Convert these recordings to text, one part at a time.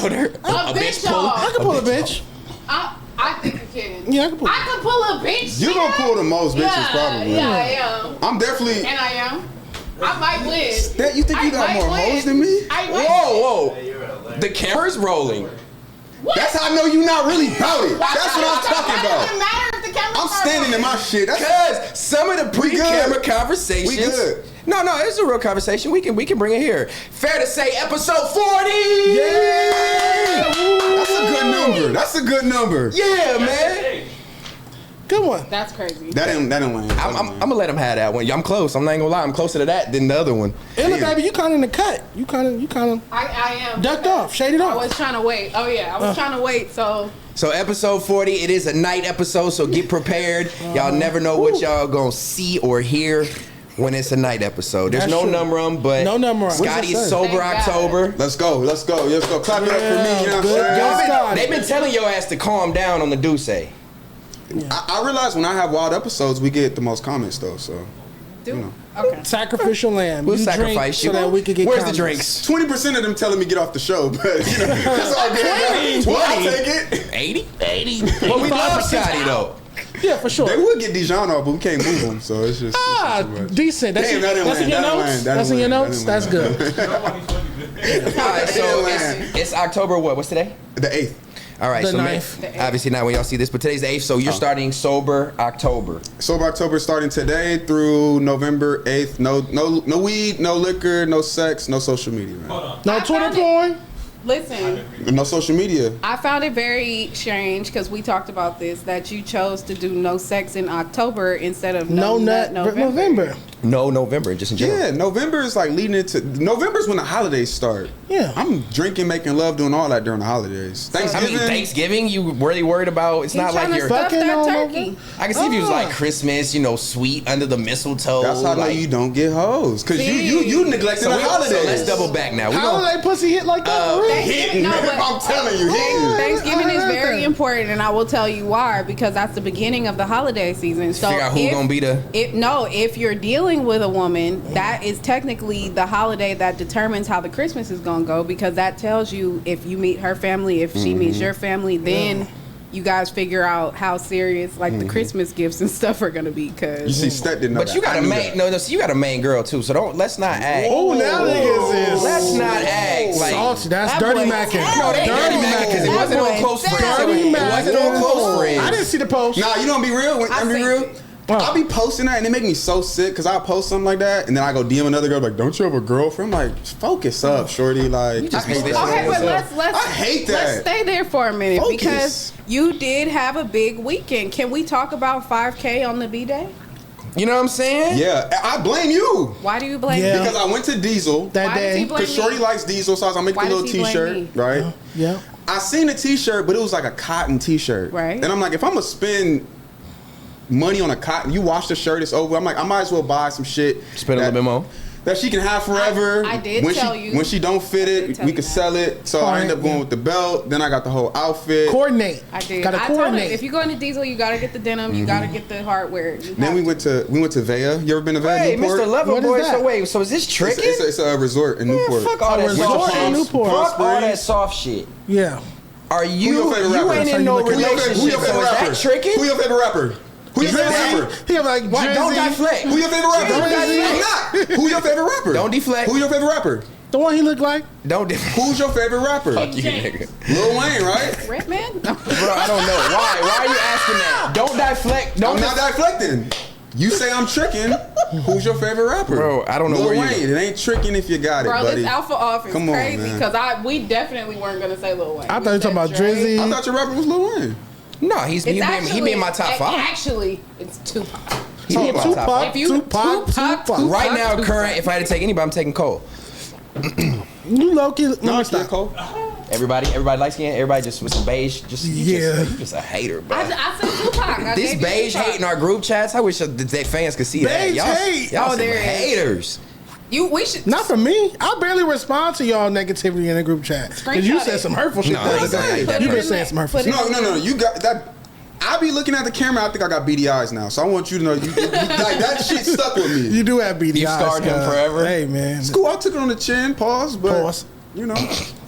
builder. A bitch puller. I can pull a bitch. I think you can. Yeah, I can pull. I can pull a bitch. You gonna pull the most bitches probably. Yeah, I am. I'm definitely. And I am. I might win. You think you got more hoes than me? Whoa. The camera's rolling. What? That's how I know you're not really about it. That's what I'm talking about. Doesn't matter if the camera's I'm standing in my shit. Because some of the pre-camera conversations. We good. No, it's a real conversation. We can bring it here. Fair to say, episode 40. Yeah. That's a good number. Yeah, man. Good one. That's crazy. That didn't land. I'm gonna let him have that one. I'm close. I'm not even gonna lie. I'm closer to that than the other one. And look, baby, you kind of in the cut. You kind of. I am. Ducked off, shaded off. I was trying to wait. Oh yeah, I was trying to wait. So episode 40, it is a night episode, so get prepared. Y'all never know what y'all gonna see or hear when it's a night episode. There's no number on, but no number on. Scotty's sober October. Let's go. Clap it up for me. You know what I'm saying? They've been telling your ass to calm down on the Duce. I realize when I have wild episodes, we get the most comments though. So, okay. Sacrificial lamb. We'll you sacrifice you. so that we could get. Where's comments. the drinks? 20% of them telling me get off the show, but that's all good. 20, I'll take it. 80. But we love Scotty though. Yeah, for sure. They would get Dijon off, but we can't move them, so it's just decent. That's in your notes. That's in your notes. That's good. All right, so it's October. What's today? The 8th. All right, The so 9th. obviously not when y'all see this, but today's the 8th, so you're starting sober October. Sober October starting today through November 8th. No weed, no liquor, no sex, no social media, man. No Twitter porn. Listen, No social media. I found it very strange because we talked about this that you chose to do no sex in October instead of no nut November. No November, just in general. Yeah, November is like leading into November's when the holidays start. Yeah. I'm drinking, making love, doing all that during the holidays. Thanksgiving, you really worried about? It's not like you're stuff fucking that on turkey. I can see if you was like Christmas, sweet under the mistletoe. That's how I know you don't get hoes, because you neglecting the holidays. So let's double back now. Holiday pussy hit like that? Hitting, No, man. but I'm telling you, hitting. Thanksgiving is very important, and I will tell you why, because that's the beginning of the holiday season. So figure out who's gonna be the. If you're dealing with a woman, that is technically the holiday that determines how the Christmas is gonna go, because that tells you if you meet her family, if she meets your family, then you guys figure out how serious the Christmas gifts and stuff are gonna be. Cause You see, Stet didn't know But that. you got I a knew main. that. No, so you got a main girl too. So let's not act. Oh, now niggas is. Let's not act like. Salty. That's That dirty boy- macking. No, they ain't dirty Mac because it That wasn't on boy close friends. Dirty It Mac. wasn't on close friends. I didn't see the post. Nah, you don't be real. I'm be seen real. it. I'll be posting that and it make me so sick because I post something like that and then I go DM another girl like, don't you have a girlfriend? I'm like, focus up, shorty. Like, You just I hate hate that. that. Okay, but let's I hate that. Let's stay there for a minute Focus. because you did have a big weekend. Can we talk about 5K on the B-Day? You know what I'm saying? Yeah, I blame you. Why do you blame Yeah. me? Because I went to Diesel. That Why does he day. blame Because Shorty me? likes Diesel, so I was like, Why make a does little he blame me? t-shirt, right? Yeah. I seen the t-shirt, but it was like a cotton t-shirt. Right. And I'm like, if I'm gonna spend money on a cotton, you wash the shirt, it's over. I'm like, I might as well buy some shit. Spend a little bit more. That she can have forever. I did when tell she, you. When she don't fit I it, did tell we you could that. sell it. So I ended up going with the belt. Then I got the whole outfit. Coordinate. I did. Gotta I told him coordinate. if you go into Diesel, you gotta get the denim, you gotta get the hardware. Then we went to Vea. You ever been to Vea? Hey, Newport? Mr. Lover What is Boy. that? So wait, so is this tricking? It's a resort in Newport. Fuck all that resort soft in shit. Newport. Fuck all that Springs. soft shit. Yeah. Are you? your favorite You rapper? ain't That's how in you no look at it. relationship. Who your So favorite is rapper? that tricking? Who your favorite rapper? Who your favorite rapper? He was like, Why- don't Drizzy. deflect. Who your favorite rapper? Don't deflect. I'm not. Who your favorite rapper? Don't deflect. Who your favorite rapper? The one he looked like? Don't deflect. Who's your favorite rapper? Fuck you, nigga. Lil Wayne, right? Redman? No. Bro, I don't know. Why are you asking that? Don't deflect. Don't I'm not deflecting. You say I'm tricking. Who's your favorite rapper? Bro, I don't know Lil where you- Wayne. It ain't tricking if you got it, Bro, buddy. this Alpha Off is Come on, crazy man. because we definitely weren't gonna say Lil Wayne. I thought you were talking about Drizzy. I thought your rapper was Lil Wayne. No, he be in my top five. Actually, it's Tupac. He be in my top five. If you Tupac. Right now, current. If I had to take anybody, I'm taking Cole. You low-key. Let No, me it's not stop. Cole. Everybody light skin. Everybody just with some beige. Yeah. You just a hater, bro. I said Tupac. I This gave you beige Tupac. hate in our group chats. I wish the fans could see that. Beige Y'all, hate. y'all Oh, some there it is. haters. We should Not for me. I barely respond to y'all negativity in the group chat. Because you Screenshot said it. some hurtful shit No, the I other ain't day. that You been person. saying some hurtful Put it shit. No. You got that. I be looking at the camera. I think I got beady eyes now. So I want you to know, like that shit stuck with me. You do have beady You eyes. scarred him cuz. forever? Hey, man. Cool. I took it on the chin. Pause. But Pause. you know,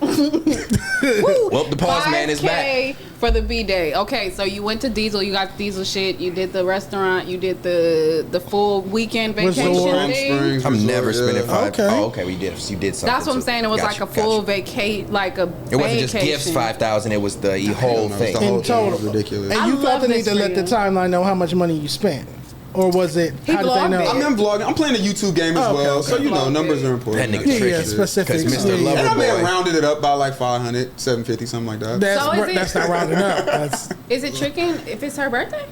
Well, the pause man is back. For the B-Day. Okay, so you went to Diesel, you got Diesel shit, you did the restaurant, you did the full weekend vacation thing. I'm never spending $5. Okay. Oh, okay, you did something. That's what I'm saying. It was like a full vacate, like a It wasn't just gifts, $5,000. It was the whole thing. In total. Ridiculous. And you felt the need to let the timeline know how much money you spent. Or was it? How did they know? I'm vlogging. I'm playing a YouTube game as well, so you know numbers are important. That nigga tricky. Specific. Because Mr. Lover And I may have Boy. rounded it up by like 500, 750, something like that. That's not rounding up. Is it tricking if it's her birthday?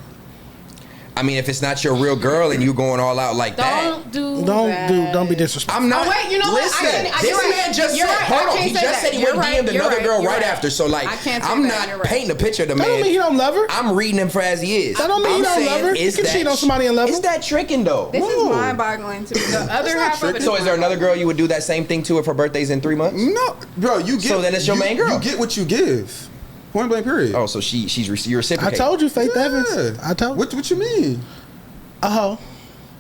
I mean, if it's not your real girl and you going all out like that, Don't be disrespectful. I'm not. Oh, wait, you know what? Listen, this man just said, hold on. He just said he wouldn't DM another girl right after. So like, I'm not painting a picture of the man. That don't mean he don't love her. I'm reading him for as he is. That don't mean he don't love her. You can cheat on somebody and love her. Is that tricking though? This is mind-boggling to me. The other half of it. So is there another girl you would do that same thing to if her birthday's in 3 months? No, bro. You get. So then it's your main girl. You get what you give. Point blank. Period. Oh, so you're reciprocating. I told you, Faith Evans. I told. What you mean? A hoe.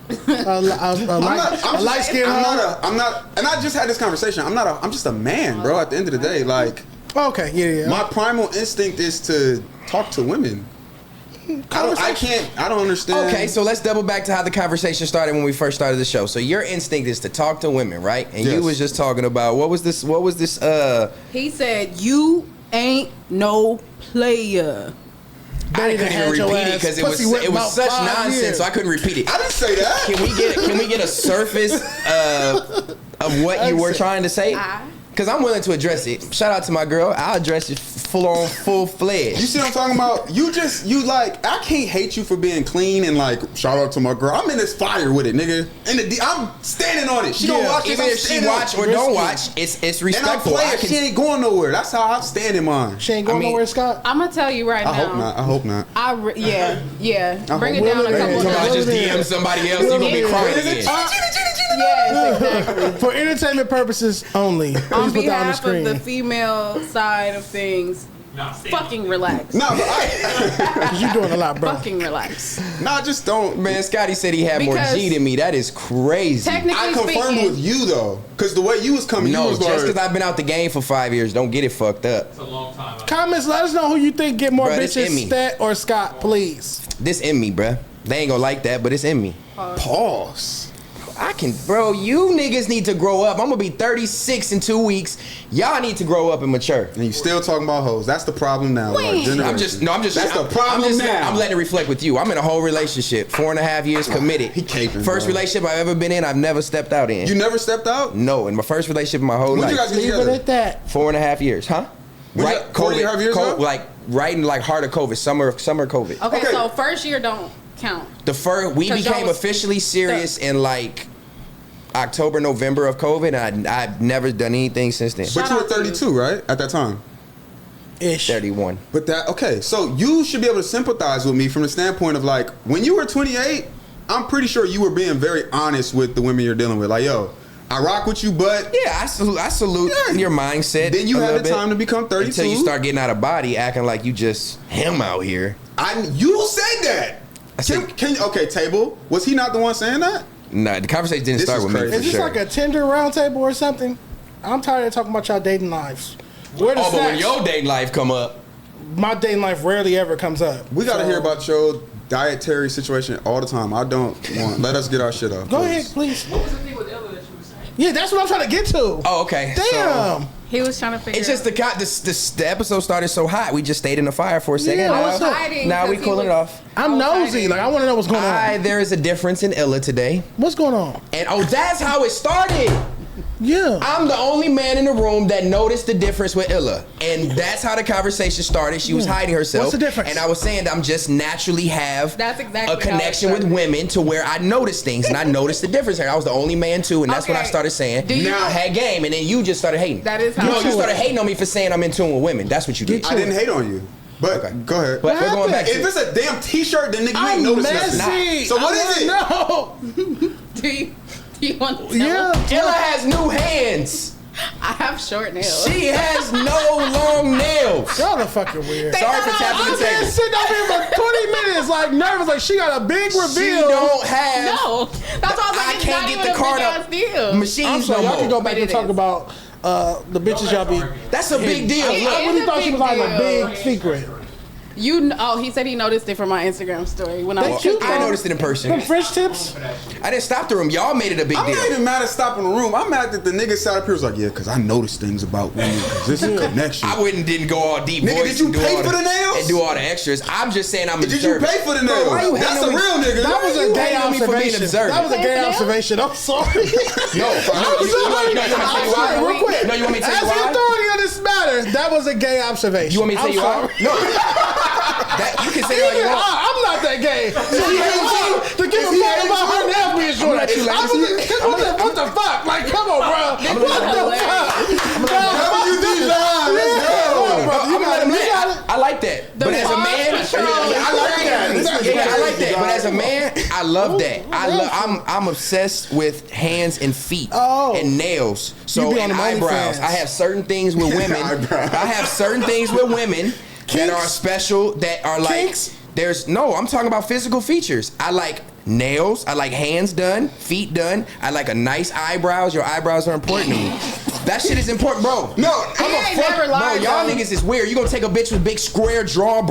A light skinned hoe. I'm not. And I just had this conversation. I'm just a man, bro. At the end of the day, like. Okay. Yeah. My primal instinct is to talk to women. I don't understand. Okay, so let's double back to how the conversation started when we first started the show. So your instinct is to talk to women, right? And you was just talking about what was this? He said you ain't no player. I couldn't even repeat it because it was such nonsense, so I couldn't repeat it. I didn't say that. Can we get a surface of what you were trying to say? Because I'm willing to address it. Shout out to my girl. I'll address it full-fledged. You see what I'm talking about? I can't hate you for being clean and like, shout out to my girl. I'm in this fire with it, nigga. I'm standing on it. She don't watch it. Even if she watch or don't watch, it's respectful. And I play it. She ain't going nowhere. That's how I'm standing mine. She ain't going nowhere, Scott? I'm going to tell you right now. I hope not. Yeah. Bring it down a couple of I just DM somebody else, you going to be crying again. Yes, exactly. For entertainment purposes only. On behalf of the female side of things, fucking relax. No, but you're doing a lot, bro. Fucking relax. No, just don't. Man, Scotty said he had more G than me. That is crazy. I confirmed with you though, because the way you was coming, no, you was just because I've been out the game for 5 years, don't get it fucked up. It's a long time. Comments, let us know who you think get more bitches, Stat or Scott, please. This in me, bruh. They ain't gonna like that, but it's in me. Pause. Bro, you niggas need to grow up. I'm gonna be 36 in 2 weeks. Y'all need to grow up and mature. And you still talking about hoes. That's the problem now. That's the problem now. I'm letting it reflect with you. I'm in a whole relationship, 4.5 years committed. He caping, First relationship I've ever been in, I've never stepped out in. You never stepped out? No, in my first relationship in my whole life. When did you guys get together? Leave it at that. 4.5 years, huh? Right, 4.5 years ago? Like right in like heart of COVID, summer COVID. Okay, so first year don't count. We became officially serious in like October, November of COVID, and I've never done anything since then. But you were 32, right? At that time? Ish. 31. But so you should be able to sympathize with me from the standpoint of like, when you were 28, I'm pretty sure you were being very honest with the women you're dealing with. Like, yo, I rock with you, but... Yeah, I salute your mindset. Then you had the time to become 32. Until you start getting out of body, acting like you just him out here. You said that. Okay, Table, was he not the one saying that? Nah, the conversation didn't start with me. Is this like a Tinder round table or something? I'm tired of talking about y'all dating lives. But when your dating life come up, my dating life rarely ever comes up. We got to hear about your dietary situation all the time. I don't want. Let us get our shit off. Go ahead, please. What was the thing with Ella that you were saying? Yeah, that's what I'm trying to get to. Oh, okay. Damn. So, he was trying to figure. It's just the episode started so hot. We just stayed in the fire for a second. Yeah, now we cooling it off. I'm nosy. Like I want to know what's going on. There is a difference in Illa today. What's going on? And that's how it started. Yeah. I'm the only man in the room that noticed the difference with Illa. And that's how the conversation started. She was hiding herself. What's the difference? And I was saying that I'm just naturally have a connection with women to where I notice things. And I noticed the difference here. I was the only man too. And that's when I started saying, I had game. And then you just started hating. That is how you started hating on me for saying I'm in tune with women. That's what you did. I didn't hate on you. But go ahead. But we're going back to if it's a damn t-shirt, then nigga, you ain't noticed nothing. So what is it? No. Do you want to Illa has new hands. I have short nails. She has no long nails. Y'all are fucking weird. Sorry for tapping the table. I've been sitting over here for 20 minutes, like nervous, like she got a big reveal. She don't have. No, that's why I was like, I can't get the card up. Deal. Machines no more. Y'all can go back and talk about the bitches y'all be. That's a big deal. I really thought she was like a big secret. He said he noticed it from my Instagram story when I was. I noticed it in person. Some French tips. I didn't stop the room. Y'all made it a big I'm deal. not even mad at stopping the room. I'm mad that the nigga sat up here was like, yeah, because I noticed things about women. Because this is a connection. I didn't go all deep. Nigga, voice did you and do pay all for the nails? And do all the extras. I'm just saying I'm Did you observant. pay for the nails? Why you That's hating a on me? real nigga. That was a gay hating on me for being observation. observant. That was a gay observation. I'm sorry. No, Real quick. No, you want me to tell As you the why? authority on this matter, that was a gay observation. You want me to tell you why? No. You can say all you want. I'm not that gay. So you to give a fuck about her nails being short. What the fuck? Like, come on, bro. What the fuck? I like that. But as a man, I like that. But as a man, I love that. I'm obsessed with hands and feet and nails. So and eyebrows. I have certain things with women. I have certain things with women that are special. That are like I'm talking about physical features. I like nails. I like hands done, feet done. I like a nice eyebrows. Your eyebrows are important to me. That shit is important, bro. No, I'm never lied, bro, y'all though. niggas is weird. You gonna take a bitch with big square drawn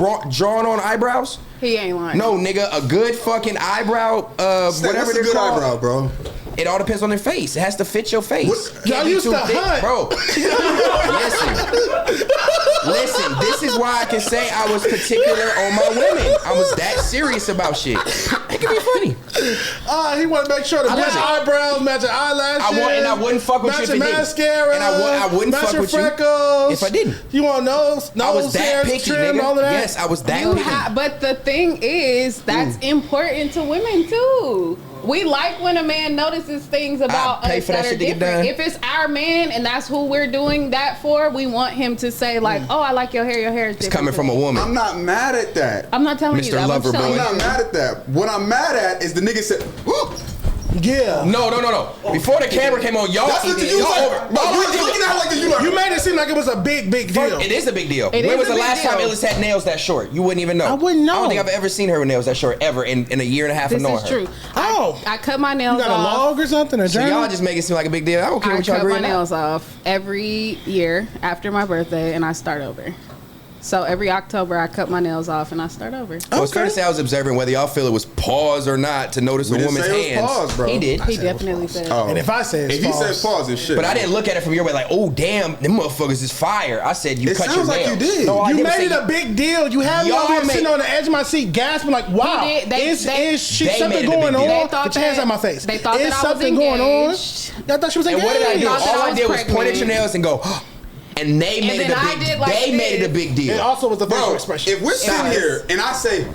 on eyebrows? He ain't lying. No, nigga, a good fucking eyebrow, whatever What's a they're good called. eyebrow, bro? It all depends on their face. It has to fit your face. Y'all used to hunt. Bro. Listen, this is why I can say I was particular on my women. I was that serious about shit. It can be funny. He want to make sure the bitch eyebrows match her eyelashes. I wouldn't fuck with you if it didn't. Mascara. And I wouldn't match fuck your with freckles. you if I didn't. You want nose I was that hairs, picky, trim, nigga. all of that? Yes, I was that picky. But the thing is, that's important to women too. We like when a man notices things about pay us for that that are shit to get different. done. If it's our man and that's who we're doing that for, we want him to say like, "Oh, I like your hair. Your hair is different." It's coming from a woman. I'm not mad at that. I'm not telling Mr. you that. Lover I'm telling Boy. I'm you. not mad at that. What I'm mad at is the nigga said, Yeah. No. Before the camera came on, y'all. that's what you like. Bro, you was looking at it like this. You made it seem like it was a big deal. It is a big deal. It When is was a the big last time deal. Illis had nails that short? You wouldn't even know. I wouldn't know. I don't think I've ever seen her with nails that short ever in a year and a half This of knowing is her. true. Oh. I cut my nails You got a off. log or something? A So journal? y'all just make it seem like a big deal. I don't care I what y'all cut agree my on. nails off every year after my birthday, and I start over. So every October, I cut my nails off and I start over. Well, it's fair to say I was observing whether y'all feel it was pause or not to notice We a didn't woman's say it was hands. pause, bro. He did. He definitely said. Oh. And if I say it's if he false, says pause and shit. But I didn't look at it from your way like, oh damn, them motherfuckers is fire. I said you It cut your sounds nails. like you did. No, I you didn't made say it a big deal. You had me Y'all over here made- sitting on the edge of my seat, gasping like, "Wow, He did. is they something made it a going big deal. on?" They thought Get your hands that- out my face. they thought is that I was something going on? engaged. I thought she was And engaged. what did I do? Thought that All I I was did was point at pregnant. your nails and go, and they made it then a I big. did like They made it a this. big It deal. also was the facial Bro, expression. if we're sitting here and I say,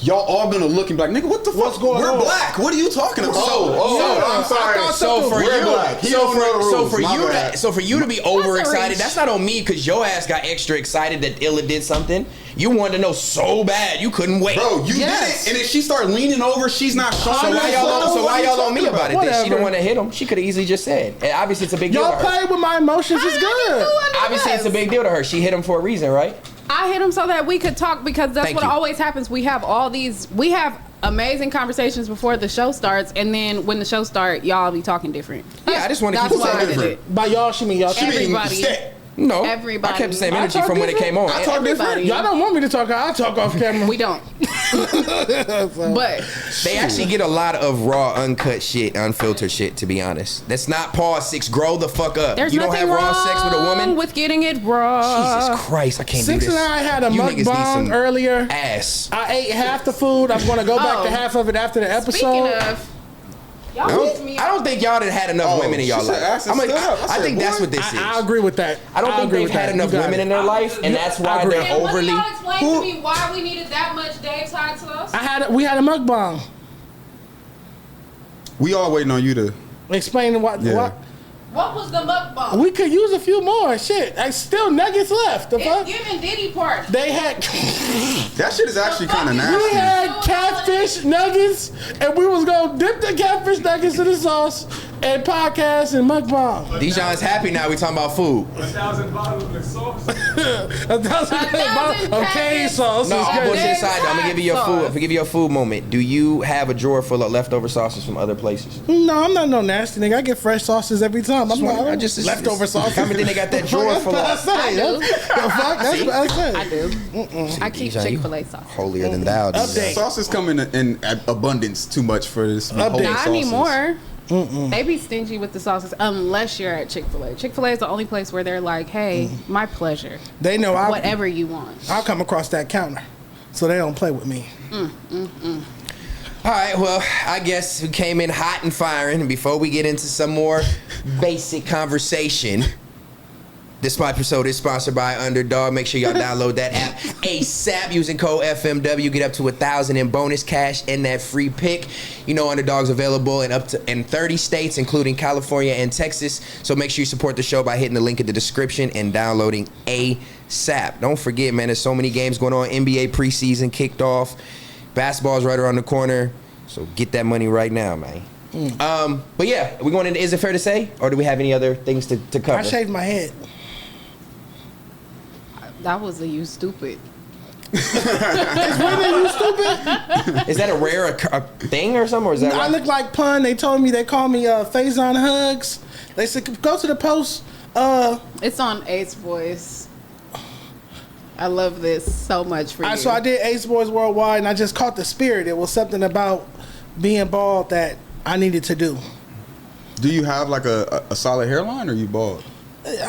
y'all all gonna look and be like, nigga, what the fuck? What's going We're on? black. What are you talking about? I'm sorry. I thought So for we're you, black. He so don't know the for, so rules. for My you, bad. so for you to be overexcited, reach. that's not on me because your ass got extra excited that Illa did something. You wanted to know so bad you couldn't wait. Bro, you Yes. did it, and then she started leaning over. She's not showing. So why y'all on me about it? Then she Whatever. didn't want to hit him. She could have easily just said. And obviously, it's a big deal. Y'all To her. play with my emotions. It's good. Obviously, it's a big deal to her. She hit him for a reason, right? I hit him so that we could talk because that's Thank what you. always happens. We have amazing conversations before the show starts, and then when the show starts, y'all be talking different. Yeah, I just want to That's keep it why I did different. it. By y'all, she mean y'all. She mean Everybody. step. No, Everybody. I kept the same I energy talk from when it different. came on. I talk Everybody. different. Y'all don't want me to talk. I talk off camera. We don't. But They actually get a lot of raw, uncut shit, unfiltered shit. To be honest, that's not pause 6. Grow the fuck up. there's You don't nothing have raw wrong sex with a woman. with getting it raw. Jesus Christ, I can't 6 do this. and I had a You niggas need mukbang some earlier. ass. I ate half the food. I'm going to go back Oh. to half of it after the episode. Speaking of, y'all missed me. I don't think y'all done had enough Oh, women in y'all she said life. ass and stood up. I I think said, that's boy. what this is. I agree with that. I don't think agree they've with had that. enough You got women it. in their life, and that's why agree. they're And overly. Wasn't y'all explain to me why we needed that much daytime sauce? We had a mukbang. We all waiting on you to. Explain what. Yeah. What was the mukbang? We could use a few more. Shit, I still nuggets left. The fuck? It's giving Diddy party. They had. That shit is actually kind of We nasty. had catfish nuggets, and we was gonna dip the catfish nuggets in the sauce and podcast and mukbang. Dijon's happy now. We talking about food. 1,000 bottles of sauce. 1,000 bottles of cane sauce. No, all bullshit aside, though, I'm gonna give you your Sauce. food. I'm gonna give you a food moment. Do you have a drawer full of leftover sauces from other places? No, I'm not no nasty nigga. I get fresh sauces every time. I'm not just leftover sauces. How many they got that drawer full That's of? what I say. I do. The fuck? That's what I say. I do. I keep Dijon, you Chick-fil-A sauce. Holier than thou. Dijon. Update. Sauces come in abundance too much for this. Update. whole Not sauces. anymore. They be stingy with the sauces unless you're at Chick-fil-A. Chick-fil-A is the only place where they're like, hey, my pleasure. They know Whatever you want. I'll come across that counter, so they don't play with me. All right, well, I guess we came in hot and firing. And before we get into some more basic conversation, this episode is sponsored by Underdog. Make sure y'all download that app ASAP using code FMW. Get up to 1,000 in bonus cash and that free pick. You know Underdog's available in 30 states, including California and Texas. So make sure you support the show by hitting the link in the description and downloading ASAP. Don't forget, man, there's so many games going on. NBA preseason kicked off. Basketball's right around the corner. So get that money right now, man. But yeah, we going into Is It Fair to Say? Or do we have any other things to cover? I shaved my head. That was a you stupid. It's really you stupid. Is that a rare a thing or something? Or is that I look like Pun. They call me Faison Hugs. They said go to the post. It's on Ace Voice. I love this so much for you. So I did Ace Boys Worldwide, and I just caught the spirit. It was something about being bald that I needed to do. Do you have like a solid hairline, or you bald?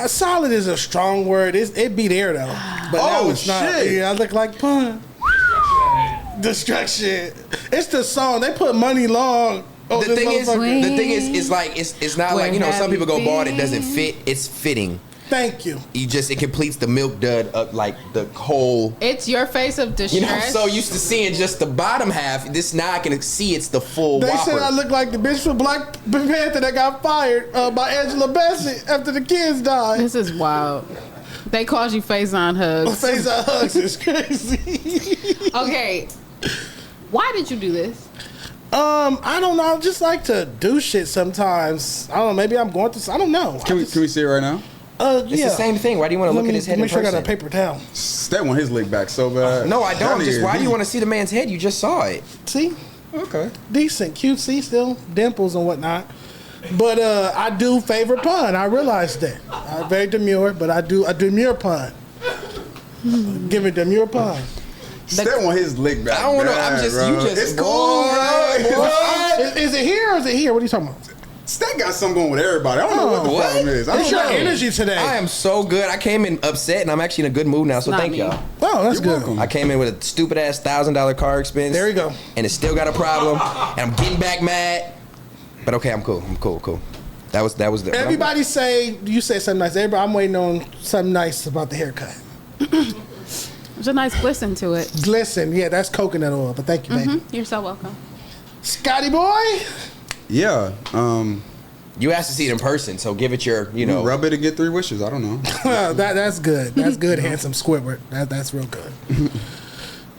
Solid is a strong word. It be there though, but now it's not. Shit. Yeah, I look like Pun. Destruction. It's the song. They put Money Long. The thing is, it's like it's not Where like, you know, some have people go you bald. It been? doesn't fit. It's fitting. Thank you. It completes the milk dud of like the whole. It's your face of distress. You know, I'm so used to seeing just the bottom half. This now I can see it's the full. They whopper. said I look like the bitch from Black Panther that got fired by Angela Bassett after the kids died. This is wild. They called you Faison Hugs. Faison Hugs is crazy. Okay. Why did you do this? I don't know. I just like to do shit sometimes. I don't know. Maybe I'm going through. I don't know. Can we see it right now? It's Yeah. the same thing. Why do you want to look at his head Make in sure I person? got a paper towel. That one, his lick back so bad. No, I don't. That Just nigga- why do you want to see the man's head? You just saw it. See, Okay. decent, cutesy, still dimples and whatnot. But I do favor Pun. I realize that. I'm very demure, but I do a demure Pun. Give me demure Pun. That one, his lick back. I don't know. I'm bad, just bro. you just. It's cool, bro. Is it here or is it here? What are you talking about? Stat got something going with everybody. I don't know what the What? problem is. I It's don't your know. energy today. I am so good. I came in upset and I'm actually in a good mood now. So not thank me. y'all. Oh, that's You're good. welcome. I came in with a stupid ass $1,000 car expense. There you go. And it still got a problem. And I'm getting back mad. But okay, I'm cool. I'm cool. That was the. Everybody say, you say something nice. Everybody, I'm waiting on something nice about the haircut. There's a nice glisten to it. Glisten, yeah, that's coconut oil, but thank you, baby. You're so welcome. Scotty boy? Yeah. You asked to see it in person, so give it your, you know. Rub it and get 3 wishes. I don't know. That's good. That's good, handsome Squidward. That's real good.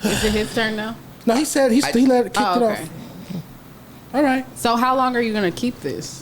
Is it his turn now? No, he said he kicked it off. All right. So how long are you going to keep this?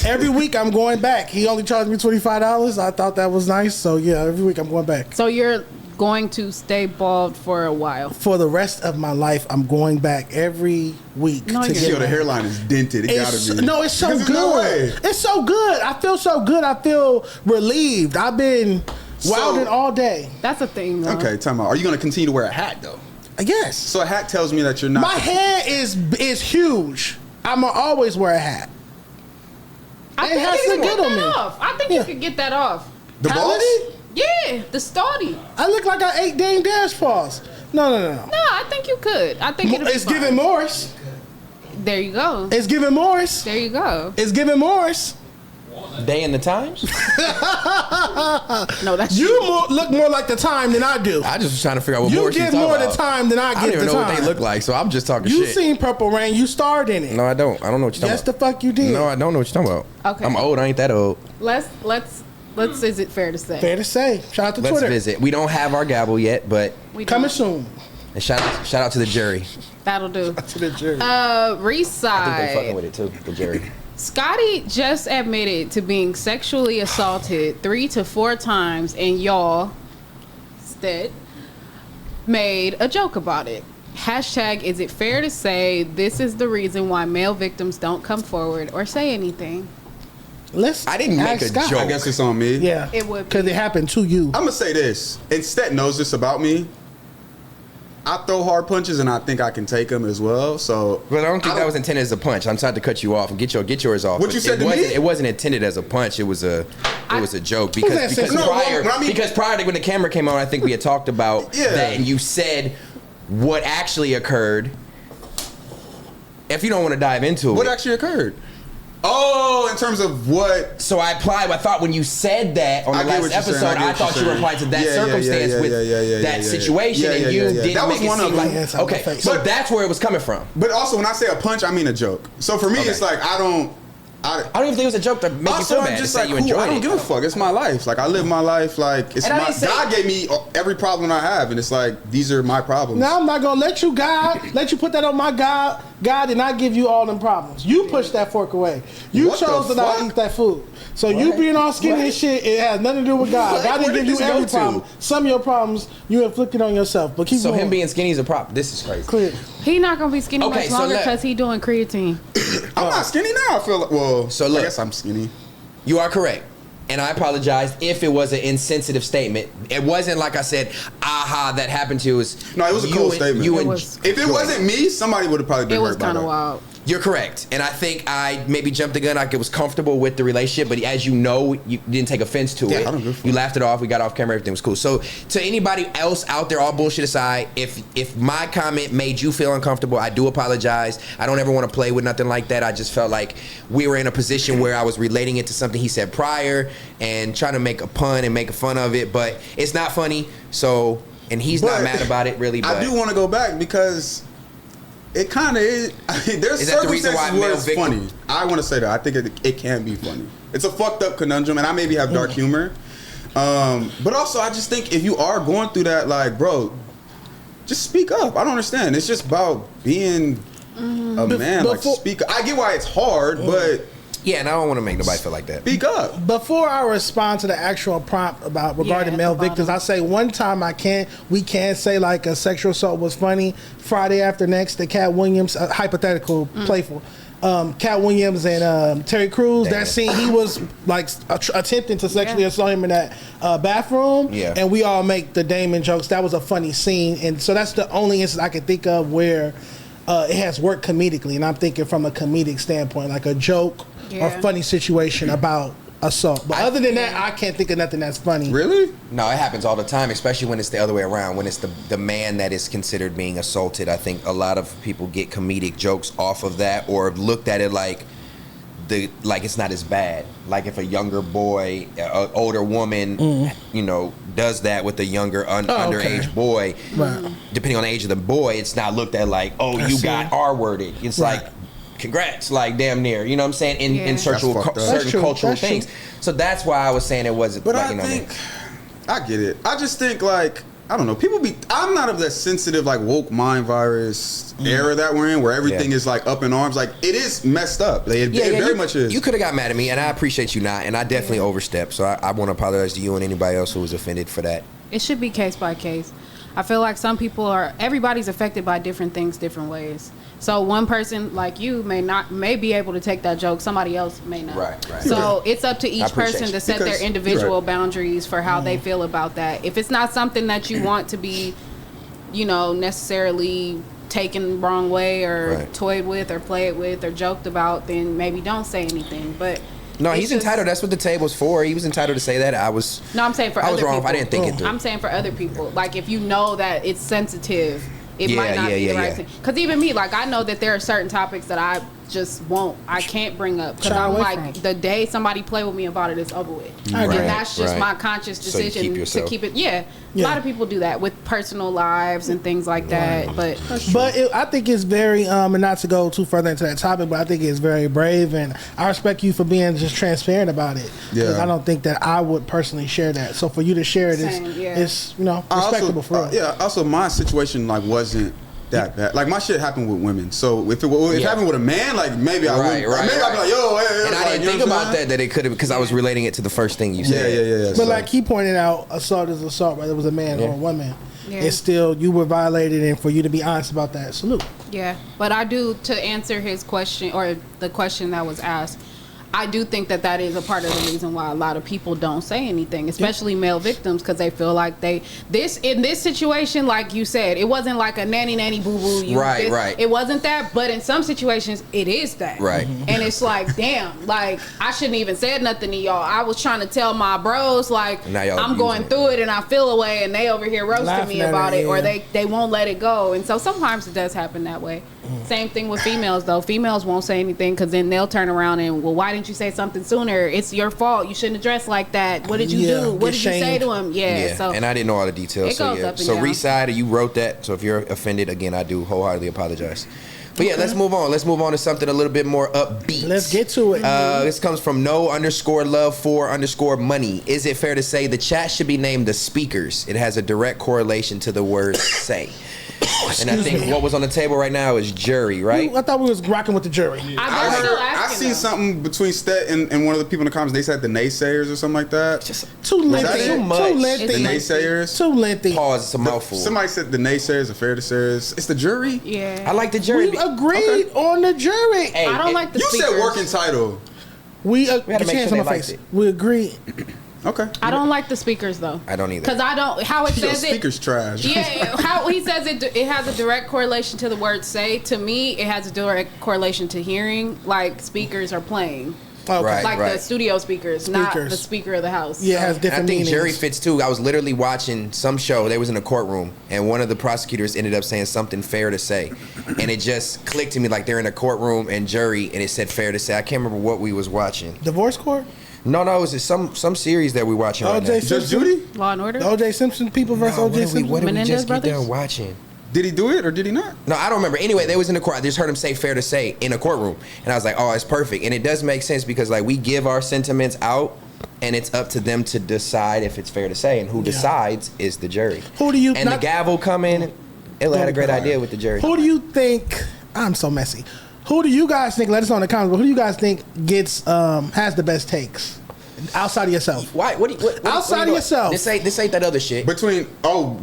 Every week I'm going back. He only charged me $25. I thought that was nice. So yeah, every week I'm going back. So you're going to stay bald for a while? For the rest of my life, I'm going back every week. No, to you're get Yo, my the hairline is dented. It It's, gotta be. no, it's so Because there's no way. good. It's so good. I feel so good. I feel relieved. I've been wilding all day. That's a thing, though. Okay, time out. Are you gonna continue to wear a hat though? Yes. So a hat tells me that you're not. My head is huge. I'ma always wear a hat. I It think has you to can get get on that me. off. I think Yeah. you can get that off. The How boss? many? Yeah, the starty. I look like I ate Dame Dash paws. No. No, I think you could. I think it'll be It's fine. giving Morris. There you go. It's giving Morris. There you go. It's giving Morris. Day in the Times? No, that's You look more like the time than I do. I just was trying to figure out what You more she's get talking more about. the time than I I get don't even the know time. what they look like, so I'm just talking You shit. seen Purple Rain. You starred in it. No, I don't. I don't know what you're Yes, talking the fuck you did. about. No, I don't know what you're talking about. Okay. I'm old. I ain't that old. let's is it fair to say? Fair to say. Shout out to Let's Twitter. visit. We don't have our gavel yet, but We Coming don't. soon. and shout out to the jury. That'll do. To the jury. I think they fucking Reside. with it too, the jury. Scotty just admitted to being sexually assaulted 3 to 4 times, and y'all instead made a joke about it. Hashtag, is it fair to say this is the reason why male victims don't come forward or say anything? I didn't make a joke. I guess it's on me. Yeah, it would because it happened to you. I'm gonna say this, and Stet knows this about me. I throw hard punches, and I think I can take them as well. So, but I don't think that was intended as a punch. I'm trying to cut you off and get yours off. What you said to me? It wasn't intended as a punch. It was a joke because prior to when the camera came on, I think we had talked about that, and you said what actually occurred. If you don't want to dive into what actually occurred. Oh, in terms of what? So I thought when you said that on the last episode, I thought you were applying to that circumstance with that situation, and you didn't make it seem like okay. So that's where it was coming from. But also, when I say a punch, I mean a joke. So for me, it's like I don't even think it was a joke to make you feel bad. Just like, cool, I don't give a fuck. It's my life. Like I live my life. Like it's my God gave me every problem I have, and it's like these are my problems. Now I'm not gonna let you put that on my God. God did not give you all them problems. You pushed that fork away. You chose to not eat that food. So you being all skinny and shit, it has nothing to do with God. God didn't give you every problem. Some of your problems you inflicted on yourself. But keep going. Him being skinny is a problem. This is crazy. Clear. He not gonna be skinny much longer because he doing creatine. I'm not skinny now. I feel like, well, so look, I guess I'm skinny. You are correct. And I apologize if it was an insensitive statement. It wasn't like I said, aha, that happened to us. No, it was a cool statement. If it wasn't me, somebody would have probably been hurt. It was kind of wild. You're correct. And I think I maybe jumped the gun. I was comfortable with the relationship, but as you know, you didn't take offense to it. You laughed it off. We got off camera. Everything was cool. So to anybody else out there, all bullshit aside, if my comment made you feel uncomfortable, I do apologize. I don't ever want to play with nothing like that. I just felt like we were in a position where I was relating it to something he said prior and trying to make a pun and make fun of it, but it's not funny. So, and he's not mad about it really. But I do want to go back because it kind of is. I mean, there's circumstances where it's funny. I want to say that. I think it can be funny. It's a fucked up conundrum, and I maybe have dark humor. But also, I just think if you are going through that, like, bro, just speak up. I don't understand. It's just about being a man. Like, speak up. I get why it's hard, but... Yeah, and I don't want to make nobody feel like that. Speak up. Before I respond to the actual prompt regarding male victims, I say one time we can say like a sexual assault was funny. Friday After Next, the Cat Williams, hypothetical, playful. Cat Williams and Terry Crews, that scene, he was like attempting to sexually assault him in that bathroom, and we all make the Damon jokes. That was a funny scene, and so that's the only instance I can think of where it has worked comedically, and I'm thinking from a comedic standpoint, like a joke or funny situation about assault. But other than that, I can't think of nothing that's funny. Really? No, it happens all the time, especially when it's the other way around. When it's the man that is considered being assaulted, I think a lot of people get comedic jokes off of that or looked at it like it's not as bad. Like if a younger boy, an older woman, does that with a younger underage boy, depending on the age of the boy, it's not looked at like, you got R-worded. It's like, congrats, like damn near, you know what I'm saying, in certain cultural things. So that's why I was saying it wasn't. But like, I get it. I just think like, I don't know, I'm not of that sensitive like woke mind virus era that we're in where everything is like up in arms. Like it is messed up. It very much is. You could have got mad at me, and I appreciate you not, and I definitely overstepped. So I want to apologize to you and anybody else who was offended for that. It should be case by case. I feel like everybody's affected by different things different ways. So one person like you may be able to take that joke. Somebody else may not. Right. So it's up to each person to set their individual boundaries for how they feel about that. If it's not something that you want to be, necessarily taken the wrong way or toyed with or played with or joked about, then maybe don't say anything. But no, he's entitled. That's what the table's for. He was entitled to say that. I'm saying for other people. I was wrong if I didn't think it through. I'm saying for other people. Like if you know that it's sensitive, it might not be the right thing. Because even me, like I know that there are certain topics that I just I can't bring up. Because I'm like, the day somebody play with me about it, it's over with. And that's just my conscious decision to keep it. Yeah. A lot of people do that with personal lives and things like that. But I think it's very, and not to go too further into that topic, but I think it's very brave, and I respect you for being just transparent about it. Because I don't think that I would personally share that. So for you to share it, it's respectable for real. Also, my situation like wasn't that bad. Like my shit happened with women. So if it happened with a man, like maybe I would. Maybe I'd be like, yo, hey. And I didn't think about that it could have, because I was relating it to the first thing you said. Yeah. But like he pointed out, assault is assault, whether it was a man or a woman. Yeah. It's still, you were violated, and for you to be honest about that, salute. Yeah, but I do, to answer his question, or the question that was asked, I do think that is a part of the reason why a lot of people don't say anything, especially male victims, because they feel like in this situation, like you said, it wasn't like a nanny boo boo. Right. It wasn't that, but in some situations, it is that. Right. And it's like, damn, like I shouldn't even said nothing to y'all. I was trying to tell my bros, like I'm going through it and I feel away, and they over here roasting me about it, or they won't let it go. And so sometimes it does happen that way. Same thing with females, though. Females won't say anything because then they'll turn around and, well, why didn't you say something sooner? It's your fault. You shouldn't have dressed like that. What did you do? What did you say to him? Yeah. So, and I didn't know all the details. It goes up and so down. Reside, you wrote that. So if you're offended, again, I do wholeheartedly apologize. But yeah, let's move on. Let's move on to something a little bit more upbeat. Let's get to it. This comes from no_love4_money. Is it fair to say the chat should be named the speakers? It has a direct correlation to the word say. And I think what was on the table right now is jury, right? I thought we was rocking with the jury. I seen something between Stet and one of the people in the comments. They said the naysayers or something like that. Just too lengthy. Too much. The naysayers. Too lengthy. Pause. It's a mouthful. Somebody said the naysayers, the fair to sayers. It's the jury. Yeah. I like the jury. We agreed on the jury. Hey, I don't like the You speakers. said working title. We had to make sure they liked it. We agreed. Okay. I don't like the speakers though. I don't either. Because I don't. How it says it. Speakers trash. Yeah. How he says it. It has a direct correlation to the word say. To me, it has a direct correlation to hearing. Like speakers are playing. Okay. Right. Like the studio speakers, not the speaker of the house. Yeah, it has different I think meanings. jury fits too. I was literally watching some show. They was in a courtroom, and one of the prosecutors ended up saying something fair to say, and it just clicked to me like they're in a courtroom and jury, and it said fair to say. I can't remember what we was watching. Divorce court? No, it was some series that we watching right now. O.J. Simpson? Judy? Law and Order. The O.J. Simpson people versus O.J. Simpson. What did we Menendez just get brothers? done watching? Did he do it or did he not? No, I don't remember. Anyway, they was in the court. I just heard him say fair to say in a courtroom. And I was like, oh, it's perfect. And it does make sense because like we give our sentiments out and it's up to them to decide if it's fair to say. And who decides is the jury. Who do you... And the gavel come in. Ella had a great idea with the jury. Who do you think... I'm so messy. Who do you guys think... Let us know in the comments. But who do you guys think has the best takes? Outside of yourself. Why? Outside of yourself. This ain't that other shit. Between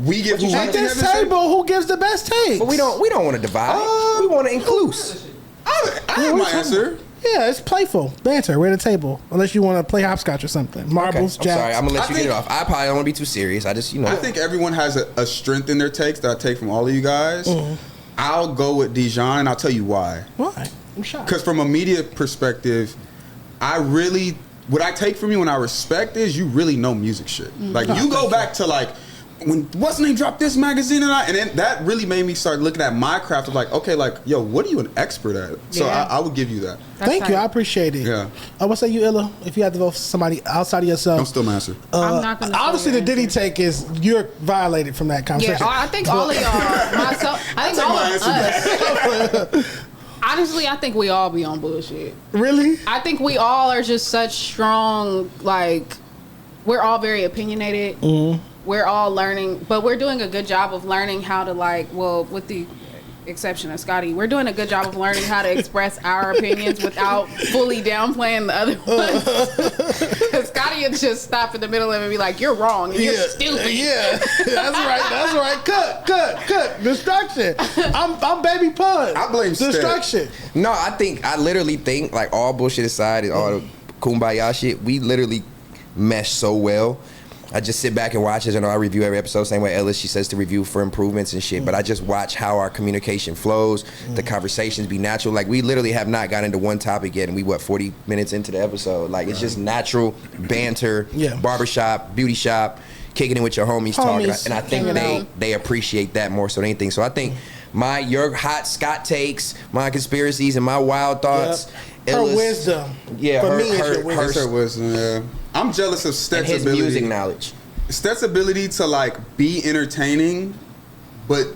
we give who At this table, who gives the best takes? But we don't want to divide. We want to include. I have my answer. Yeah, it's playful banter. We're at the table, unless you want to play hopscotch or something. Marbles, okay. I'm sorry. jacks. I'm gonna let you get it off. I probably don't want to be too serious. I just I think everyone has a strength in their takes that I take from all of you guys. I'll go with Dijon, and I'll tell you why. Why? I'm shocked. Because from a media perspective, what I take from you and I respect is you really know music shit. Like you go back to like when what's name dropped this magazine and then that really made me start looking at my craft of like, okay, like yo, what are you an expert at? So I would give you that. Thank you, I appreciate it. Yeah. I would say you, Illa, if you had to vote for somebody outside of yourself. I'm still my answer. I'm not gonna. Obviously, the Diddy take is you're violated from that conversation. Yeah, I think all of y'all. Myself, I think all of us. Honestly, I think we all be on bullshit. Really? I think we all are just such strong, like, we're all very opinionated. We're all learning, but we're doing a good job of learning how to, like, well, with the exception of Scotty, we're doing a good job of learning how to express our opinions without fully downplaying the other ones. Because Scotty would just stop in the middle of it and be like, you're wrong, and you're stupid. Yeah, that's right. Cut. Destruction. I'm baby pun. I blame destruction. No, I literally think, like, all bullshit aside and all the kumbaya shit, we literally mesh so well. I just sit back and watch it, and I review every episode. Same way Ellis, she says to review for improvements and shit. But I just watch how our communication flows, the conversations be natural. Like, we literally have not got into one topic yet, and we 40 minutes into the episode. Like, it's just natural banter, barbershop, beauty shop, kicking it with your homies talking. And I think they appreciate that more so than anything. So I think your hot Scott takes, my conspiracies, and my wild thoughts. Her wisdom. Yeah, for me, it's her wisdom. Yeah. I'm jealous of Stet's his ability. music knowledge. Stet's ability to like be entertaining, but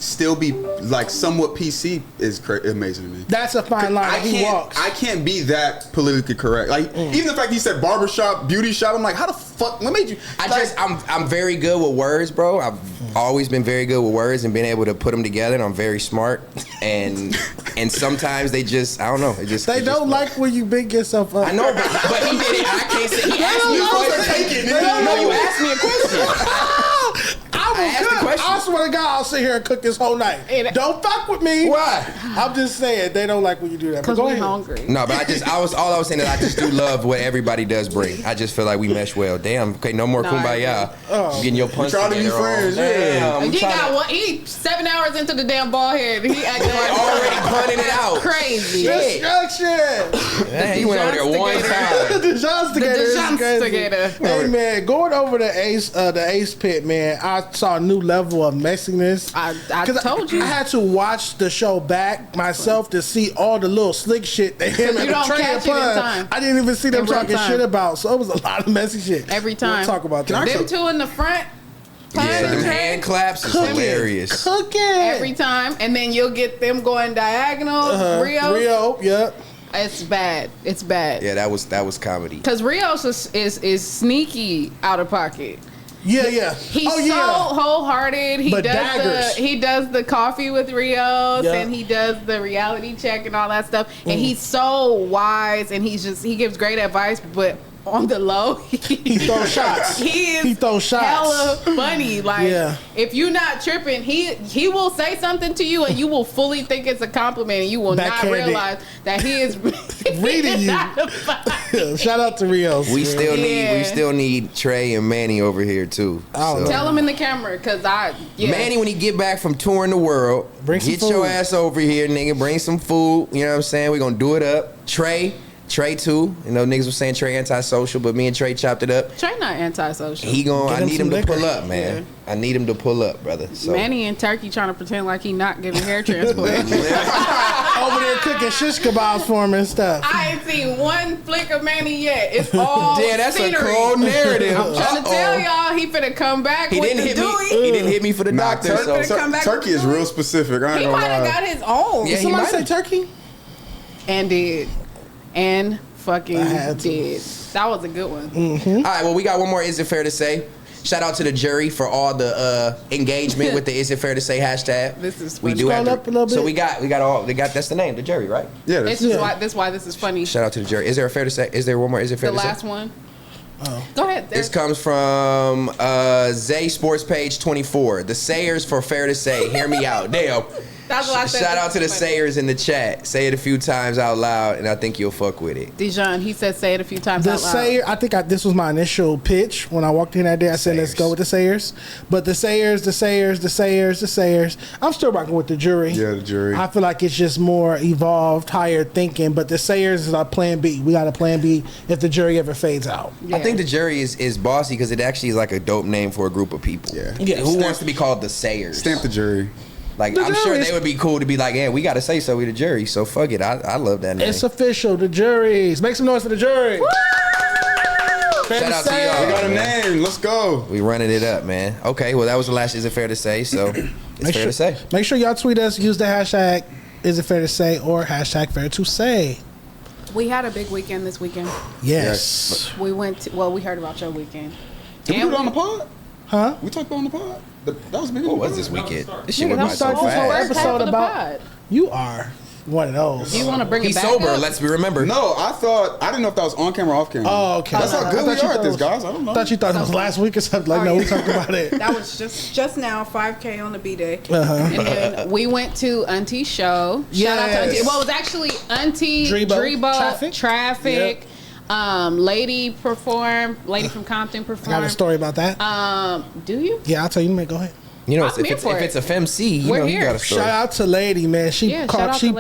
still be like somewhat PC is amazing to me. That's a fine line. He walks. I can't be that politically correct. Like even the fact he said barbershop, beauty shop. I'm like, how the fuck? What made you? I'm very good with words, bro. I've always been very good with words and being able to put them together. And I'm very smart, and sometimes they just I don't know. They don't like when you big yourself up. I know, but he did it. I can't say he asked me a question. No, you asked me a question. I swear to God, I'll sit here and cook this whole night. Don't fuck with me. Why? I'm just saying they don't like when you do that. Because we're hungry. No, but all I was saying is I just do love what everybody does bring. I just feel like we mesh well. Damn. Okay, no more kumbaya. Getting your punch trying to be friends. Yeah. He 7 hours into the damn ball head. He acting like already punting it out. Crazy. Destruction. Man, he went over there one time. The Johnstigator. Hey man, going over the Ace Pit, man, I saw a new level of messiness. I told you. I had to watch the show back myself to see all the little slick shit that him and Trey and Pun. I didn't even see them talking shit about. So it was a lot of messy shit. Every time. We'll talk about that. Them two in the front. Yeah, them hand claps is hilarious. Cooking. Every time. And then you'll get them going diagonal. Rio, yep. It's bad. It's bad. Yeah, that was comedy. Because Rios is sneaky out of pocket. Yeah. He's so wholehearted. He does the coffee with Rios, and he does the reality check and all that stuff. And he's so wise, and he gives great advice, but on the low, he throws shots. He throws shots. Hella funny. Like if you're not tripping, he will say something to you, and you will fully think it's a compliment, and you will not realize that he is reading you. Shout out to Rios. We still need Trey and Manny over here too. So. Tell him in the camera, cause Manny, when he get back from touring the world, get your ass over here, nigga. Bring some food. You know what I'm saying? We gonna do it up. Trey too. You know, niggas was saying Trey antisocial, but me and Trey chopped it up. Trey not antisocial. I need him to pull up, man. I need him to pull up, brother. So. Manny in Turkey trying to pretend like he not getting hair transplant. Over there cooking shish kebabs for him and stuff. I ain't seen one flick of Manny yet. It's all that's scenery. A cold narrative. I'm trying to tell y'all, he finna come back he with didn't the hit me. He didn't hit me for the doctor. Turkey is real specific. He might have got his own. Yeah, somebody say turkey? And did. And fucking did. That was a good one. Mm-hmm. All right, well, we got one more. Is it fair to say? Shout out to the jury for all the engagement with the Is It Fair to Say hashtag. This is funny. We do have up a little bit. So we got that's the name, the jury, right? Yeah. That's why this is funny. Shout out to the jury. Is there one more? Is it fair to say? The last one. Oh. Go ahead. This comes from Zay Sports Page 24. The Sayers for Fair to Say. Hear me out. Damn. That's what I said. Shout out to the Sayers in the chat. Say it a few times out loud, and I think you'll fuck with it. Dijon, he said say it a few times out loud. Sayer, I think this was my initial pitch when I walked in that day. I said, let's go with the Sayers. But the Sayers. I'm still rocking with the jury. Yeah, the jury. I feel like it's just more evolved, higher thinking. But the Sayers is our plan B. We got a plan B if the jury ever fades out. Yeah. I think the jury is bossy because it actually is like a dope name for a group of people. Yeah. Who wants to be called the Sayers? Stamp the jury. Like, I'm sure they would be cool to be like, yeah, we got to say so with the jury. So fuck it. I love that name. It's official. The juries. Make some noise for the jury. Woo! Shout out to y'all. We got a name. Let's go. We running it up, man. Okay, well, that was the last Is It Fair to Say? So it's fair to say. Make sure y'all tweet us. Use the hashtag Is It Fair to Say or hashtag Fair to Say. We had a big weekend this weekend. Yes. We heard about your weekend. Did we do it on the pod? Huh? We talked about it on the pod? That was big. What was this weekend? This shit went by so this whole fast. episode about you are one of those. You want to bring it He's back sober. up? Let's remember. No, I didn't know if that was on camera or off camera. Oh, okay. That's how good we are at this, guys. I don't know. I thought you thought it was last week or something. Like, no, we talked about it. That was just now, 5K on the B-Day. Uh-huh. And then we went to Auntie's show. Shout out to Auntie. Well, it was actually Auntie Drebo Traffic. Yep. Lady from Compton performed. I got a story about that. Do you? Yeah, I'll tell you. Go ahead. You know, if it's a FMC, you got a story. Shout out to Lady, man. She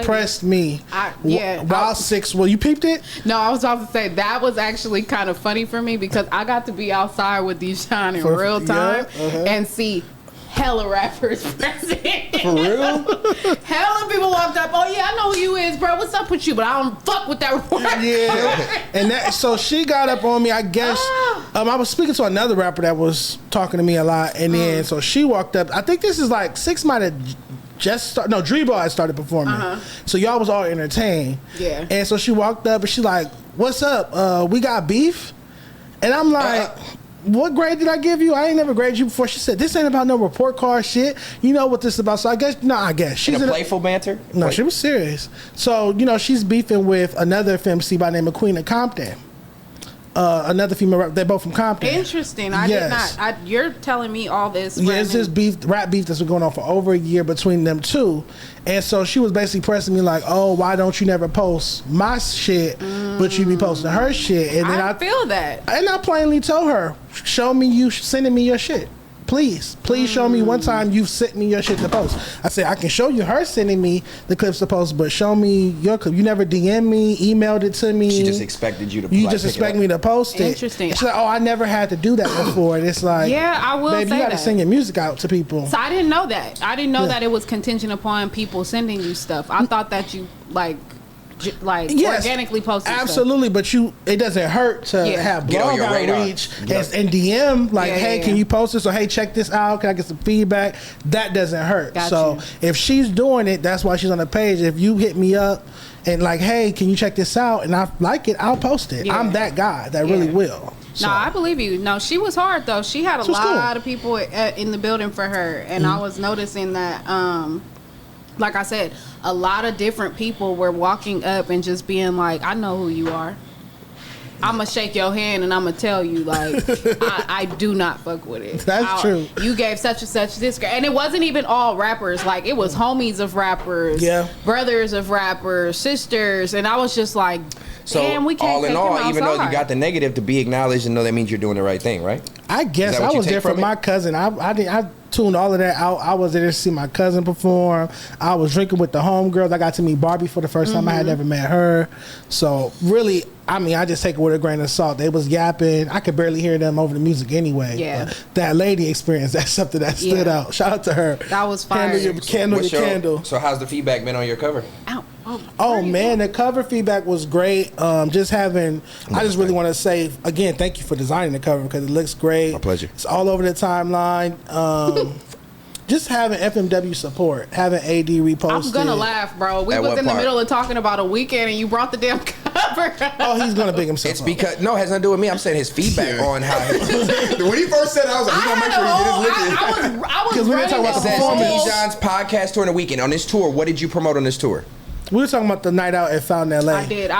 pressed me. While 6. Well, you peeped it? No, I was about to say that was actually kind of funny for me because I got to be outside with Dijon in real time and see hella rappers present. For real? Hella people walked up. Oh yeah, I know who you is, bro. What's up with you? But I don't fuck with that rapper. Yeah. And so she got up on me. I guess I was speaking to another rapper that was talking to me a lot, and then so she walked up. I think this is like 6 might have just started. No, Drebo had started performing, so y'all was all entertained. Yeah. And so she walked up and she like, "What's up? We got beef?" And I'm like. What grade did I give you? I ain't never graded you before. She said, this ain't about no report card shit. You know what this is about. So I guess, she's in a playful banter? No, she was serious. So, she's beefing with another FMC by the name of Queen of Compton. Another female rapper. They're both from Compton. Interesting. I did not. You're telling me all this. Yeah, it's this rap beef that's been going on for over a year between them two. And so she was basically pressing me like, oh, why don't you never post my shit, but you be posting her shit? And then I feel that. And I plainly told her, show me you sending me your shit. Please show me one time you've sent me your shit to post. I said, I can show you her sending me the clips to post, but show me your clip. You never DM'd me, emailed it to me. She just expected you to You just expect me to post it. Interesting. She's like, oh, I never had to do that before. And it's like, yeah, I will baby, say you got to that. send your music out to people. So I didn't know that. I didn't know that it was contingent upon people sending you stuff. I thought that you organically posted absolutely stuff. But it doesn't hurt to have blog outreach and DM hey, can you post this, or hey, check this out, can I get some feedback? That doesn't hurt. So if she's doing it, that's why she's on the page. If you hit me up and like, hey, can you check this out, and I like it, I'll post it. I'm that guy that really will. So. No, I believe you. No, she was hard though. She had a lot of people in the building for her, and I was noticing that like I said, a lot of different people were walking up and just being like, I know who you are. I'm going to shake your hand and I'm going to tell you, like, I do not fuck with it. That's true. You gave such and such this. And it wasn't even all rappers. Like, it was homies of rappers, brothers of rappers, sisters. And I was just like, damn, we can't all in all, even though you got the the negative, to be acknowledged and know that means you're doing the right thing, right? I guess I was there for my cousin. I tuned all of that out. I was there to see my cousin perform. I was drinking with the homegirls. I got to meet Barbie for the first time. I had never met her. So really, I mean, I just take it with a grain of salt. They was yapping. I could barely hear them over the music anyway. Yeah. But that lady experience, that's something that stood out. Shout out to her. That was fire. Candle. So how's the feedback been on your cover? Ow. Oh man, the cover feedback was great. I just really want to say again, thank you for designing the cover because it looks great. My pleasure. It's all over the timeline. Just having FMW support, having AD repost. I'm gonna laugh, bro. We was in the middle of talking about a weekend, and you brought the damn cover. Oh, he's gonna big himself. It's because it has nothing to do with me. I'm saying his feedback on how. When he first said, I was like, he's gonna make sure he get his lick. I was we didn't talk about the performance. Dijon's podcast tour in the weekend. On this tour, what did you promote on this tour? We were talking about the night out at Fountain LA. I did.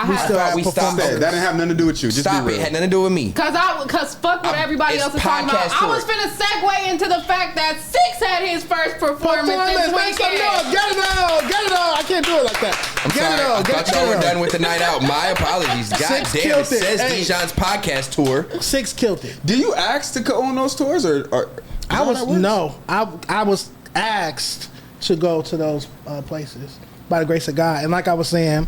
We stopped it. That didn't have nothing to do with you. Just stop it. Had nothing to do with me. Cause fuck what everybody else is talking about. I was finna segue into the fact that Six had his first performance this weekend. Get it on. I can't do it like that. I'm sorry. I thought y'all were done with the night out. My apologies. God damn, it says Dijon's podcast tour. Six killed it. Do you ask to go on those tours or I was asked to go to those places by the grace of God. And like I was saying,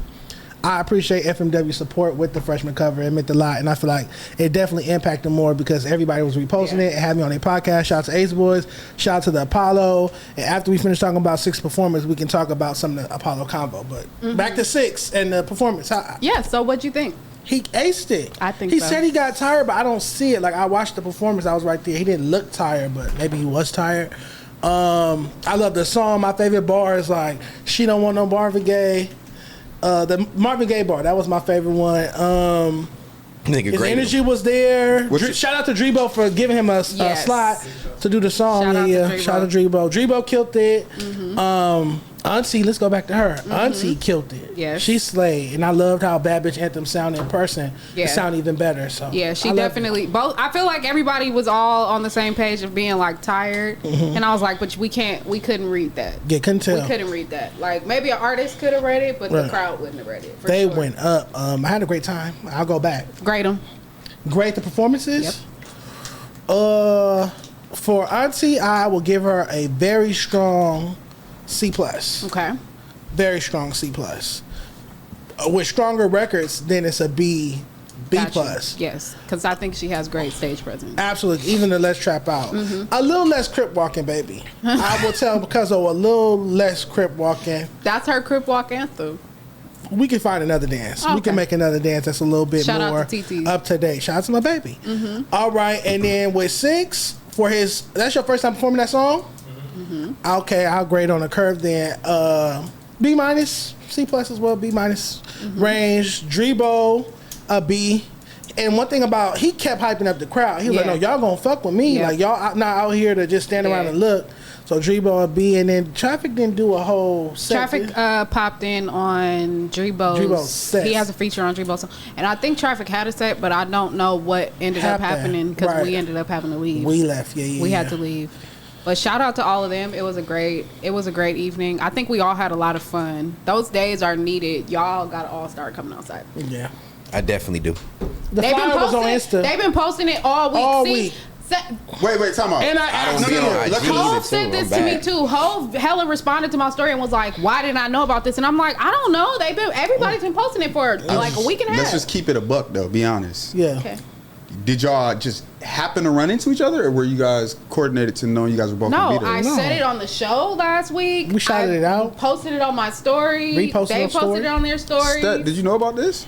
I appreciate FMW support with the freshman cover. It meant a lot, and I feel like it definitely impacted more because everybody was reposting it and had me on their podcast. Shout out to Ace Boys, shout out to the Apollo. And after we finish talking about Six performance, we can talk about some of the Apollo convo. But back to Six and the performance. So what'd you think? He aced it. I think he said he got tired, but I don't see it. Like I watched the performance, I was right there. He didn't look tired, but maybe he was tired. I love the song. My favorite bar is like "She Don't Want No Marvin Gaye." The Marvin Gaye bar, that was my favorite one. His energy was there. Shout out to Drebo for giving him a slot to do the song. Shout out to Drebo. Drebo killed it. Auntie, let's go back to her. Auntie killed it. Yes. She slayed, and I loved how Bad Bitch Anthem sounded in person. It sounded even better. So yeah, she definitely both. I feel like everybody was all on the same page of being like tired, and I was like, but we couldn't read that. Yeah, couldn't tell. We couldn't read that. Like maybe an artist could have read it, but the crowd wouldn't have read it. They went up. I had a great time. I'll go back. Grade them. Grade the performances. Yep. For Auntie, I will give her a very strong C+. Okay. Very strong C+. With stronger records, then it's a B+. Yes, because I think she has great stage presence. Absolutely. Even the Let's Trap Out. A little less crip walking, baby. I will tell because of a little less crip walking. That's her crip walk anthem. we can find another dance. We can make another dance that's a little bit more up to date. Shout out to my baby. All right, and then with 6 for his. That's your first time performing that song. Okay, I'll grade on a curve then. B minus, C plus as well. B minus range. Drebo, a B. And one thing about he kept hyping up the crowd. He was like, "No, y'all gonna fuck with me. Like y'all not out here to just stand around and look." So Drebo a B, and then Traffic didn't do a whole set. Traffic popped in on Drebo's set. He has a feature on Drebo's song. And I think Traffic had a set, but I don't know what ended up happening because we ended up having to leave. We left, we had to leave. But shout out to all of them. It was a great evening. I think we all had a lot of fun. Those days are needed. Y'all gotta all start coming outside. Yeah. I definitely do. They've been posting it all week. All week. Wait, time out. And I don't know. Hov sent this to me too. Hov hella responded to my story and was like, "Why didn't I know about this?" And I'm like, "I don't know. Everybody's been posting it for like a week and a half." Let's just keep it a buck though. Be honest. Yeah. Okay. Did y'all just happen to run into each other, or were you guys coordinated to know you guys were both gonna be there? I said it on the show last week. We shouted it out. Posted it on my story. They posted it on their story. Did you know about this?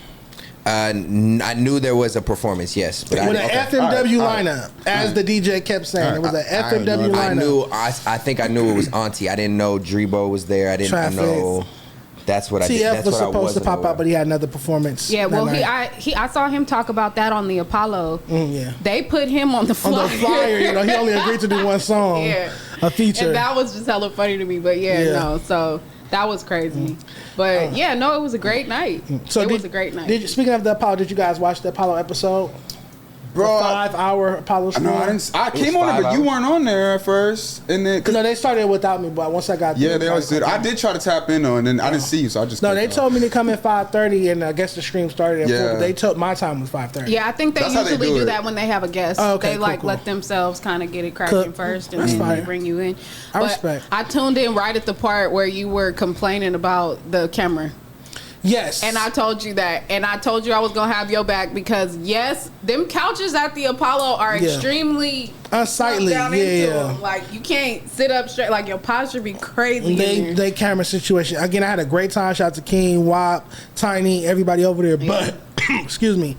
I knew there was a performance, yes. But with an FMW lineup, as the DJ kept saying. It was an FMW lineup. I think I knew it was Auntie. I didn't know Drebo was there. I didn't know. That's what I did. TF was supposed to pop out, but he had another performance. Yeah, well, I saw him talk about that on the Apollo. Yeah, they put him on the flyer. On the flyer, he only agreed to do one song, a feature, and that was just hella funny to me. But so that was crazy. But it was a great night. So it was a great night. Speaking of the Apollo, did you guys watch the Apollo episode? Bro, 5-hour Apollo stream. I came on it, but you weren't on there at first, and then they started without me. But once I got there, they always did. I did try to tap in though, and then I didn't see you, so I just they told me to come at 5:30, and I guess the stream started at 4. But they told my time was 5:30. Yeah, I think they usually do that when they have a guest. They let themselves kind of get it cracking first, and then bring you in. I respect. I tuned in right at the part where you were complaining about the camera. Yes. And I told you that. And I told you I was going to have your back because, yes, them couches at the Apollo are extremely unsightly. Like, you can't sit up straight. Like, your posture be crazy. They camera situation. Again, I had a great time. Shout out to King, Wop, Tiny, everybody over there. But, excuse me,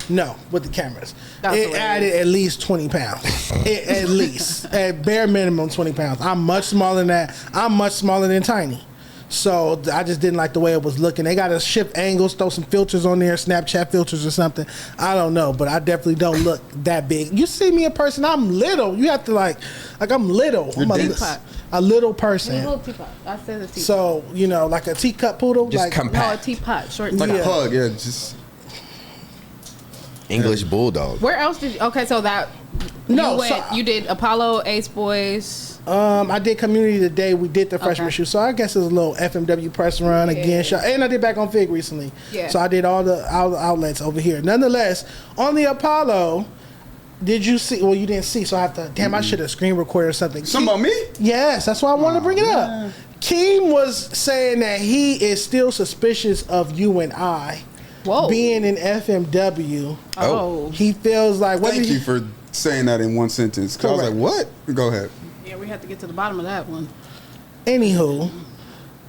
no, with the cameras. It added at least 20 pounds. At least. At bare minimum, 20 pounds. I'm much smaller than that. I'm much smaller than Tiny. So I just didn't like the way it was looking. They got to shift angles, throw some filters on there, Snapchat filters or something. I don't know, but I definitely don't look that big. You see me in person, I'm little. You have to like I'm little. I'm a little person. A little teapot. I said a teapot. So, like a teacup poodle. Just like, compact. No, a teapot. Short. Like a pug, just English bulldog. Where else did you? Okay, so that you did Apollo, Ace Boys. I did Community today. We did the freshman shoot, so I guess it was a little FMW press run again. And I did back on Fig recently, so I did all the outlets over here. Nonetheless, on the Apollo, did you see? Well, you didn't see, so I have to. Damn, I should have screen recorded or something. Something about me? Yes, that's why I wanted to bring it up. Keem was saying that he is still suspicious of you and I being in FMW. Oh, he feels like. Thank you for saying that in one sentence. Cause I was like, what? Go ahead. Yeah, we have to get to the bottom of that one. Anywho,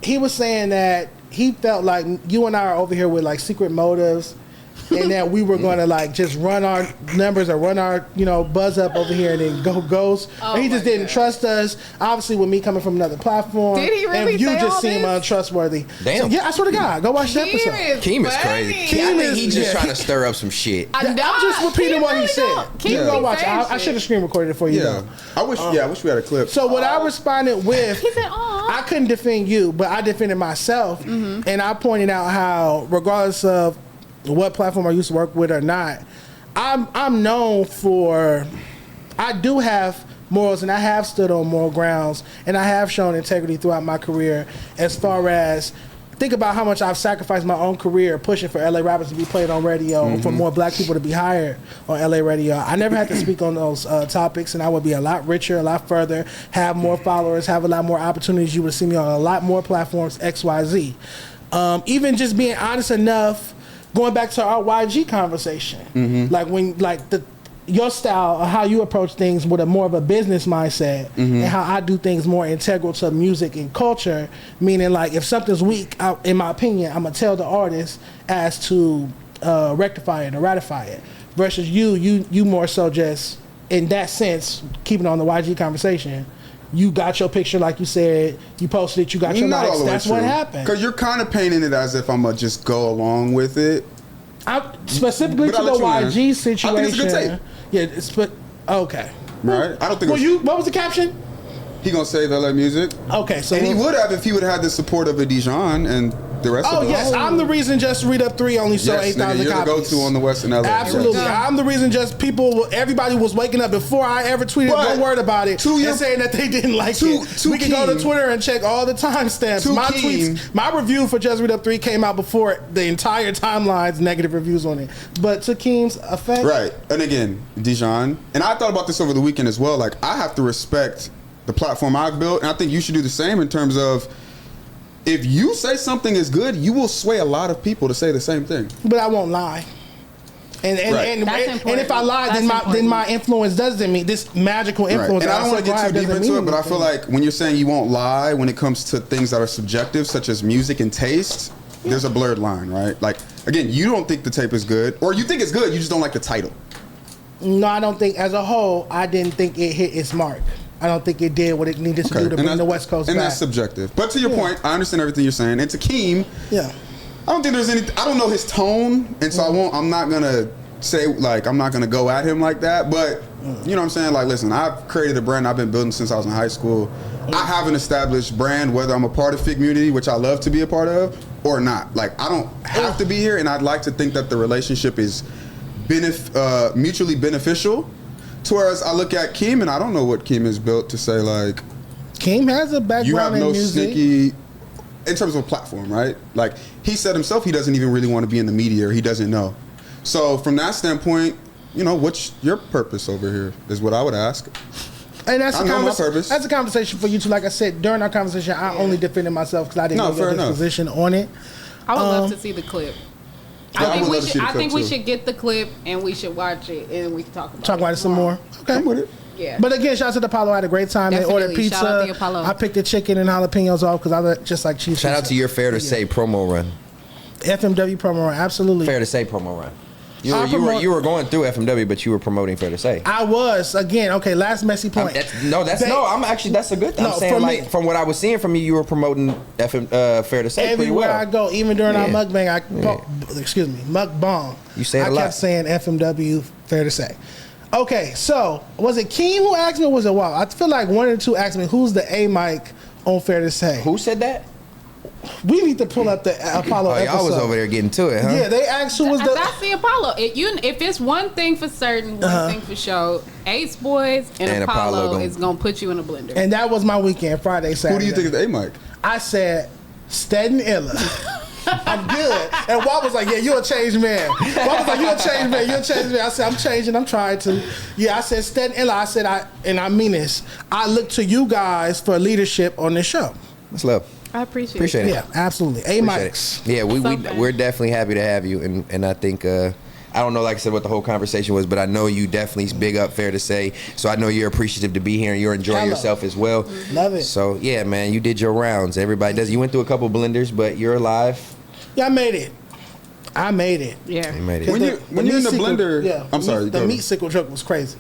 he was saying that he felt like you and I are over here with like secret motives, and that we were going to like just run our numbers or run our buzz up over here and then go ghost. But he just didn't trust us. Obviously, with me coming from another platform, did he really and you say just all seem this? untrustworthy. Damn. So, I swear to God, go watch the episode. Keem is crazy. I think he's just trying to stir up some shit. I'm just repeating what he said. You go watch it. I should have screen recorded it for you. Yeah, I wish we had a clip. So what I responded with, he said, I couldn't defend you, but I defended myself, and I pointed out how, regardless of what platform I used to work with or not, I'm known for, I do have morals, and I have stood on moral grounds, and I have shown integrity throughout my career. As far as think about how much I've sacrificed my own career pushing for LA rappers to be played on radio, for more black people to be hired on LA radio. I never had to speak on those topics, and I would be a lot richer, a lot further, have more followers, have a lot more opportunities. You would see me on a lot more platforms, XYZ. Even just being honest enough, going back to our YG conversation, like when your style, how you approach things with a more of a business mindset, and how I do things more integral to music and culture. Meaning, like, if something's weak, in my opinion, I'm gonna tell the artist as to rectify it or ratify it. Versus you more so just in that sense, keeping on the YG conversation. You got your picture, like you said. You posted it. You got your likes. That's what happened. Because you're kind of painting it as if I'm gonna just go along with it. Specifically to the YG situation. I think it's a good tape. Yeah, okay. Right? I don't think. What was the caption? He gonna save LA music. Okay, so and he would have if he would have had the support of a Dijon and the rest of us. Oh yes, I'm the reason Just Read Up 3 only sold 8,000 copies. You're the go-to on the Western LA. Absolutely, I'm the reason everybody was waking up before I ever tweeted one word about it and saying that they didn't like it. We can go to Twitter and check all the timestamps. My tweets, my review for Just Read Up 3 came out before the entire timeline's negative reviews on it. But to Keem's effect, right? And again, Dijon, and I thought about this over the weekend as well. Like, I have to respect the platform I've built, and I think you should do the same in terms of, if you say something is good, you will sway a lot of people to say the same thing. But I won't lie. And if I lie, then my influence doesn't mean this magical influence. Right. And I don't want to get too deep into it, but I feel like when you're saying you won't lie when it comes to things that are subjective, such as music and taste, there's a blurred line, right? Like, again, you don't think the tape is good, or you think it's good, you just don't like the title. No, I don't think, as a whole, I didn't think it hit its mark. I don't think it did what it needed to do to bring the West Coast back. And that's subjective. But to your point, I understand everything you're saying. And to Keem, I don't think there's any. I don't know his tone, and so I'm not gonna say, like, I'm not gonna go at him like that. But you know what I'm saying? Like, listen, I've created a brand I've been building since I was in high school. I have an established brand, whether I'm a part of FIGGMUNITY, which I love to be a part of, or not. Like, I don't have to be here, and I'd like to think that the relationship is mutually beneficial. Whereas I look at Keem, and I don't know what Keem is built to say, like, Keem has a background in music. You have no sneaky, in terms of a platform, right? Like, he said himself he doesn't even really want to be in the media, or he doesn't know. So from that standpoint, you know, what's your purpose over here is what I would ask. And that's my purpose. That's a conversation for you too. Like I said, during our conversation, I only defended myself because I didn't know the position on it. I would love to see the clip. I think we should get the clip and we should watch it and we can talk about it some more. Okay. I'm with it. Yeah. But again, shout out to the Apollo. I had a great time. Definitely. They ordered pizza. Shout out to the Apollo. I picked the chicken and jalapenos off because I just like cheese. Shout out to your Fair to Say promo run. FMW promo run, absolutely. Fair to Say promo run. You were going through FMW, but you were promoting Fair to Say. I was, again. Okay, last messy point. That's a good thing. I'm saying, like, from what I was seeing from you, you were promoting Fair to Say pretty well. Everywhere I go, even during our mukbang, mukbang. You say it a lot. I kept saying FMW, Fair to Say. Okay, so was it Keem who asked me, or was it Walt? I feel like one or two asked me, who's the A mic on Fair to Say? Who said that? We need to pull up the Apollo episode. Y'all was over there getting to it, huh? Yeah, they asked who was the... That's the Apollo. If it's one thing for certain, one thing for sure, Ace Boys and Apollo is going to put you in a blender. And that was my weekend, Friday, Saturday. Who do you think is the A-Mic? I said, Stead Illa. I'm good. And Walt was like, yeah, you're a changed man. Walt was like, you're a changed man. You're a changed man. I said, I'm changing. I'm trying to. Yeah, I said, Stead Illa. I said, and I mean this. I look to you guys for leadership on this show. That's love. I appreciate it. Yeah, absolutely. A-Mics. Yeah, we're definitely happy to have you. And I think, I don't know, like I said, what the whole conversation was, but I know you definitely big up Fair to Say. So I know you're appreciative to be here and you're enjoying yourself as well. Love it. So, yeah, man, you did your rounds. Everybody does. You went through a couple blenders, but you're alive. Yeah, I made it. Yeah. You made it. When you're in the blender... Yeah. I'm sorry. The meat sickle truck was crazy.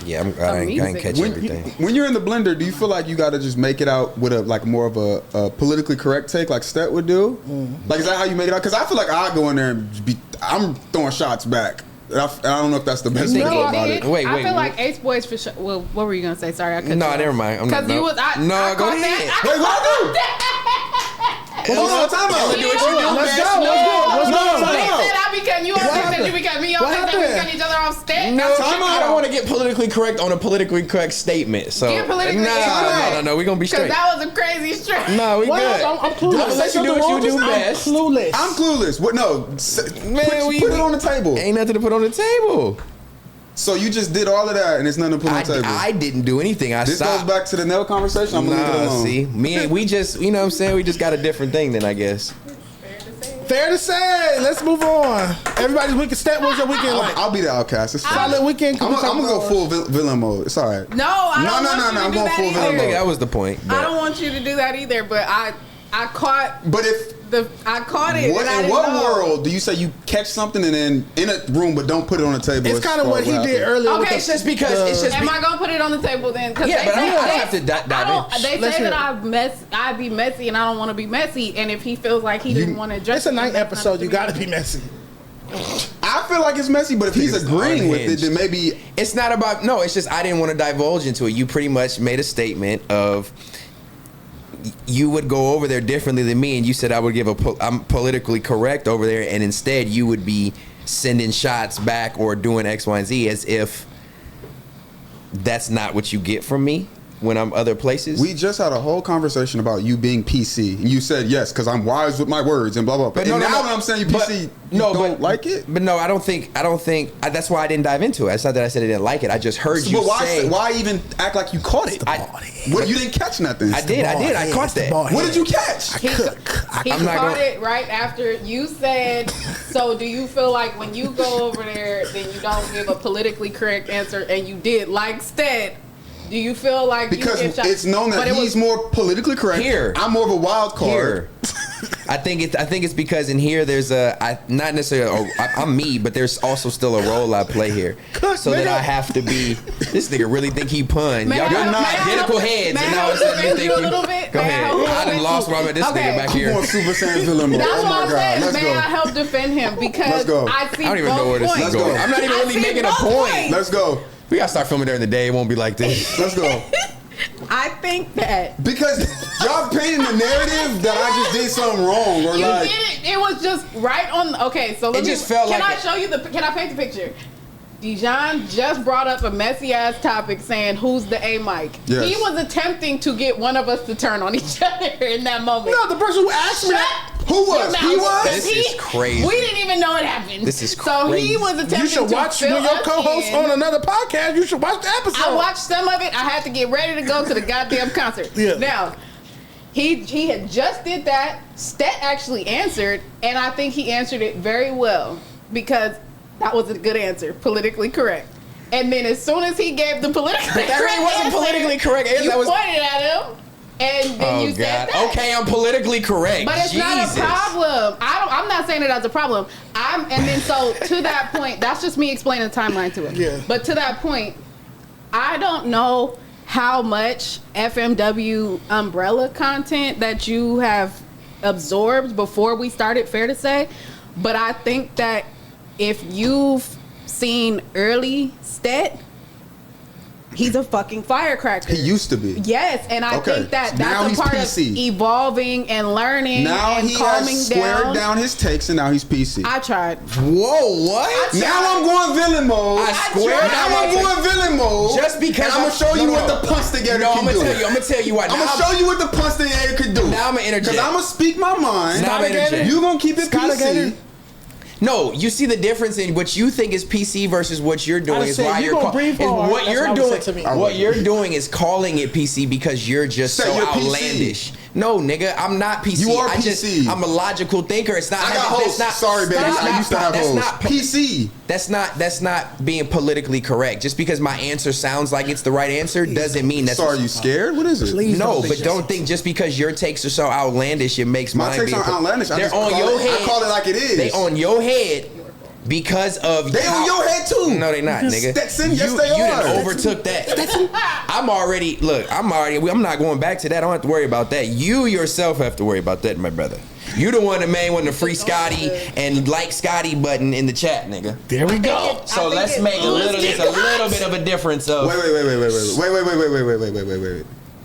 Yeah, I didn't catch everything. When you're in the blender, do you feel like you got to just make it out with more of a politically correct take, like Stet would do? Mm-hmm. Like, is that how you make it out? Because I feel like I go in there and I'm throwing shots back. I don't know if that's the best thing about it. Wait. I feel like Ace Boys for sure. Well, what were you gonna say? Sorry, I couldn't. No, never mind. Because you was. Go ahead. Wait, what I do? Hold on, time out. Let's go. He said I become you. Said you become me. Said we become each other on stage. No, I don't want to get politically correct on a politically correct statement. So get politically correct. No, we're gonna be straight. Because that was a crazy straight. No, we good. I'm clueless. Let you do what you do best. I'm clueless. What? No, man, put it on the table. Ain't nothing to put on the table. So you just did all of that, and it's nothing to put on the table. I didn't do anything. This goes back to the nail conversation. I'm gonna leave it alone. See, we just, you know what I'm saying? We just got a different thing then, I guess. Fair to say. Let's move on. Everybody's weekend. Stat, what's your weekend like? I'll be the outcast. It's fine. Solid weekend. I'm gonna go full villain mode. It's all right. No, I don't want you to I'm do going that full either. villain mode. That was the point. I don't want you to do that either, but I caught. But if I caught it. What, in what world do you say you catch something and then in a room but don't put it on the table? It's kind of what he did earlier. Okay, it's just because. Am I gonna put it on the table then? Yeah, but I don't have to dive in. They say that I'd be messy, and I don't want to be messy. And if he feels like he didn't want to address, it's a night episode. You got to be messy. I feel like it's messy, but if he's agreeing with it, then maybe it's not about. No, it's just I didn't want to divulge into it. You pretty much made a statement of. You would go over there differently than me, and you said I would give I'm politically correct over there, and instead you would be sending shots back or doing X, Y, and Z as if that's not what you get from me when I'm other places. We just had a whole conversation about you being PC, and you said yes because I'm wise with my words and blah blah. But now when I'm saying you PC, you don't like it. But no, I don't think. That's why I didn't dive into it. It's not that I said I didn't like it. I just heard you say. Why even act like you caught it? What, you didn't catch nothing. I did. I caught that. What did you catch? He caught it right after you said. So do you feel like when you go over there, then you don't give a politically correct answer, and you did like Stead? Do you feel like because it's known that he's more politically correct? Here, I'm more of a wild card. Here. I think it's because in here there's not necessarily I'm me, but there's also still a role I play here, so that I have to be. This nigga really think he pun. Y'all got identical heads, and now it's like you think you. Go ahead. I done lost where I'm at. This nigga back here. On Super Saiyan villain mode. That's oh my God. Let's go. May I help defend him because I see. I don't even know where this is going. I'm not even really making a point. Let's go. We gotta start filming during the day. It won't be like this. Let's go. I think that because y'all painting the narrative that I just did something wrong, or you did it. It was just right on. Okay, so let me. Just felt can I show you the? Can I paint the picture? Dijon just brought up a messy ass topic saying who's the A mic. Yes. He was attempting to get one of us to turn on each other in that moment. No, the person who asked me. Who was? He was? This is crazy. We didn't even know it happened. This is crazy. So he was attempting to You should watch when your co-host on another podcast. You should watch the episode. I watched some of it. I had to get ready to go to the goddamn concert. Yeah. Now, he had just did that. Stet actually answered, and I think he answered it very well because that was a good answer, politically correct. And then as soon as he gave the politically correct that really wasn't answer, politically correct. You pointed at him. And then you said that. Okay, I'm politically correct. But it's not a problem. I'm not saying it as a problem. And then so to that point, that's just me explaining the timeline to him. Yeah. But to that point, I don't know how much FMW umbrella content that you have absorbed before we started, fair to say. But I think that if you've seen early Stet, he's a fucking firecracker. He used to be. Yes, and I think that's a part PC. of evolving and learning now and calming has squared down his takes, and now he's PC. I tried. Whoa, what? Now I'm going villain mode. Now I'm going villain mode. Just because I'm gonna show you what the punch together can do. I'm gonna tell you what. I'm gonna show you what the punch together could do. Now I'm gonna interject. Because I'm gonna speak my mind. Now I'm interject. You gonna keep it PC. No, you see the difference in what you think is PC versus what you're doing is why you're what you're doing is calling it PC because you're just so outlandish. PC. No, nigga, I'm not PC. You are PC. I'm a logical thinker. It's not. I got hosts. Sorry, baby. I used to have hosts. PC. That's not being politically correct. Just because my answer sounds like it's the right answer doesn't mean that's. So are you scared? What is it? Please no, but don't think just because your takes are so outlandish, it makes my takes aren't outlandish. They're on your head. I call it like it is. They on your head. Because of they on your head too. No, they not, nigga. Yes, they are. You done overtook that. I'm not going back to that. I don't have to worry about that. You yourself have to worry about that, my brother. You the one that made one to free Scotty and like Scotty button in the chat, nigga. There we go. So let's make a little bit of a difference of. Wait.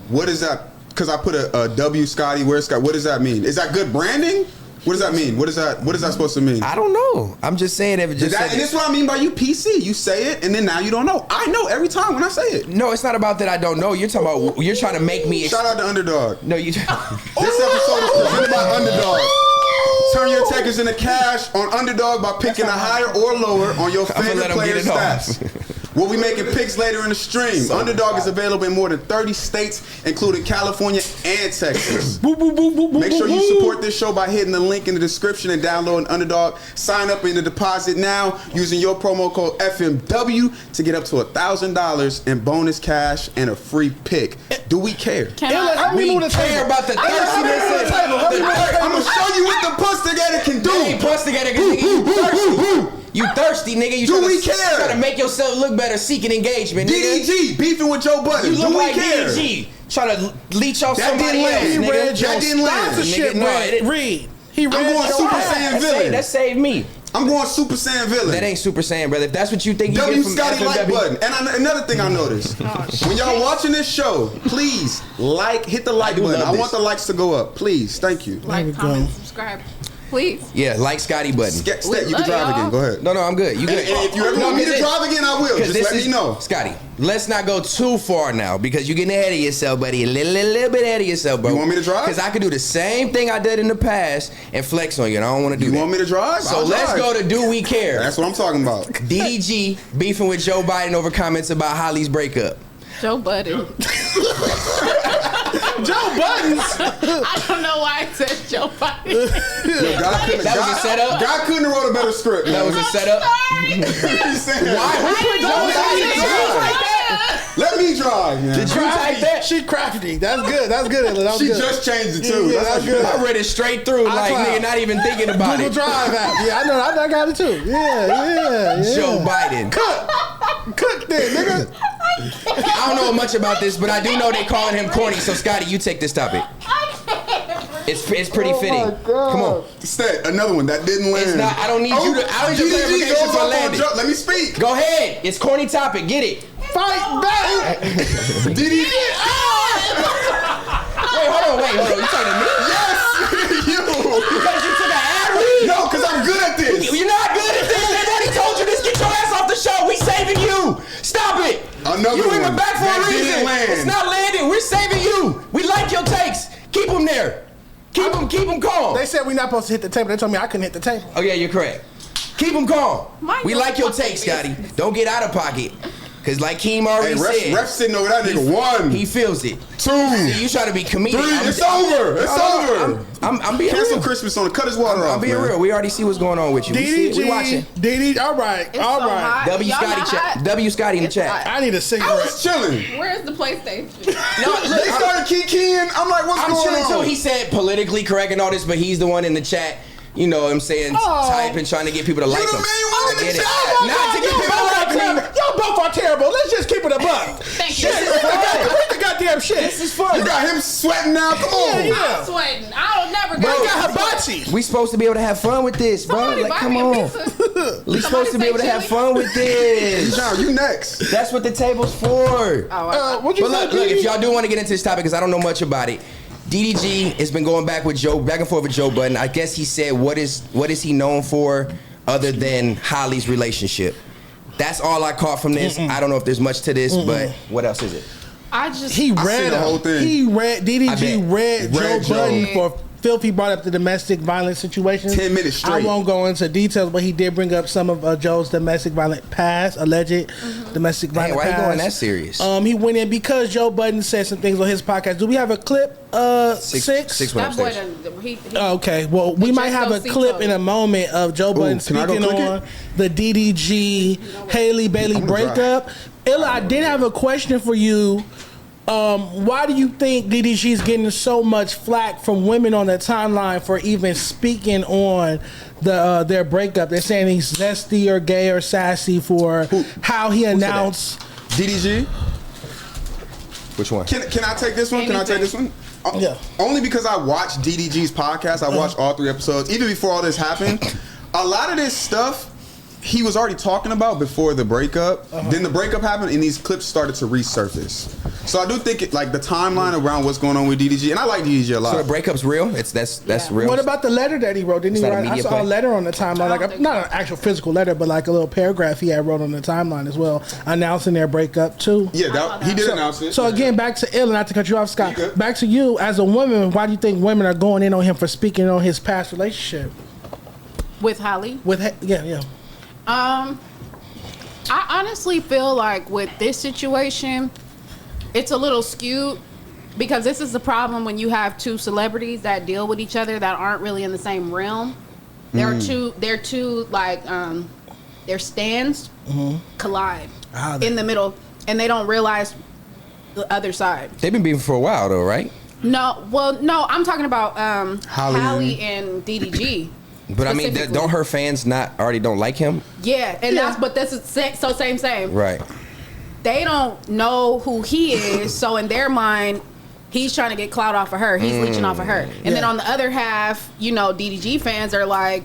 What is that? Because I put a W Scotty. Where's Scotty? What does that mean? Is that good branding? What does that mean? What is that supposed to mean? I don't know. I'm just saying if it just and this is what I mean by you PC. You say it and then now you don't know. I know every time when I say it. No, it's not about that I don't know. You're talking about you're trying to make me shout out to Underdog. No, you This episode is presented by Underdog. Turn your takers into cash on Underdog by picking a higher or lower on your favorite player stats. We'll be making picks later in the stream. Underdog is available in more than 30 states, including California and Texas. Make sure you support this show by hitting the link in the description and downloading Underdog. Sign up in the deposit now using your promo code FMW to get up to $1,000 in bonus cash and a free pick. Do we care? We care about the thirstiness. I'm gonna show you what the puss together can do. Puss together can you thirsty. You thirsty, nigga. You try to make yourself look better, seeking engagement, nigga. DDG beefing with Joe Budden. You look like DDG. Trying to leech off somebody else, nigga. That didn't land. Read. I'm going Super Saiyan villain. That saved me. I'm going Super Saiyan villain. That ain't Super Saiyan, brother. If that's what you think you W get from Scotty like FMW. button. And another thing I noticed, when y'all watching this show, please hit the like button. I want the likes to go up. Please, thank you. Like, comment, subscribe. Please. Yeah, like Scotty button. You can drive again. Go ahead. No, I'm good. You good. And if you ever want me to drive again, I will. Just let me know. Scotty, let's not go too far now because you're getting ahead of yourself, buddy. A little bit ahead of yourself, bro. You want me to drive? Because I could do the same thing I did in the past and flex on you, and I don't want to do that. You want me to drive? So let's go to Do We Care? That's what I'm talking about. DDG beefing with Joe Biden over comments about Holly's breakup. Joe Budden. Joe Buttons. I don't know why I said Joe Biden. That was a setup. God couldn't have wrote a better script. That was a setup. Why? Who put Joe Biden like that? Let me drive, man. Did you type that? She crafty. That's good. That's good. She just changed it too. Yeah, that's good. I read it straight through, like nigga, not even thinking about Google it. Drive app. Yeah, I know. I got it too. Yeah. Joe Biden. Cook then, nigga. I don't know much about this, but I do know they calling him corny. So Scotty, you take this topic. It's pretty fitting. Come on. Another one that didn't land. It's not. I don't need you to. I don't need your clarification for landing. Let me speak. Go ahead. It's corny topic. Get it. Fight back. DDG. Wait, hold on. You talking to me? Yes, you. Because you took an ad read? No, because I'm good at this. You're not good at this. They already told you this. Get your ass off the show. We saving you. Stop it. Another you one. Even back for That a reason. didn't land. It's not landing. We're saving you. We like your takes. Keep them there. Keep them calm. They said we're not supposed to hit the table. They told me I couldn't hit the table. Oh yeah, you're correct. Keep them calm. We like your takes, Scotty. Don't get out of pocket. Cause like Keem already said, ref sitting over that nigga. 1. He feels it. 2. See, you try to be comedic. 3. It's over. I'm being Cancel real. Christmas on it. Cut his water off. I'm being real. We already see what's going on with you. We watching. DDG. All right. W Scotty chat. W Scotty in the chat. I need a cigarette. I was chilling. Where's the PlayStation? No, look, They started kikiing. I'm like, what's I'm going chilling on? too. He said politically correct and all this, but he's the one in the chat. You know what I'm saying? Typing, trying to get people to like him. the main one in the I get it. chat. Not to get people to like him. Y'all both are terrible. Let's just keep it a buck. Thank you. Read the goddamn shit. This is fun. You got him sweating now. Come on. I'm sweating. I'll never Bro, go. got hibachi. We supposed to be able to have fun with this, bro. Somebody Like, buy come me a on. pizza. We supposed to be able to have fun with this. John, you next. That's what the table's for. What you But say, look, if y'all do want to get into this topic, because I don't know much about it, DDG has been going back and forth with Joe Budden. I guess he said, what is he known for other than Holly's relationship? That's all I caught from this. I don't know if there's much to this, but what else is it? He read the whole thing. DDG read Joe Budden for filth. He brought up the domestic violence situation. 10 minutes straight. I won't go into details, but he did bring up some of Joe's domestic violent past, alleged domestic violent Why past. you going that serious? He went in because Joe Budden said some things on his podcast. Do we have a clip? Six That boy Okay, well, we might have a clip in a moment of Joe Budden speaking on the DDG Haley Bailey breakup. Illa, I did have a question for you. Why do you think DDG is getting so much flack from women on the timeline for even speaking on their breakup? They're saying he's zesty or gay or sassy for how he announced DDG. Which one? Can I take this one? Can I take this one? Yeah. Only because I watched DDG's podcast. I watched all 3 episodes. Even before all this happened, a lot of this stuff he was already talking about before the breakup. Then the breakup happened and these clips started to resurface. So I do think the timeline around what's going on with DDG, and I like DDG a lot. So the breakup's real. That's real. What about the letter that he wrote? Didn't he write? I saw a letter on the timeline, not an actual physical letter, but like a little paragraph he had wrote on the timeline as well, announcing their breakup too. Yeah, he did announce it. So again, back to Ill, not to cut you off, Scott. Back to you as a woman. Why do you think women are going in on him for speaking on his past relationship with Holly? Yeah. I honestly feel like with this situation, it's a little skewed because this is the problem when you have two celebrities that deal with each other that aren't really in the same realm. They're two like their stands collide in the middle, and they don't realize the other side. They've been beefing for a while though, right? No, I'm talking about Holly and DDG. But I mean, don't her fans already don't like him? Yeah, and this is so same. Right. They don't know who he is, so in their mind, he's trying to get clout off of her. He's leeching off of her. And then on the other half, DDG fans are like,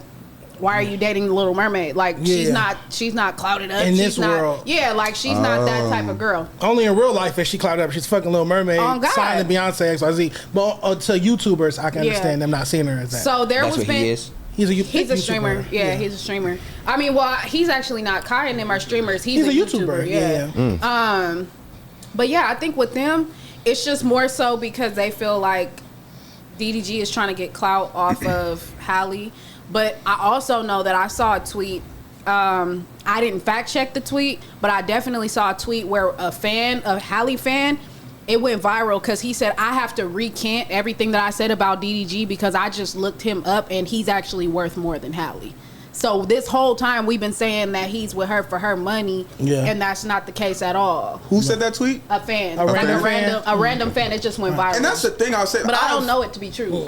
why are you dating the Little Mermaid? Like she's not clouted up in this world. Yeah, like she's not that type of girl. Only in real life is she clouted up. She's fucking Little Mermaid, signing Beyonce, XYZ. But to YouTubers, I can understand them not seeing her as that. So That's what he is. He's a streamer. Yeah, he's a streamer. I mean, well, he's actually not. Kai and them are streamers. He's a YouTuber. Yeah. But yeah, I think with them, it's just more so because they feel like DDG is trying to get clout off of Halle. But I also know that I saw a tweet. I didn't fact check the tweet, but I definitely saw a tweet where a Halle fan, it went viral because he said, I have to recant everything that I said about DDG because I just looked him up and he's actually worth more than Halle. So this whole time we've been saying that he's with her for her money, and that's not the case at all. Who said that tweet? A fan. A random fan that just went viral. And that's the thing I'll say. But I don't know it to be true.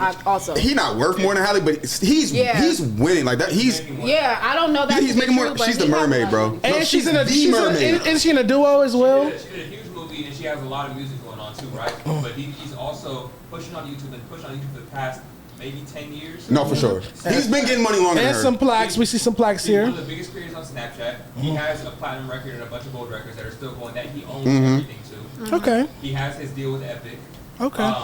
He's not worth more than Halle, but he's winning like that. I don't know that. He's making more. She's the mermaid, bro. And she's in a mermaid. Is she in a duo as well? She did a huge movie and she has a lot of music going on too, right? But he's also pushing on YouTube for the past maybe 10 years. No, for sure. He's been getting money longer than her. And some plaques. We see some plaques here. He's one of the biggest creators on Snapchat. He has a platinum record and a bunch of gold records that are still going that he owns everything to. Okay. He has his deal with Epic. Okay.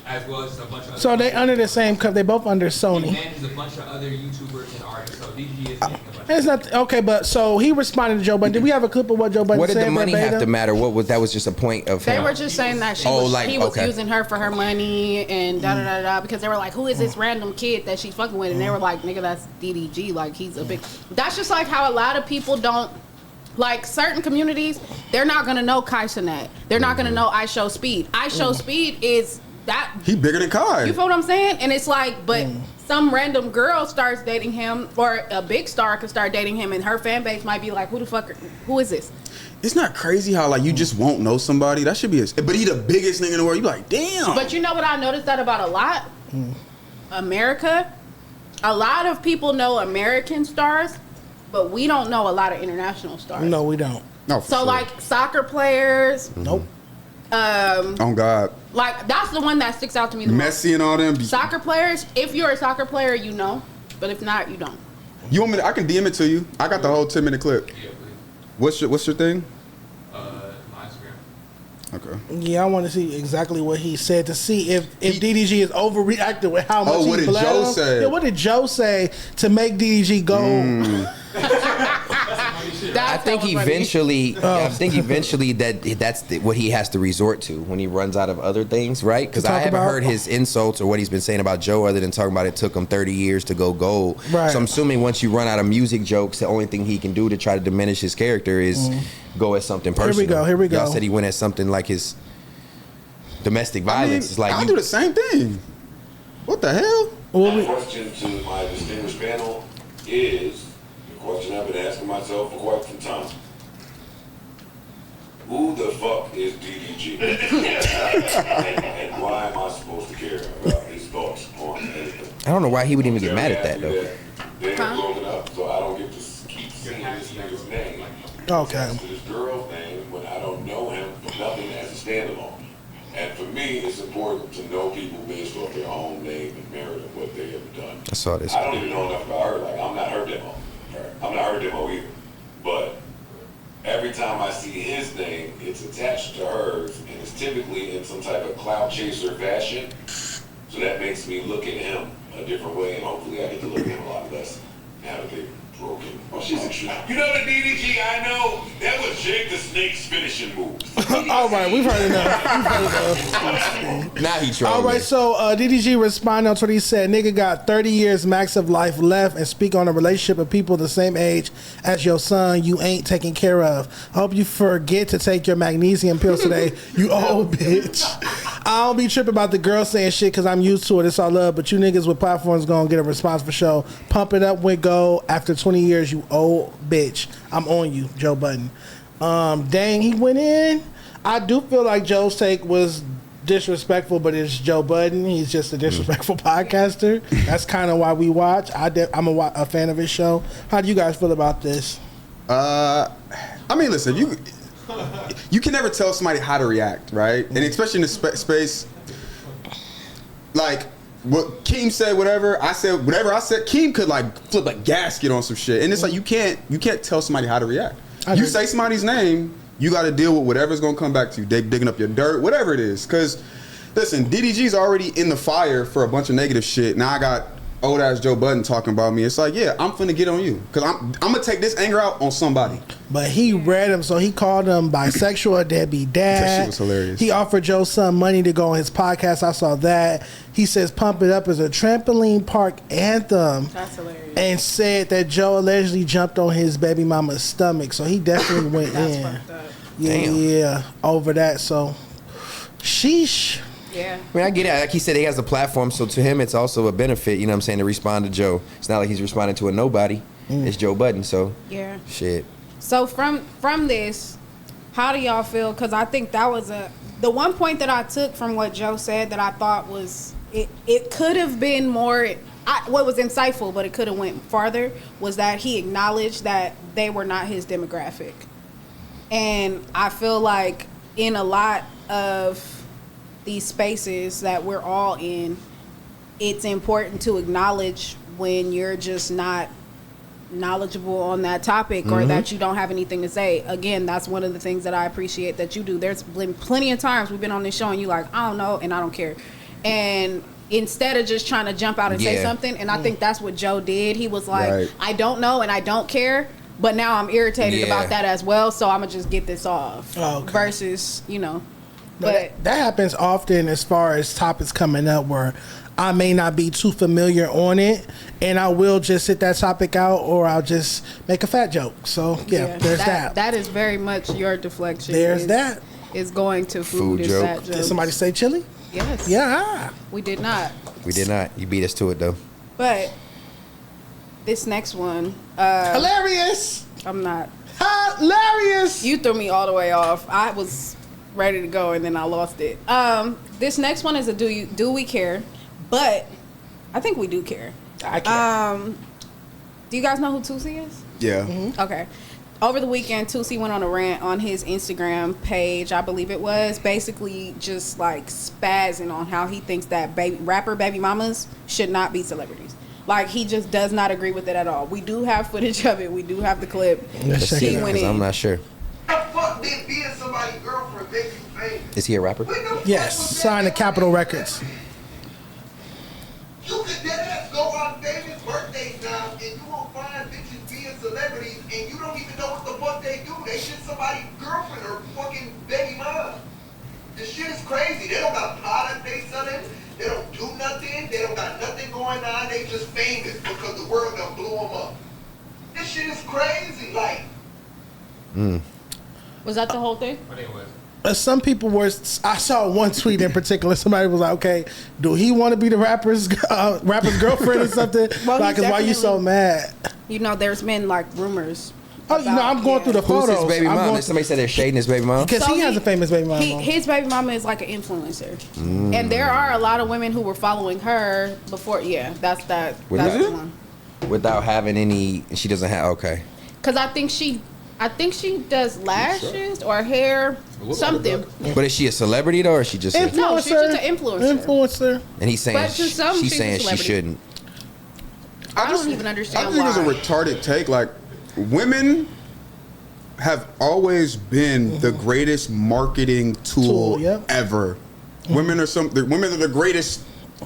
As well as a bunch of other So they under the same cup. They both under Sony. He manages a bunch of other YouTubers and artists. So DDG is getting a bunch It's not okay, but so he responded to Joe Budden. Did we have a clip of what Joe Budden said? What did the money have to matter? That was just a point of him? They were just saying that he was using her for her money and da because they were like, who is this random kid that she's fucking with? And they were like, nigga, that's DDG. Like he's a big. That's just like how a lot of people don't. Like certain communities, they're not gonna know Kai Cenat. They're not gonna know I Show Speed. I Show Speed is that he bigger than Kai. You feel what I'm saying? And it's like, but some random girl starts dating him, or a big star could start dating him, and her fan base might be like, who is this? It's not crazy how you just won't know somebody. That should be but he the biggest nigga in the world. You be like, damn. But you know what I noticed that about a lot? America, a lot of people know American stars, but we don't know a lot of international stars. No, we don't. No, so sure. Like soccer players. Nope. Oh God. Like that's the one that sticks out to me the most. Messi and all them. Soccer players. If you're a soccer player, you know. But if not, you don't. You want me I can DM it to you. I got the whole 10-minute clip. Yeah, please. What's your thing? My Instagram. Okay. Yeah, I want to see exactly what he said to see if DDG is overreacted with how much what did Joe say? Yeah, what did Joe say to make DDG go? I think eventually that's what he has to resort to when he runs out of other things, right? Because I haven't heard his insults or what he's been saying about Joe other than talking about it took him 30 years to go gold. Right. So I'm assuming once you run out of music jokes, the only thing he can do to try to diminish his character is go at something personal. Here we go. Y'all said he went at something like his domestic violence. It's like I'll do the same thing. What the hell? My question to my distinguished panel is the question I've been asking myself for quite some time. Who the fuck is DDG? and why am I supposed to care about his thoughts on anything? I don't know why he would even get mad at that though. They're broken up, so I don't get to keep seeing this nigga's name. Okay. This girl's name when I don't know him for nothing as a standalone. And for me, it's important to know people based off their own name and merit of what they have done. I saw this. I don't even know enough about her. Like, I'm not her demo. I'm not her demo either. But every time I see his name, it's attached to hers, and is typically in some type of clout chaser fashion. So that makes me look at him a different way, and hopefully I get to look at him a lot less now that they're broken. Oh, she's extreme. You know the DDG I know? That was Jake the Snake's finishing move. All right, we've heard enough. Now he trolling. All right, so DDG responded to what he said. Nigga got 30 years max of life left and speak on a relationship of people the same age as your son you ain't taking care of. I hope you forget to take your magnesium pills today, you old bitch. I don't be tripping about the girl saying shit because I'm used to it. It's all love, but you niggas with platforms gonna get a response for show. Pump it up with go after 20 years, you old bitch. I'm on you, Joe Budden. Dang, he went in. I do feel like Joe's take was disrespectful, but it's Joe Budden. He's just a disrespectful podcaster. That's kind of why we watch. I'm a fan of his show. How do you guys feel about this? I mean, listen, you can never tell somebody how to react, right? And especially in the space, like what Keem said, whatever I said, Keem could like flip a gasket on some shit, and it's like you can't tell somebody how to react. You say somebody's name, you got to deal with whatever's gonna come back to you. They digging up your dirt, whatever it is. Because listen, DDG's already in the fire for a bunch of negative shit. Now I got old ass Joe Budden talking about me. It's like, yeah, I'm finna get on you because I'm gonna take this anger out on somebody. But he read him, so he called him bisexual, a deadbeat dad. That shit was hilarious. He offered Joe's son money to go on his podcast. I saw that. He says "Pump It Up" is a trampoline park anthem. That's hilarious. And said that Joe allegedly jumped on his baby mama's stomach, so he definitely went That's in. fucked up. Yeah, over that. So, sheesh. Yeah. I mean, I get it. Like he said, he has a platform, so to him, it's also a benefit, you know what I'm saying, to respond to Joe. It's not like he's responding to a nobody. It's Joe Budden, so. Yeah. Shit. So from this, how do y'all feel? Because I think that was the one point that I took from what Joe said that I thought was, it could have been more, what was insightful, but it could have went farther, was that he acknowledged that they were not his demographic. And I feel like in a lot of these spaces that we're all in, it's important to acknowledge when you're just not knowledgeable on that topic or that you don't have anything to say. Again, that's one of the things that I appreciate that you do. There's been plenty of times we've been on this show and you like, I don't know and I don't care. And instead of just trying to jump out and say something, and I think that's what Joe did. He was like, I don't know and I don't care, but now I'm irritated about that as well, so I'm gonna just get this off. Versus, you know. But that happens often as far as topics coming up where I may not be too familiar on it, and I will just sit that topic out, or I'll just make a fat joke. So there's that. That is very much your deflection. There's that. Is going to food joke. Fat jokes. Did somebody say chili? Yes. Yeah. We did not. We did not. You beat us to it though. But this next one, hilarious. I'm not. Hilarious. You threw me all the way off. I was ready to go and then I lost it. This next one is a do we care? But I think we do care. I care. Do you guys know who Tusi is? Yeah. Okay. Over the weekend, Tusi went on a rant on his Instagram page, I believe it was, basically just like spazzing on how he thinks that rapper baby mamas should not be celebrities. Like, he just does not agree with it at all. We do have footage of it. We do have the clip. Let's see it, because I'm not sure. Fuck did being somebody's girlfriend make you famous? Is he a rapper? Yes, signed to Capitol Records. You could deadass go on famous birthdays now and you will find bitches being celebrities and you don't even know what the fuck they do. They just somebody's girlfriend or fucking baby mom. This shit is crazy. They don't got product they selling. They don't do nothing. They don't got nothing going on. They just famous because the world done blew them up. This shit is crazy. Like. Was that the whole thing? I think it was. Some people were. I saw one tweet in particular. Somebody was like, "Okay, do he want to be the rapper's girlfriend or something?" Well, like, why you so mad? You know, there's been like rumors. Oh, you know, I'm going through the Who's photos. his baby mom? Somebody said they're shading his baby mom. Because he has a famous baby mama. His baby mama is like an influencer, and there are a lot of women who were following her before. Yeah, that's the one. Without having any, she doesn't have. Okay. Because I think she does lashes or hair, something. But is she a celebrity though, or is she just? No, she's just an influencer. And he's saying she's saying she shouldn't. I don't even understand I think why. it's a retarded take. Like, women have always been the greatest marketing tool ever. Women are the greatest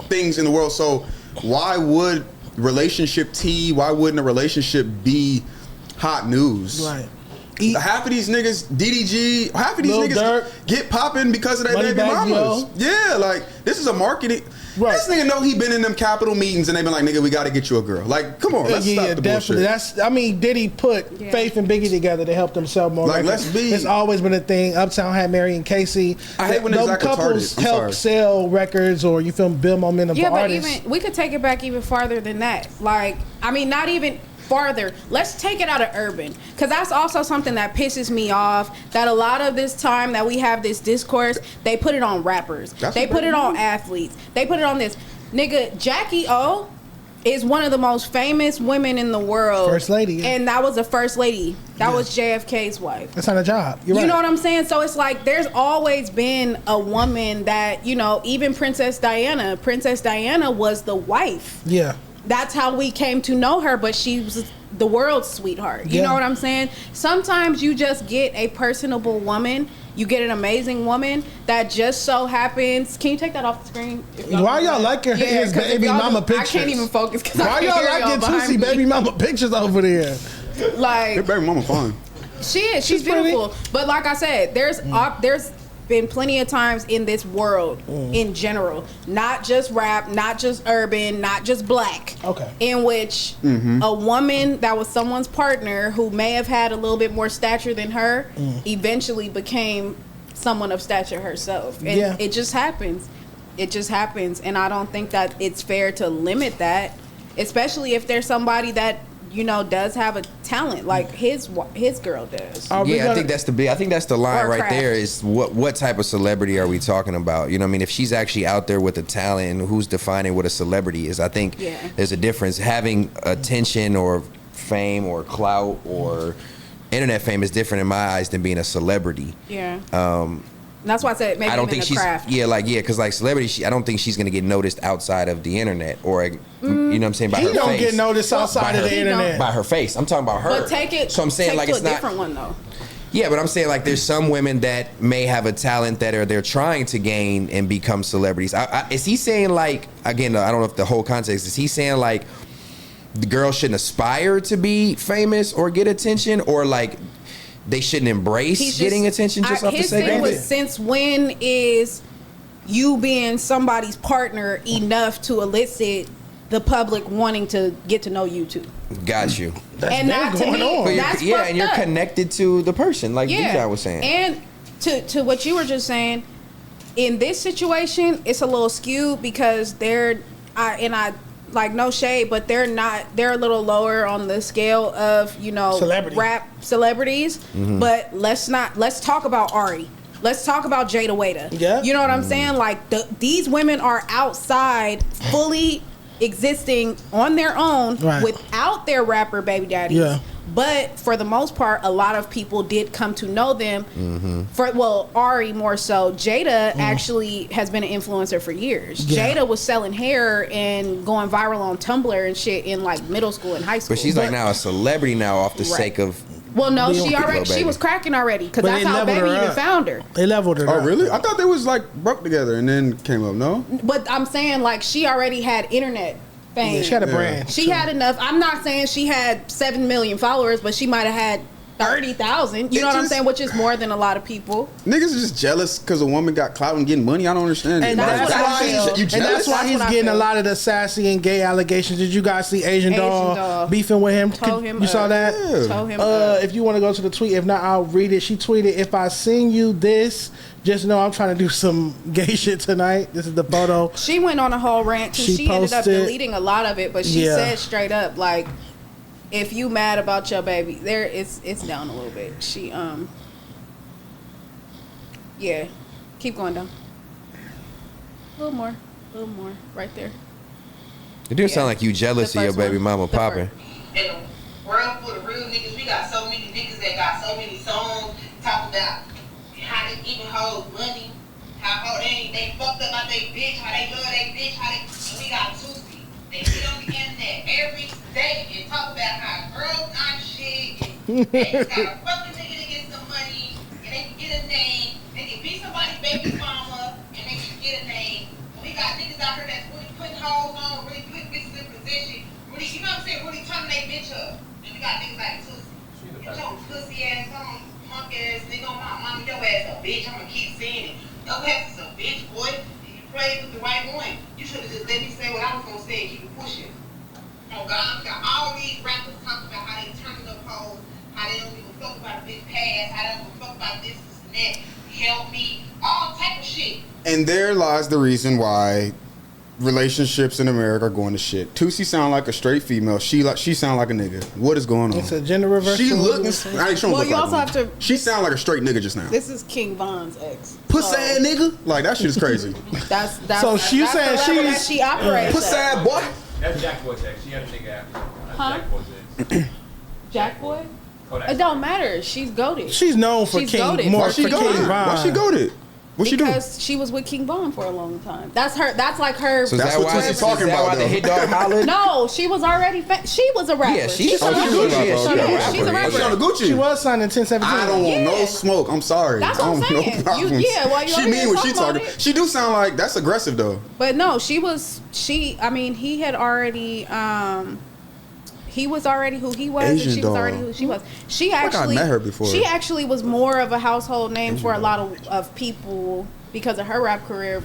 things in the world. So why would relationship tea? Why wouldn't a relationship be hot news? Right. Half of these niggas, DDG, half of these niggas get popping because of their baby mamas. Yeah, like this is a marketing. Right. This nigga know he been in them Capitol meetings and they been like, nigga, we got to get you a girl. Like, come on, let's stop the definitely. bullshit. Diddy put Faith and Biggie together to help them sell more. Like, let's be. It's always been a thing. Uptown had Mary and Casey. I hate when those like couples help sell records or you feel build momentum for artists. Yeah, but we could take it back even farther than that. Like, I mean, not even farther. Let's take it out of urban, because that's also something that pisses me off, that a lot of this time that we have this discourse, they put it on rappers, they put it on athletes, they put it on this nigga. Jackie O is one of the most famous women in the world, first lady, and that was a first lady. That was JFK's wife. That's not a job. You're right. You know what I'm saying? So it's like there's always been a woman that, you know, even Princess Diana was the wife. Yeah. That's how we came to know her, but she was the world's sweetheart. You know what I'm saying? Sometimes you just get a personable woman. You get an amazing woman that just so happens. Can you take that off the screen? Why y'all like his baby mama pictures? I can't even focus because why y'all like your juicy baby mama pictures over there? Like, your baby mama fine. She is. She's beautiful. Pretty. But like I said, there's been plenty of times in this world in general, not just rap, not just urban, not just black, in which a woman that was someone's partner who may have had a little bit more stature than her eventually became someone of stature herself. And it just happens. It just happens. And I don't think that it's fair to limit that, especially if there's somebody that, you know, does have a talent like his girl does. I think that's the line right there, is what type of celebrity are we talking about? You know what I mean? If she's actually out there with a talent, and who's defining what a celebrity is, I think there's a difference. Having attention or fame or clout or internet fame is different in my eyes than being a celebrity. That's why I said maybe I don't think she's craft. Because like celebrity, I don't think she's gonna get noticed outside of the internet, or you know what I'm saying, by her face. He don't get noticed outside of the internet by her face. I'm talking about her. But take it. So I'm saying like it's not a different one though. Yeah, but I'm saying like there's some women that may have a talent that they're trying to gain and become celebrities. Is he saying like, again, I don't know if the whole context, is he saying like the girl shouldn't aspire to be famous or get attention, or like they shouldn't embrace getting attention just off the sake of it? His thing was, since when is you being somebody's partner enough to elicit the public wanting to get to know you too? Got you. And not to me, that's and you're connected to the person, like DJ was saying. And to what you were just saying, in this situation, it's a little skewed because I like, no shade, but they're a little lower on the scale of, you know, rap celebrities. But let's talk about Ari. Let's talk about Jada Waiter. Yeah. You know what I'm saying? Like these women are outside, fully existing on their own without their rapper baby daddies. Yeah. But for the most part, a lot of people did come to know them. Ari more so. Jada actually has been an influencer for years. Jada was selling hair and going viral on Tumblr and shit in like middle school and high school. But she's like now a celebrity now off the sake of. Well, no, she was cracking already, because that's how Baby even found her. They leveled her. Oh, really? I thought they was like broke together and then came up. No. But I'm saying like she already had internet. Yeah, she had a brand. She had enough. I'm not saying she had 7 million followers, but she might have had 30,000. You know what I'm saying? Which is more than a lot of people. Niggas are just jealous because a woman got clout and getting money. I don't understand. And that's why he's getting a lot of the sassy and gay allegations. Did you guys see Asian Doll beefing with him? You saw that? Told him if you want to go to the tweet, if not, I'll read it. She tweeted, "If I sing you this, just know I'm trying to do some gay shit tonight." This is the photo. She went on a whole rant too. She ended up deleting a lot of it, but she said straight up, like, if you mad about your baby, it's down a little bit. She keep going down. A little more, right there. It do sound like you jealous of your baby mama popping. In a world full of real niggas, we got so many niggas that got so many songs talking about how they giving hoes money, how they fucked up about they bitch, how they love they bitch, and we got Tuesday. They get on the internet every day and talk about how girls not shit, and they just got a fucking nigga to picture of. And we got niggas like Tootsie. Get your pussy ass on, punk ass nigga on my mama, your ass a bitch. I'm gonna keep saying it. Your ass is a bitch, boy. And you prayed with the right one. You should have just let me say what I was gonna say and keep it pushing. Oh God, we got all these rappers talking about how they turning up hoes, how they don't give a fuck about a bitch past, how they don't give a fuck about this and that. Help me, all type of shit. And there lies the reason why relationships in America are going to shit. Tootsie sound like a straight female. She sound like a nigga. What is going on? It's a gender reversal. She looking. Well, you also have to. She sound like a straight nigga just now. This is King Von's ex. Pussy ass nigga. Like that shit is crazy. That's so she saying she operates. Pussy ass boy. That's Jack Boy's ex. She had a nigga after. That's Huh? Jack Boy's ex. Jack Boy. Kodak. It don't matter. She's goated. She's known for She's King. goated. More Why she for King goated? Von. Why she goated? What she doing? Because she was with King Von for a long time. That's her. That's like her. So That's what Tootsie talking about, why the though. hit dog hollered? No, she was already. She was a rapper. Yeah, she's a on rapper. Gucci. She's a rapper. She on the Gucci. She was signed in 1017. I don't want no Yeah. smoke. I'm sorry. That's what I'm I don't want saying. no problems. While you she over mean here what she talking talking. about it. She do sound like that's aggressive though. But no, she was. I mean, he had already. He was already who he was, Asian and she was dog. already who she was. She I actually met her before. She actually was more of a household name for a lot of people because of her rap career.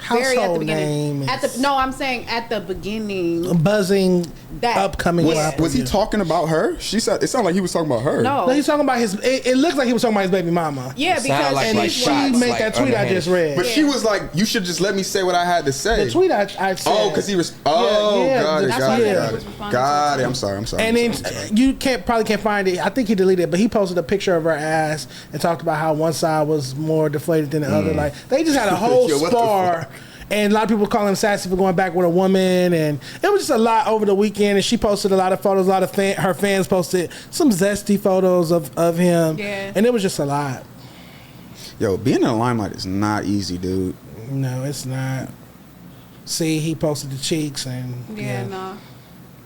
Very at the Household beginning. name is- I'm saying at the beginning. Buzzing, That- upcoming Yeah. rapper. Was he talking about her? She said it sounded like he was talking about her. No. No, he's talking about his. It looks like he was talking about his baby mama. Yeah, Sound because like- And like she shots, made like that tweet I underhand. just read. But she was like, "You should just let me say what I had to say." The tweet I said. Oh, because he was. Oh, Yeah, got it, that's got why it, he got was it. responding Got to it. it. I'm sorry. I'm sorry. And I'm then sorry. you probably can't find it. I think he deleted it, but he posted a picture of her ass and talked about how one side was more deflated than the other. Like they just had a whole Yo, what the spar. And a lot of people call him sassy for going back with a woman, and it was just a lot over the weekend. And she posted a lot of photos. A lot of her fans posted some zesty photos of him, Yeah. and it was just a lot. Yo, being in the limelight is not easy, dude. No, it's not. See, he posted the cheeks, and Yeah, no.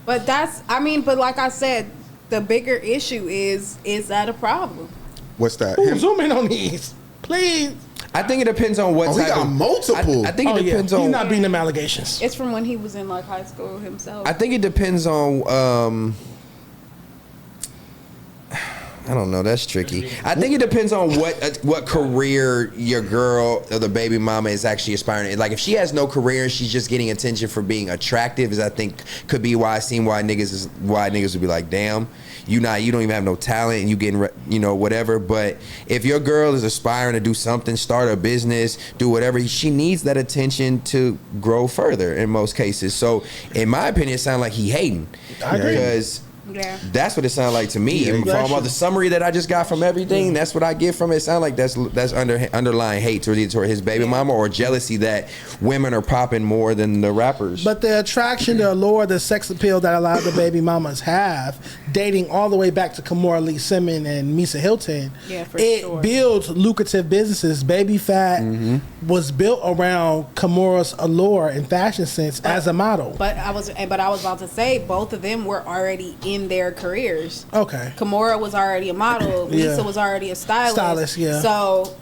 But but like I said, the bigger issue is that a problem? What's that? Ooh, Him- zoom in on these, please. I think it depends on what Oh, he type got of multiple. I think it depends He's on. not beating them allegations. It's from when he was in like high school himself. I think it depends on. I don't know. That's tricky. I think it depends on what career your girl or the baby mama is actually aspiring to. Like if she has no career and she's just getting attention for being attractive, is I think could be why niggas would be like, damn, you don't even have no talent and you getting whatever. But if your girl is aspiring to do something, start a business, do whatever, she needs that attention to grow further in most cases. So in my opinion, it sounds like he hating. I agree. Because yeah. that's what it sounded like to me. Yeah, And from all the summary that I just got from everything, that's what I get from it. It sounds like that's underlying hate toward his baby mama or jealousy that women are popping more than the rappers. But the attraction, the allure, the sex appeal that a lot of the baby mamas have, dating all the way back to Kimora Lee Simmons and Misa Hilton, Yeah, for it sure. builds lucrative businesses. Baby Fat was built around Kimora's allure and fashion sense as a model. But I was about to say both of them were already in their careers. Okay. Kimora was already a model. Yeah. Lisa was already a stylist. Yeah. So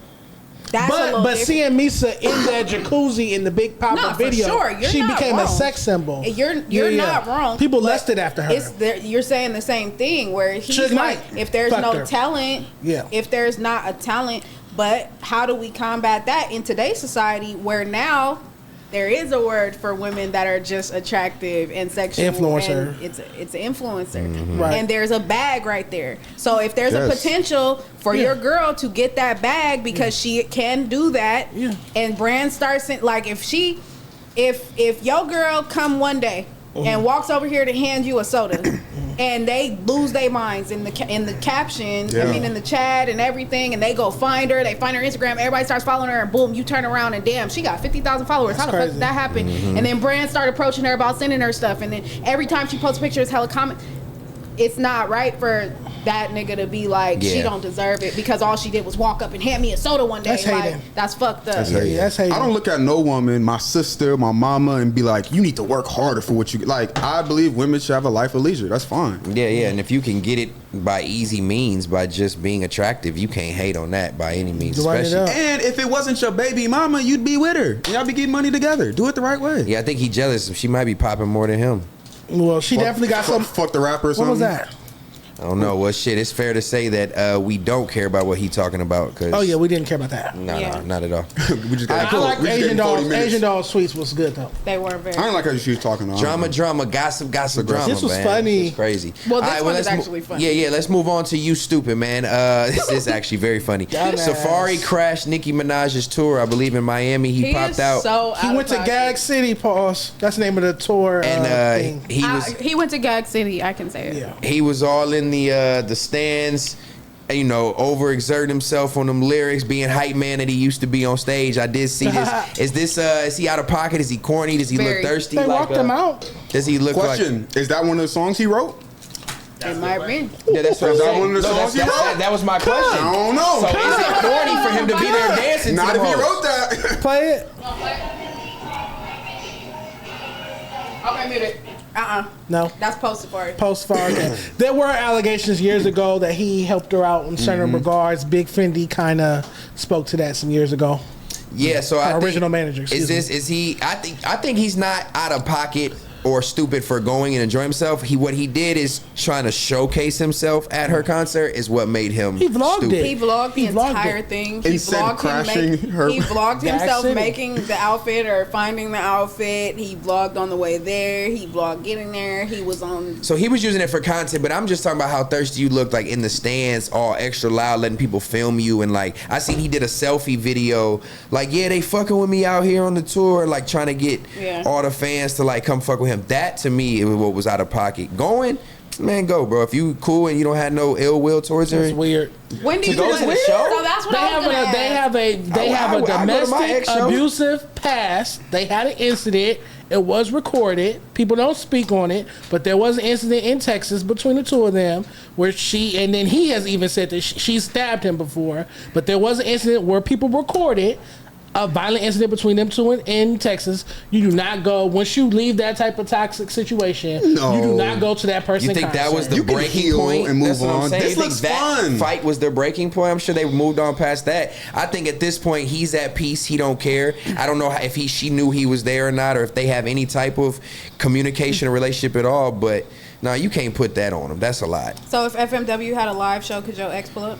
that's a little But different. seeing Misa in that jacuzzi in the Big Papa No, for video, sure. You're she not became a wrong. sex symbol. You're not wrong. People but lusted after her. You're saying the same thing where he's Suge like, Knight if there's fucked no her. talent, Yeah. if there's not a talent, but how do we combat that in today's society where now there is a word for women that are just attractive and sexual. Influencer. And it's an influencer. Right. And there's a bag right there. So if there's a Yes. potential for Yeah. your girl to get that bag because she can do that, Yeah. and brands start like if your girl come one day and walks over here to hand you a soda and they lose their minds in the caption, Yeah. I mean in the chat and everything, and they go find her Instagram, everybody starts following her, and boom, you turn around and damn, she got 50,000 followers. How the fuck crazy. did that happen? And then brands start approaching her about sending her stuff, and then every time she posts pictures, hella comment. It's not right for that nigga to be like, she Yeah. don't deserve it because all she did was walk up and hand me a soda one day. That's hating. Like, that's fucked up. That's hating. That's hating. I don't look at no woman, my sister, my mama, and be like, you need to work harder for what you get. Like, I believe women should have a life of leisure. That's fine. Yeah, and if you can get it by easy means, by just being attractive, you can't hate on that by any means. Write it Especially, up. And if it wasn't your baby mama, you'd be with her. And y'all be getting money together. Do it the right way. yeah, I think he jealous. She might be popping more than him. Well, she definitely got some. Fuck the rapper or something. What was that? I don't know. Well, shit, it's fair to say that we don't care about what he's talking about. Cause oh, yeah, we didn't care about that. No, not at all. We just got I like Asian Doll Sweets was good, though. They were very. I didn't like how she was talking. Drama, gossip, drama. This was man. funny. It's crazy. Well, this one is actually funny. Yeah. Let's move on to You Stupid, man. This is actually very funny. Safari crashed Nicki Minaj's tour, I believe, in Miami. He popped out. So he went to Gag City, pause. That's the name of the tour. And thing. he went to Gag City. I can say it. Yeah. He was all in the stands, you know, overexerting himself on them lyrics, being hype man that he used to be on stage. I did see this. Is he out of pocket? Is he corny? Does he look thirsty? They walked him out. Does he look Question, is that one of the songs he wrote? It might be. Yeah, that's what I'm saying. One of the songs he wrote? That was my question. I don't know. So is it corny for him to be there dancing? Not to if the he hoes? wrote that. Play it. Okay, mute it. No. That's post-Safari. Post-Safari. Okay. There were allegations years ago that he helped her out in certain regards. Big Fendi kind of spoke to that some years ago. Yeah, so Our original manager. Is he? I think he's not out of pocket or stupid for going and enjoying himself. What he did is trying to showcase himself at her concert is what made him. He vlogged stupid. it. He vlogged the entire thing. He vlogged himself making the outfit or finding the outfit. He vlogged on the way there. He vlogged getting there. He was on. So he was using it for content, but I'm just talking about how thirsty you look, like in the stands, all extra loud, letting people film you, and like I seen he did a selfie video, like they fucking with me out here on the tour, like trying to get all the fans to like come fuck with him. That to me is what was out of pocket. Going, man, go, bro. If you cool and you don't have no ill will towards her, it's weird. When do you go to the show? So that's what they have a domestic abusive past. They had an incident. It was recorded. People don't speak on it, but there was an incident in Texas between the two of them where and then he has even said that she stabbed him before. But there was an incident where people recorded a violent incident between them two in Texas. You do not go once you leave that type of toxic situation. No. You do not go to that person. You think that was the breaking point and move on? This looks fun. Fight was their breaking point. I'm sure they moved on past that. I think at this point he's at peace. He don't care. I don't know if she knew he was there or not, or if they have any type of communication or relationship at all. But no, you can't put that on him. That's a lot. So if FMW had a live show, could your ex pull up?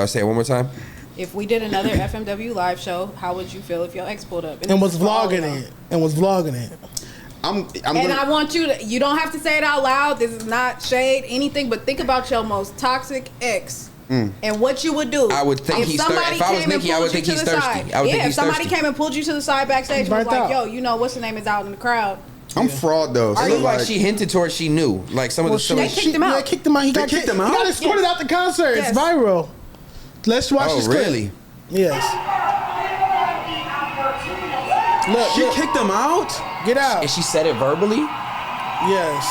Say it one more time. If we did another FMW live show, how would you feel if your ex pulled up and was vlogging it? I want you to. You don't have to say it out loud. This is not shade, anything. But think about your most toxic ex and what you would do. I would think he's thirsty. If I was Nicki, I would think he's thirsty. If somebody came and pulled you to the side backstage and was like, "Yo, you know what's the name is out in the crowd." I'm fraud though. It looked like she hinted towards she knew. Like some of the. They kicked him out. They kicked him out. He got escorted out the concert. It's viral. Let's watch this clip. Really? Yes. Look, she kicked him out? Get out. And she said it verbally? Yes.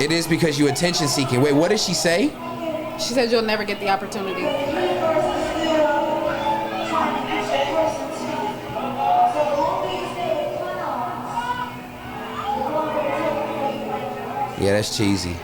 It is because you attention seeking. Wait, what did she say? She said you'll never get the opportunity. Yeah, that's cheesy.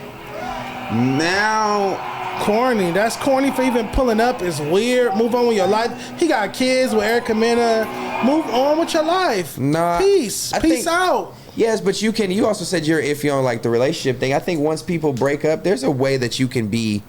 Now, corny. That's corny for even pulling up. It's weird. Move on with your life. He got kids with Erica Mena. Move on with your life. Nah. Peace out. Yes, but you also said you're iffy on like the relationship thing. I think once people break up, there's a way that you can be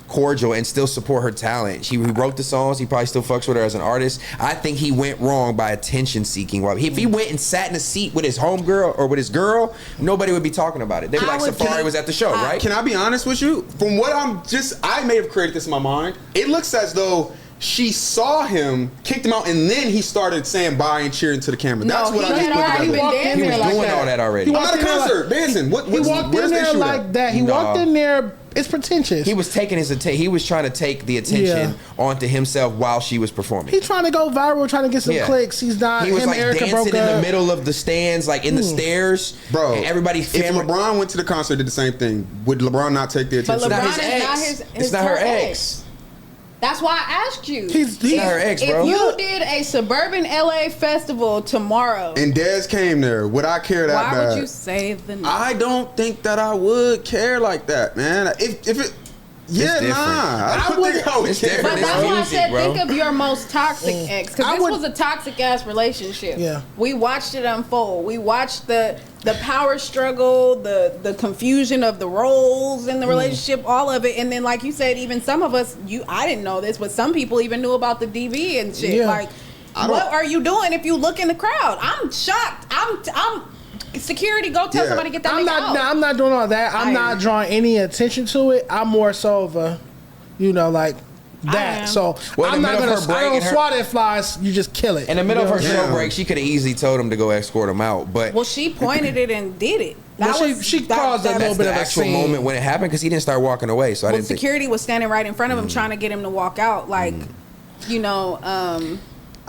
cordial and still support her talent. He wrote the songs. He probably still fucks with her as an artist. I think he went wrong by attention seeking. If he went and sat in a seat with his homegirl or with his girl, nobody would be talking about it. They'd be like, Safari was at the show, right? Can I be honest with you? From what I may have created this in my mind. It looks as though she saw him, kicked him out, and then he started saying bye and cheering to the camera. That's what I just put together. He was doing all that already. I'm at a concert, dancing. He walked in there like that. He walked in there. It's pretentious. He was taking he was trying to take the attention onto himself while she was performing. He's trying to go viral, trying to get some clicks. He's not. He was like dancing in the middle of the stands, like in the stairs, bro. And everybody's if LeBron went to the concert, did the same thing. Would LeBron not take the attention? But LeBron is not his it's not her ex. That's why I asked you. He's not her ex, bro. If you did a suburban LA festival tomorrow and Dez came there, would I care that bad? Why would you say the name? I don't think that I would care like that, man. If Yeah, nah. It's different. But that's why I said, bro. think of your most toxic ex, because this was a toxic ass relationship. Yeah, we watched it unfold. We watched the power struggle, the confusion of the roles in the relationship, all of it. And then, like you said, even some of us, I didn't know this, but some people even knew about the DV and shit. Like, what are you doing if you look in the crowd? I'm shocked. I'm security. Go tell somebody to get that nigga out. I'm not doing all that. I'm not drawing any attention to it. I'm more so of a, like that. So I'm not gonna. I don't swat at flies. You just kill it. In the middle of her show break, she could have easily told him to go escort him out. But she pointed it and did it. She caused a little bit of a actual scene. moment when it happened because he didn't start walking away. So I didn't. Security was standing right in front of him, trying to get him to walk out. Like,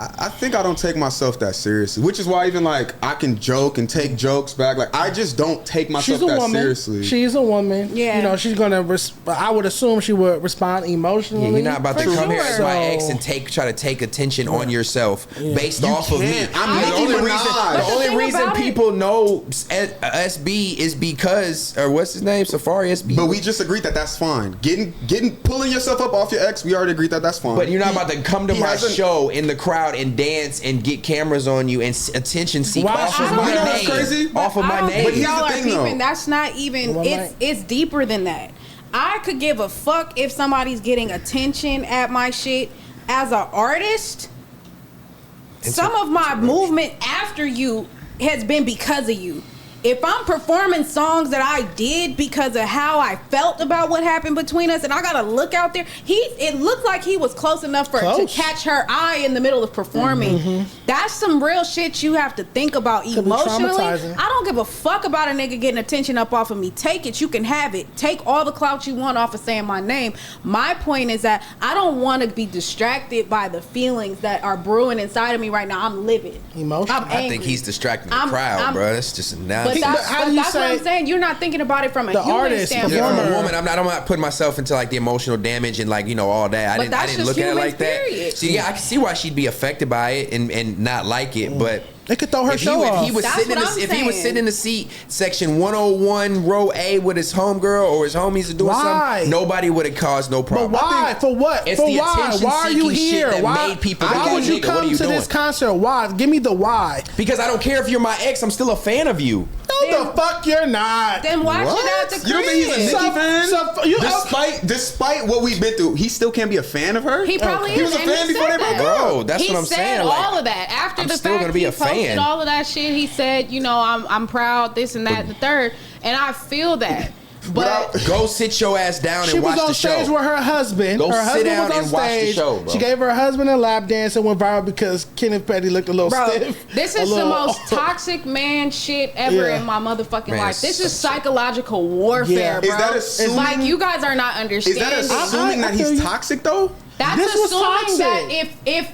I think I don't take myself that seriously, which is why even like I can joke and take jokes back. Like I just don't take myself that seriously. She's a woman. Yeah. She's gonna. I would assume she would respond emotionally. Yeah, you're not about to come here as my ex and try to take attention on yourself based off of me. The only reason people know SB is because, or what's his name, Safari SB. But we just agreed that that's fine. Pulling yourself up off your ex. We already agreed that that's fine. But you're not about to come to my show in the crowd and dance and get cameras on you and attention seek off of my name. Crazy? Off of my name. But here's the thing, though. That's not even. It's deeper than that. I could give a fuck if somebody's getting attention at my shit as an artist. Some of my movement after you has been because of you. If I'm performing songs that I did because of how I felt about what happened between us, and I gotta look out there, it looked like he was close enough to catch her eye in the middle of performing. Mm-hmm. That's some real shit you have to think about emotionally. I don't give a fuck about a nigga getting attention up off of me. Take it, you can have it. Take all the clout you want off of saying my name. My point is that I don't want to be distracted by the feelings that are brewing inside of me right now. I'm livid. Emotional. I think he's distracting the crowd, bro. That's just now. But that's what I'm saying. You're not thinking about it from a human standpoint. Yeah, from a woman, I'm not putting myself into like the emotional damage and like all that. I didn't look at it like that. So yeah, I can see why she'd be affected by it and not like it, but. They could throw her show off. If he was sitting in the seat, section 101, row A, with his homegirl or his homies doing something, nobody would have caused no problem. But why? For what? It's the attention why are you here? That made people why would you come to this concert? Why? Give me the why. Because I don't care if you're my ex. I'm still a fan of you. No, the fuck you're not. Then watch it at the crib. You don't think he's a Nicki fan? Despite what we've been through, he still can't be a fan of her? He probably is. He was a fan before they broke up. Bro, that's what I'm saying. He said all of that. After the still gonna be a fan. Posted all of that shit. He said, I'm proud, this and that, and the third. And I feel that. But go sit your ass down and watch the show. She was on stage with her husband. Go sit down and watch the show, bro. She gave her husband a lap dance and went viral because Kenneth Petty looked a little stiff. This is the most toxic man shit ever in my motherfucking life. This is psychological warfare, bro. Is that assuming? Like, you guys are not understanding. Is that assuming that he's toxic, though? That's assuming that if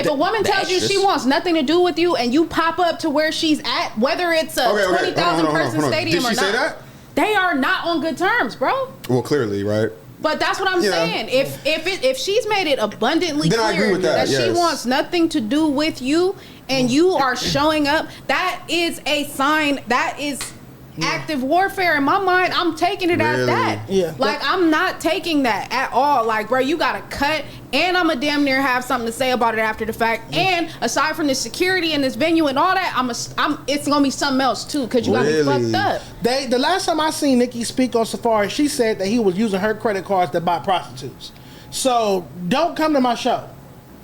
a woman tells you she wants nothing to do with you and you pop up to where she's at, whether it's a 20,000 person stadium or not, say that? They are not on good terms, bro. Well, clearly, right? But that's what I'm saying. If she's made it abundantly clear that she wants nothing to do with you and you are showing up, that is a sign. That is active warfare in my mind. I'm taking it as that. Like, I'm not taking that at all. Like, bro, you gotta cut, and I'm a damn near have something to say about it after the fact. And aside from the security in this venue and all that, it's gonna be something else too, because you gotta be fucked up. The last time I seen Nicki speak on Safari, she said that he was using her credit cards to buy prostitutes. So don't come to my show.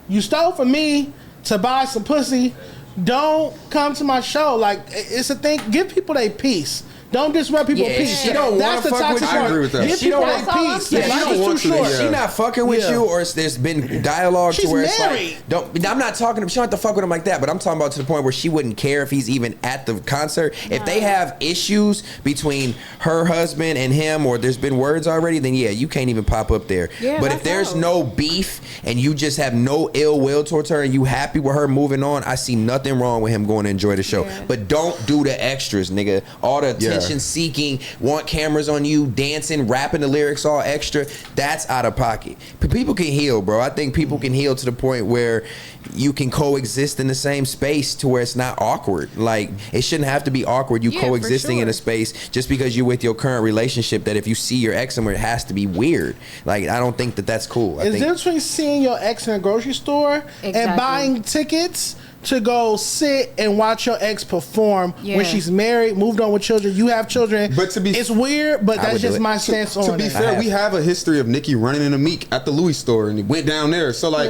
You stole from me to buy some pussy. Don't come to my show. Like, it's a thing. Give people their peace. Don't disrupt people's peace. She don't want to fuck with you. I agree with that. Give people their peace. She don't want to. She not fucking with you, or there's been dialogue to where it's married. like, I'm not talking to him. She don't have to fuck with him like that. But I'm talking about to the point where she wouldn't care if he's even at the concert. If they have issues between her husband and him, or there's been words already, then you can't even pop up there. But if there's no beef and you just have no ill will towards her and you happy with her moving on, I see nothing wrong with him going to enjoy the show. But don't do the extras, nigga. All the attention attention seeking, want cameras on you, dancing, rapping the lyrics all extra, that's out of pocket. People can heal, bro. I think people can heal to the point where you can coexist in the same space to where it's not awkward. Like, it shouldn't have to be awkward, you coexisting in a space just because you're with your current relationship, that if you see your ex somewhere, it has to be weird. Like, I don't think that that's cool. Is there between seeing your ex in a grocery store and buying tickets to go sit and watch your ex perform when she's married, moved on with children, you have children? But it's weird, but that's just my stance on it. To be fair, we have a history of Nikki running into Meek at the Louis store, and he went down there. So, like,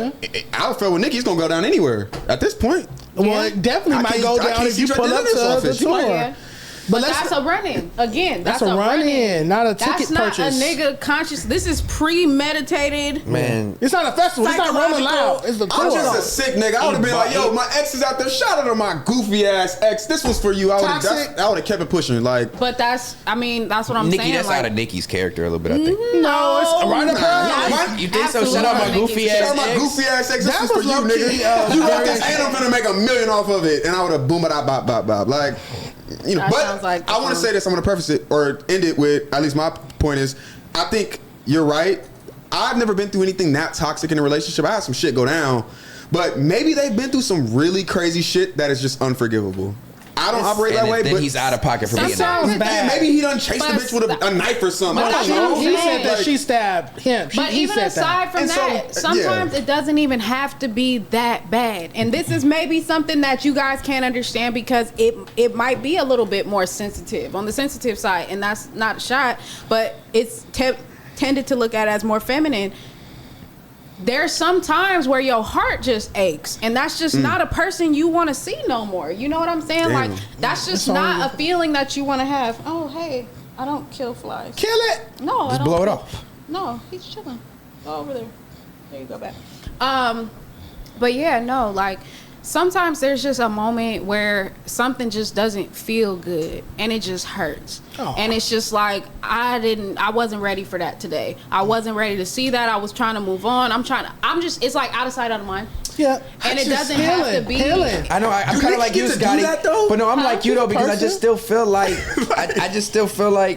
I feel with Nikki, he's going to go down anywhere at this point. Well, it definitely might go down if you pull up to the tour. But that's a run-in. Again, that's a run-in, not a ticket purchase. That's not a nigga conscious. This is premeditated. Man, it's not a festival. It's not Rolling Loud. It's the tour. I'm just a sick nigga. I would have been like, yo, my ex is out there. Shout out to my goofy ass ex. This was for you. I would have kept it pushing. Like, but that's what I'm Nikki, saying. That's out of Nikki's character a little bit, I think. No, it's right up. You think so? Shout out my goofy ass ex. Shout out my goofy ass ex. This was for you, nigga. You wrote this and I'm gonna make $1 million off of it, and I would have boom it out, bop. Like, you know, but like I want to say this. I'm going to preface it or end it with, at least my point is, I think you're right. I've never been through anything that toxic in a relationship. I had some shit go down, but maybe they've been through some really crazy shit that is just unforgivable. I don't operate that way, then but he's out of pocket for being sounds bad. Maybe he done chased the bitch with a knife or something. I don't know. He said that she stabbed him. But even aside from that, sometimes it doesn't even have to be that bad. And this is maybe something that you guys can't understand because it might be a little bit more sensitive, on the sensitive side. And that's not a shot, but it's tended to look at as more feminine. There's some times where your heart just aches, and that's just not a person you want to see no more. You know what I'm saying? Damn. Like, that's just not a feeling that you want to have. Oh, hey, I don't kill flies. Kill it. No, just blow it up. No, he's chilling. Go over there. There you go back. But yeah, no, like, sometimes there's just a moment where something just doesn't feel good and it just hurts. And it's just like, I wasn't ready for that today. I wasn't ready to see that. I was trying to move on. It's like out of sight, out of mind. Yeah. And it doesn't have to be. I know, I'm kind of like you, Scotty. But no, I'm like you though, because I just still feel like,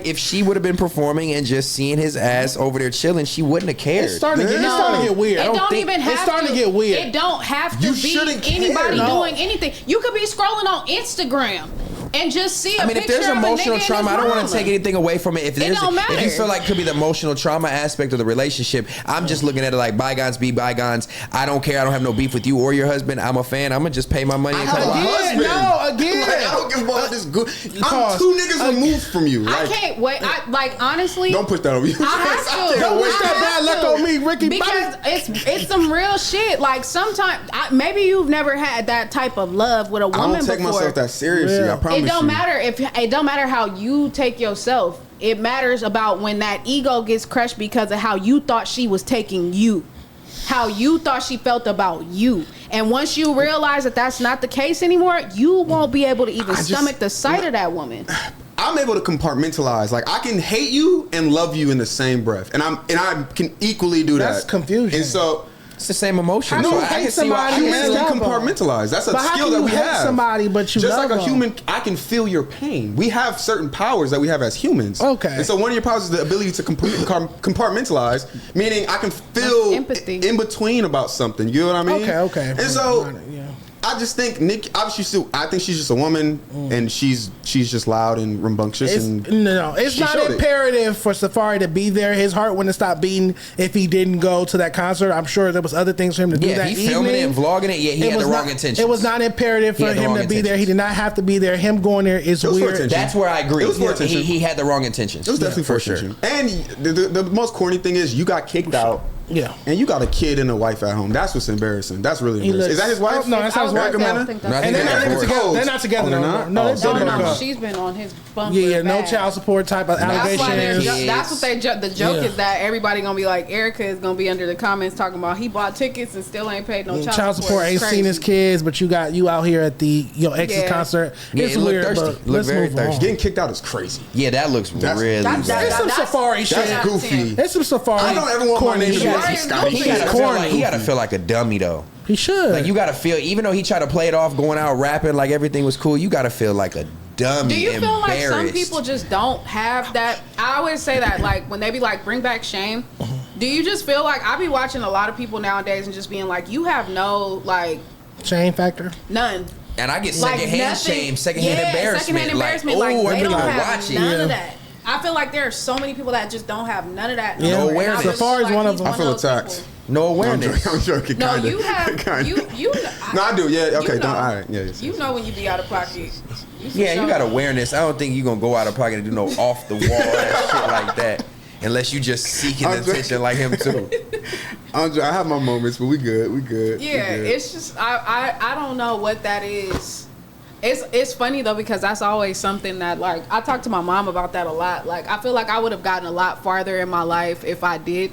if she would have been performing and just seeing his ass over there chilling, she wouldn't have cared. It's starting to get weird. It's starting to get weird. It don't have to be anybody doing anything. You could be scrolling on Instagram and just see a picture if there's emotional of a nigga trauma, I don't want to take anything away from it. If don't matter. If you feel like it could be the emotional trauma aspect of the relationship, I'm just looking at it like bygones be bygones. I don't care. I don't have no beef with you or your husband. I'm a fan. I'm gonna just pay my money and come on. Again. Like, I don't give a fuck this good. I'm 2 niggas removed from you. Like, I can't wait. Honestly, don't push that on me. I have to. Don't wish that bad luck on me, Ricky. Because it's some real shit. Like, sometimes maybe you've never had that type of love with a woman before. I don't take myself that seriously. I promise you. It don't matter how you take yourself. It matters about when that ego gets crushed because of how you thought she was taking you, how you thought she felt about you. And once you realize that that's not the case anymore, you won't be able to even stomach the sight of that woman. I'm able to compartmentalize. Like, I can hate you and love you in the same breath, and I can equally do that. That's confusion. And so it's the same emotion. So I can see why humans can compartmentalize. That's a skill that we have. Somebody, but you just love like a them. human, I can feel your pain. We have certain powers that we have as humans. Okay. And so one of your powers is the ability to compartmentalize, meaning I can feel empathy in between about something. You know what I mean? Okay. And so I just think Nikki, obviously, I think she's just a woman, and she's just loud and rambunctious. It's not imperative for Safari to be there. His heart wouldn't stop beating if he didn't go to that concert. I'm sure there was other things for him to do that evening. Yeah, he filming it and vlogging it. Yeah, he had the wrong intentions. It was not imperative for him to be there. He did not have to be there. Him going there is weird. That's where I agree. It was for attention. He had the wrong intentions. It was definitely for attention. And the most corny thing is you got kicked out. Yeah. And you got a kid and a wife at home. That's what's embarrassing. That's really embarrassing. Is that his wife? No, that's his wife. And they're not together. No, she's been on his bump. Yeah, no child support type of allegations. That's what the joke is, that everybody gonna be like, Erica is gonna be under the comments talking about he bought tickets and still ain't paid no child support. Ain't seen his kids, but you out here at your ex's concert. It's weird. Look very thirsty. Getting kicked out is crazy. Yeah, that looks really bad. There's some Safari shit. That's goofy. There's some Safari. I don't ever want my name to be Scotty. He gotta feel like a dummy though. He should. Like, you gotta feel, even though he tried to play it off, going out rapping like everything was cool, you gotta feel like a dummy. Do you feel like some embarrassed. people just don't have that? I always say that, like, when they be like, bring back shame. Do you just feel like, I be watching a lot of people nowadays and just being like, you have no, like, shame factor? None. And I get secondhand shame, secondhand embarrassment. Secondhand embarrassment. Like, Like, they don't like have watching. none of that. I feel like there are so many people that just don't have none of that. No awareness. Safari's one of them. I feel attacked. No awareness. I'm joking. No, kinda. you have. You. No, I do. Yeah. Okay. You know. All right. Yeah. Yes, You know when you be out of pocket. Yeah, you got awareness. I don't think you're going to go out of pocket and do no off the wall shit like that. Unless you just seeking attention like him too. I have my moments, but we good. We good. Yeah, we good. it's just I don't know what that is. It's funny though because that's always something that, like, I talk to my mom about that a lot. Like, I feel like I would have gotten a lot farther in my life if I did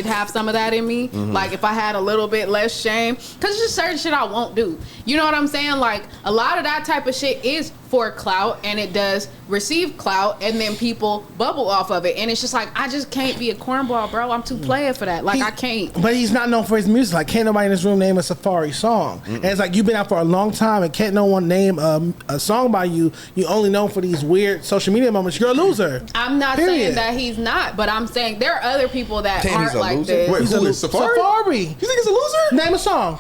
have some of that in me. Mm-hmm. Like, if I had a little bit less shame, because it's just certain shit I won't do. You know what I'm saying? Like, a lot of that type of shit is for clout, and it does receive clout, and then people bubble off of it, and it's just like, I just can't be a cornball, bro. I'm too player for that. Like, I can't. But he's not known for his music. Like, can't nobody in this room name a Safari song. And it's like, you've been out for a long time, and can't no one name a song by you. You only known for these weird social media moments. You're a loser. I'm not saying that he's not, but I'm saying there are other people that aren't like loser? this. Wait, who is Safari? Safari. You think he's a loser? Name a song.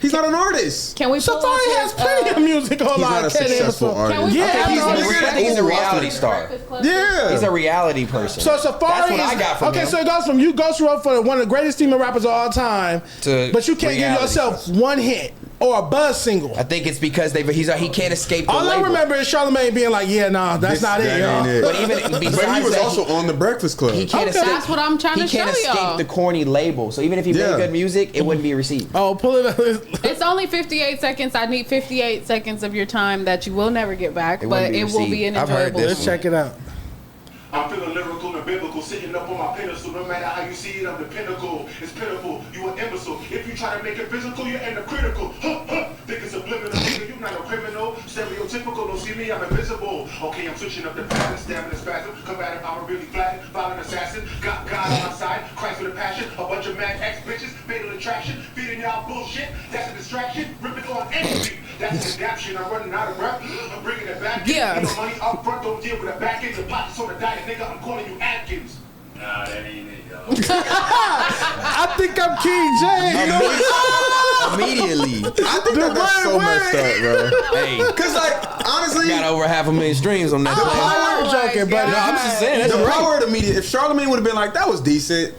He's not an artist. Can we pull Safari up has his, plenty of music He's online. not a successful artist. Can we Yeah, I think he's a reality star. Yeah. He's a reality person. So Safari That's what I got from okay, him. so it goes from you ghost wrote for one of the greatest female rappers of all time, but you can't give reality yourself one hit or a buzz single. I think it's because he can't escape the All label. I remember is Charlamagne being like, "Yeah, nah, that's not it, y'all." But even besides But he was that, also on the Breakfast Club. he can't escape. That's what I'm trying to He can't show escape y'all. the corny label. So even if he made good music, it wouldn't be received. Oh, pull it up. It's only 58 seconds. I need 58 seconds of your time that you will never get back, It but wouldn't be it will be received. an I've heard enjoyable. this Let's check it out. I'm feeling lyrical and biblical, sitting up on my pedestal. No matter how you see it, I'm the pinnacle. It's pitiful, you an imbecile. If you try to make it physical, you end up critical. Think it's subliminal, nigga, you not a criminal. Stereotypical, don't see me, I'm invisible. Okay, I'm switching up the pattern, stabbing and spasm. Combative, I'm a really flat, violent assassin. Got God on my side, Christ with a passion. A bunch of mad ex-bitches, fatal attraction. Feeding y'all bullshit, that's a distraction. Ripping on anything, that's an adaption. I'm running out of breath, I'm bringing it back. Yeah. You know, money up front, don't deal with the back end. Your pockets on the diet. Nigga, I'm calling you Atkins. Nah, that ain't it, yo. I think I'm King James. Immediately. I think that's so messed up, bro. Hey, Because, like, honestly, got over 500,000 streams on that. the thing. power, joking, but No, I'm just saying. That's the right. power of the media. If Charlamagne would have been like, that was decent,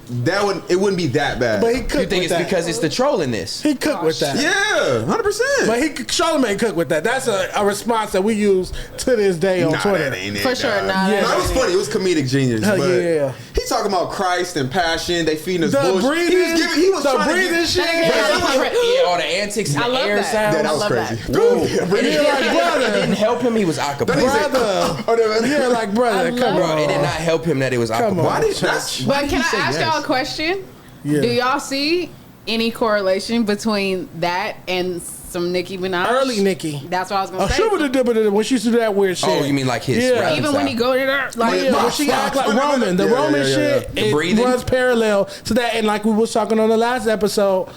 it wouldn't be that bad. But he You cooked think with it's that. because it's the trolliness? He cooked with that. yeah, 100%. But Charlamagne cooked with that. That's a response that we use to this day on Nah, Twitter. that ain't it, For sure, dog. nah, Yeah. No, it was funny. It was comedic genius. Hell but yeah. He talking about Christ and passion. They feeding us The bullshit. breathing, He was the trying to breathing get, shit. Yeah, all the antics and I the love air that. sounds. Yeah, that I was love crazy. that. Woo. And you're like, It brother, didn't help him. He was acapella. brother. You're like, brother, come Bro, on. it did not help him that it was Come acapella. on. Why did Church. why But did can he I say ask yes? y'all a question? Yeah. Do y'all see any correlation between that and some Nicki Minaj? Early Nicki. That's what I was gonna Oh, say. she would have did when she used to do that weird shit. Oh, you mean like his Yeah. rap Even when he go in there, like, Yeah, when she act like Roman, the Yeah, Roman yeah, yeah, shit, yeah. The it breathing? runs parallel to that. And like we was talking on the last episode,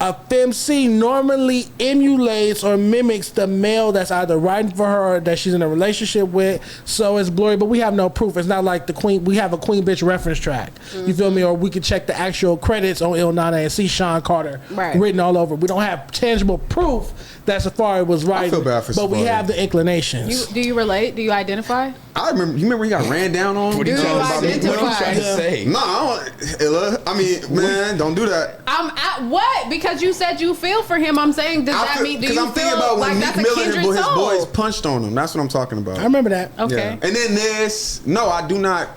a femc normally emulates or mimics the male that's either writing for her or that she's in a relationship with. So it's Glory, but we have no proof. It's not like the Queen. We have a Queen Bitch reference track. You feel me? Or we could check the actual credits on Il Nana and see Sean Carter written all over. We don't have tangible proof that Safari was writing. I feel bad for but we Safari. have the inclinations. do you relate? Do you identify? I remember. You remember he got ran down on? What are you Do talking you about? identify? What are you trying to say? Nah, I don't. Illa. I mean, man, don't do that. I'm at what? Because you said you feel for him. I'm saying, does that mean? Do you I'm thinking feel about when like Meek that's a Mill and kindred his soul? boys punched on him. That's what I'm talking about. I remember that. Okay. Yeah. And then this. No, I do not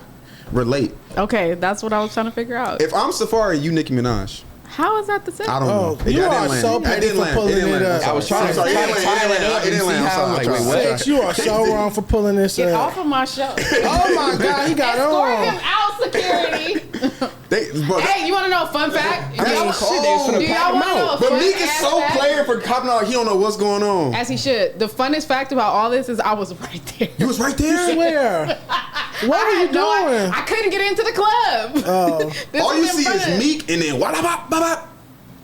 relate. Okay, that's what I was trying to figure out. If I'm Safari, you Nicki Minaj. How is that the same? I don't know. Oh, you That are didn't land. so That petty didn't for land. pulling didn't it land. up. I was trying to I'm sorry. tie It it didn't land. up It and didn't see land. I'm how. sorry. Like, I'm wait, sorry. what? Sex, you are so wrong for pulling this Get up. off of my show. Oh my God, he got Escort him on. out, security. Bro, Hey, you want to know a fun fact? Do I mean, y'all shit, they was finna do pack y'all him want to know out. a But fun Meek is ass so fact? player for copping out. He don't know what's going on. As he should. The funnest fact about all this is I was right there. You was right there. Where? What were you doing? I couldn't get into the club. Oh. All you was in see front is of- Meek and then what about?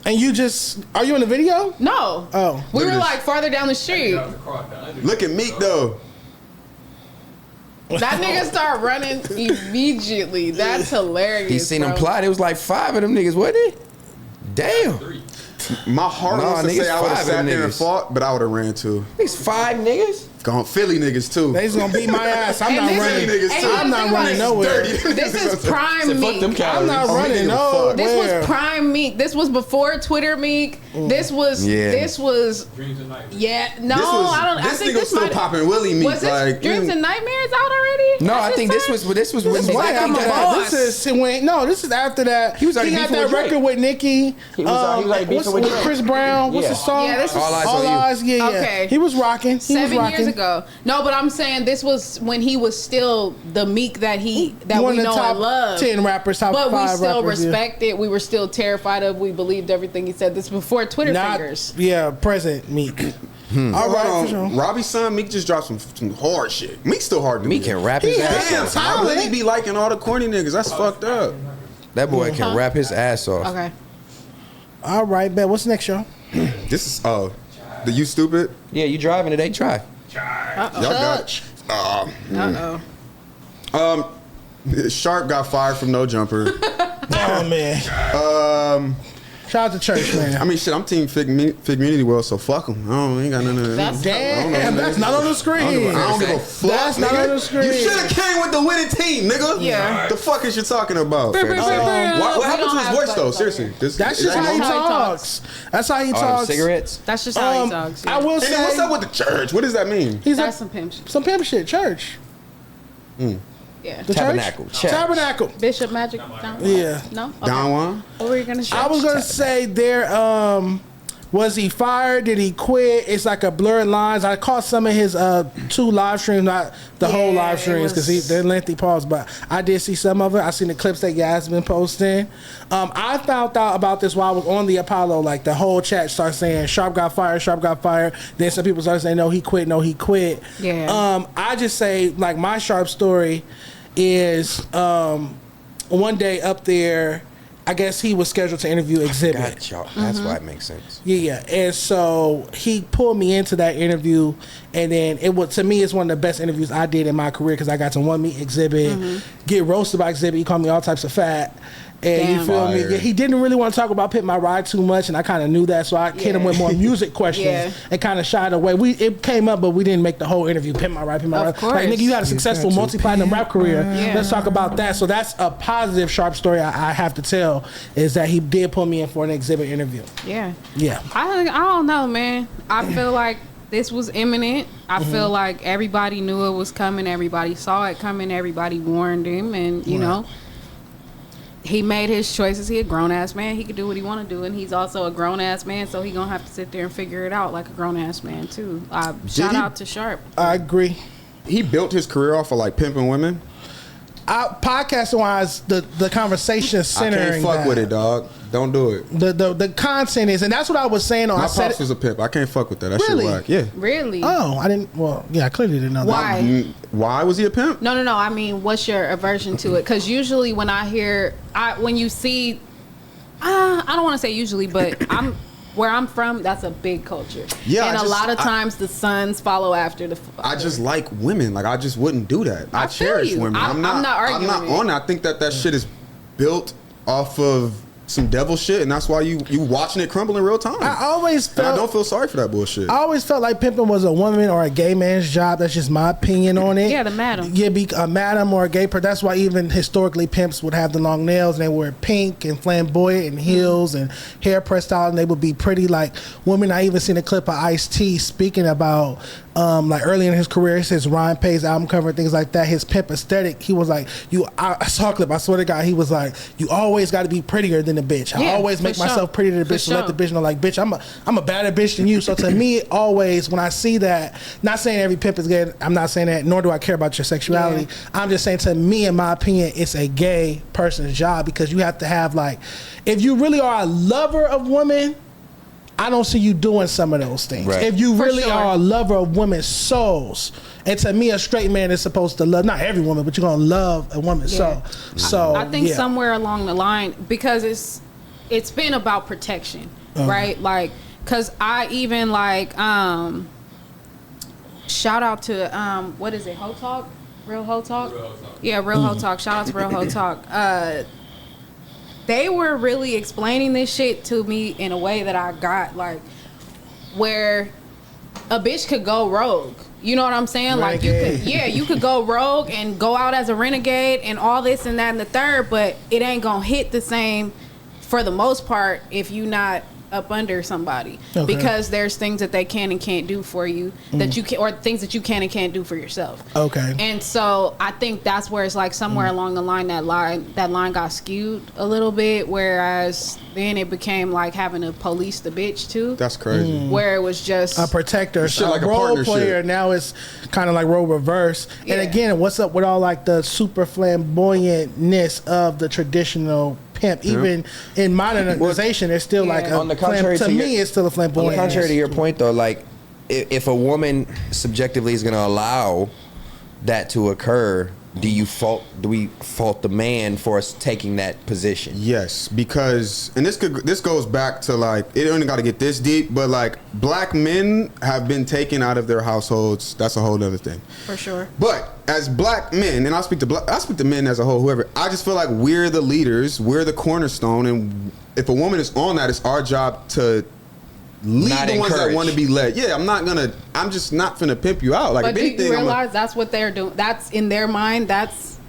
And you just, are you in the video? No. Oh. We Look were at like farther down the street. Look at Meek though. That nigga start running immediately. That's hilarious. He seen him plot. It was like 5 of them niggas, wasn't it? Damn. My heart wants to say I would have sat there and fought, but I would have ran too. These 5 niggas? Gone Philly niggas too. They's gonna beat my ass. I'm not running. I'm not running nowhere. This is prime Meek. I'm not running nowhere. This was prime Meek. This was before Twitter Meek. This was. This was. Dreams and Nightmares. Yeah. No, I don't. This nigga was still popping Willie Meek. Was this Dreams and Nightmares out already? No, I think this was when This is after that. He had that record with Nicki. He was like beefing with Chris Brown. What's the song? Yeah, this was All Eyes on You. Yeah. Okay. He was rocking. 7 years ago. No, but I'm saying this was when he was still the Meek that we know and love. 10 rappers, top 5 rappers. But we still respected. We were still terrified of. We believed everything he said. This before Twitter fingers. Yeah, present Meek. All right, for sure. Robbie's son, Meek just dropped some hard shit. Meek's still hard to Meek can rap his ass off. How would he be liking all the corny niggas? That's fucked up. That boy can rap his ass off. Okay. All right, bet. What's next, y'all? This is the You Stupid. Yeah, you driving today? Try. Y'all got Sharp got fired from No Jumper. Oh man. Shout out to Church, man. I mean, shit, I'm team FIGGMUNITYWORld, so fuck him. I ain't got none of that. Damn, that's not on the screen. I don't give a fuck. That's not on the screen. You should have came with the winning team, nigga. Yeah. The fuck is you talking about? What happened to his voice, though? Seriously. That's just how he talks. That's how he talks. Cigarettes? That's just how he talks. I will say. And then what's up with the church? What does that mean? That's some pimp shit. Some pimp shit. Church. Yeah. The Tabernacle. Church? Tabernacle. Bishop Magic. Yeah. No. Okay. Don Juan? What were you gonna say? I was gonna say there. Was he fired? Did he quit? It's like a blurred lines. I caught some of his 2 live streams, not the whole live streams because they're lengthy pause, but I did see some of it. I seen the clips that Yas been posting. I found out about this while I was on the Apollo. Like the whole chat started saying Sharp got fired, Sharp got fired. Then some people started saying no, he quit, no, he quit. Yeah. I just say like my Sharp story is one day up there. I guess he was scheduled to interview Exhibit. Got y'all. That's why it makes sense. Yeah. And so he pulled me into that interview, and then to me, it's one of the best interviews I did in my career because I got to meet Exhibit, get roasted by Exhibit. He called me all types of fat. And you feel me? Yeah, he didn't really want to talk about Pimp My Ride too much, and I kind of knew that, so I hit him with more music questions and kind of shied away. It came up, but we didn't make the whole interview Pimp My Ride, Pimp My Ride. Like, nigga, you had a successful multi-platinum rap career. Let's talk about that. So that's a positive Sharp story I have to tell, is that he did put me in for an Exhibit interview. Yeah. I don't know, man. I feel like this was imminent. I feel like everybody knew it was coming. Everybody saw it coming. Everybody warned him, and you know. He made his choices. He a grown-ass man. He could do what he want to do, and he's also a grown-ass man, so he going to have to sit there and figure it out like a grown-ass man, too. Shout out to Sharp. I agree. He built his career off of, like, pimping women? Podcasting-wise, the conversation is centering I can't fuck with it, dog. Don't do it. The content is, and that's what I was saying. My pops was a pimp. I can't fuck with that. That shit whack. Yeah. Really? Oh, I didn't. Well, yeah, I clearly didn't know that. Why? Why was he a pimp? No. I mean, what's your aversion to it? Because usually when I hear, when you see, I don't want to say usually, but where I'm from, that's a big culture. Yeah, and a lot of times the sons follow after the. I just like women. Like I just wouldn't do that. I cherish women. I'm not arguing. I'm not on it. I think that shit is built off of some devil shit, and that's why you watching it crumble in real time. I always felt, and I don't feel sorry for that bullshit. I always felt like pimping was a woman or a gay man's job. That's just my opinion on it. Yeah, the madam. Yeah, be a madam or a gay person. That's why even historically pimps would have the long nails and they wear pink and flamboyant and heels and hair pressed out, and they would be pretty like women. I even seen a clip of Ice-T speaking about like early in his career, his Ryan Pay's album cover and things like that, his pimp aesthetic. He was like, I saw a clip, I swear to God, he was like, you always got to be prettier than the bitch. I always make myself prettier than the bitch to let the bitch know, like, bitch, I'm a badder bitch than you. So to me, always when I see that, not saying every pimp is gay, I'm not saying that, nor do I care about your sexuality. I'm just saying, to me, in my opinion, it's a gay person's job, because you have to have, like, if you really are a lover of women, I don't see you doing some of those things. Right. If you really are a lover of women's souls, and to me, a straight man is supposed to love, not every woman, but you're gonna love a woman's soul. So I think somewhere along the line, because it's been about protection, right? Like, cause I even like shout out to what is it, Ho Talk? Real Ho Talk. Yeah, Real Ho Talk. Shout out to Real Ho Talk. They were really explaining this shit to me in a way that I got, like, where a bitch could go rogue. You know what I'm saying? Renegade. Like, you could go rogue and go out as a renegade and all this and that and the third, but it ain't gonna hit the same for the most part if you not up under somebody, because there's things that they can and can't do for you that you can, or things that you can and can't do for yourself. And so I think that's where it's like somewhere along the line that line got skewed a little bit, whereas then it became like having to police the bitch too. That's crazy. Where it was just a protector, like a role player. Now it's kind of like role reverse. And again, what's up with all like the super flamboyantness of the traditional pimp? Even in modernization, it's still like on the contrary to me, it's still a flamboyant. On the contrary to your point, though, like if a woman subjectively is going to allow that to occur, do we fault the man for us taking that position? Yes, because this goes back to like, it only got to get this deep, but like black men have been taken out of their households. That's a whole other thing. For sure. But as black men, and I speak to men as a whole, whoever, I just feel like we're the leaders, we're the cornerstone, and if a woman is on that, it's our job to lead the ones that want to be led. Yeah, I'm just not finna pimp you out. Like, but do you realize that's what they're doing? That's in their mind. That's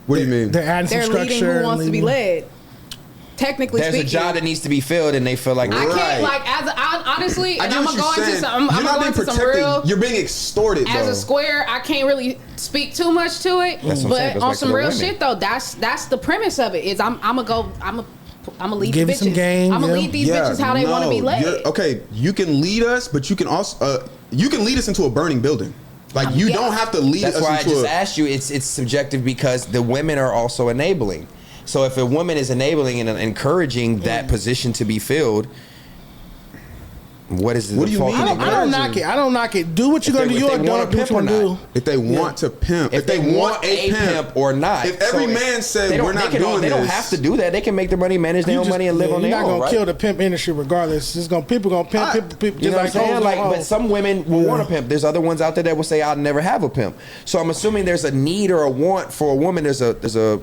what do you mean? They're adding some structure. Leading who wants to be led. Technically there's speaking, a job that needs to be filled, and they feel like I can't honestly. And I'm gonna go into some. I'm gonna go into some real. You're being extorted. As a square, I can't really speak too much to it. But on some real shit though, that's the premise of it. Is I'm gonna lead the bitches. I'm gonna lead these bitches how they want to be led. Okay, you can lead us, but you can also you can lead us into a burning building. Like you don't have to lead us into. That's why I just asked you. It's subjective because the women are also enabling. So if a woman is enabling and encouraging that position to be filled, what is the fault? I don't knock it. Do what you're gonna do. You're an adult. Do what you're gonna do. If they want to pimp, if they want a pimp or not. If every man said we're not doing this, they don't have to do that. They can make their money, manage their own money, and live on their own. You're not gonna kill the pimp industry regardless. People gonna pimp. People you know what I'm saying? But some women will want a pimp. There's other ones out there that will say I'll never have a pimp. So I'm assuming there's a need or a want for a woman. There's a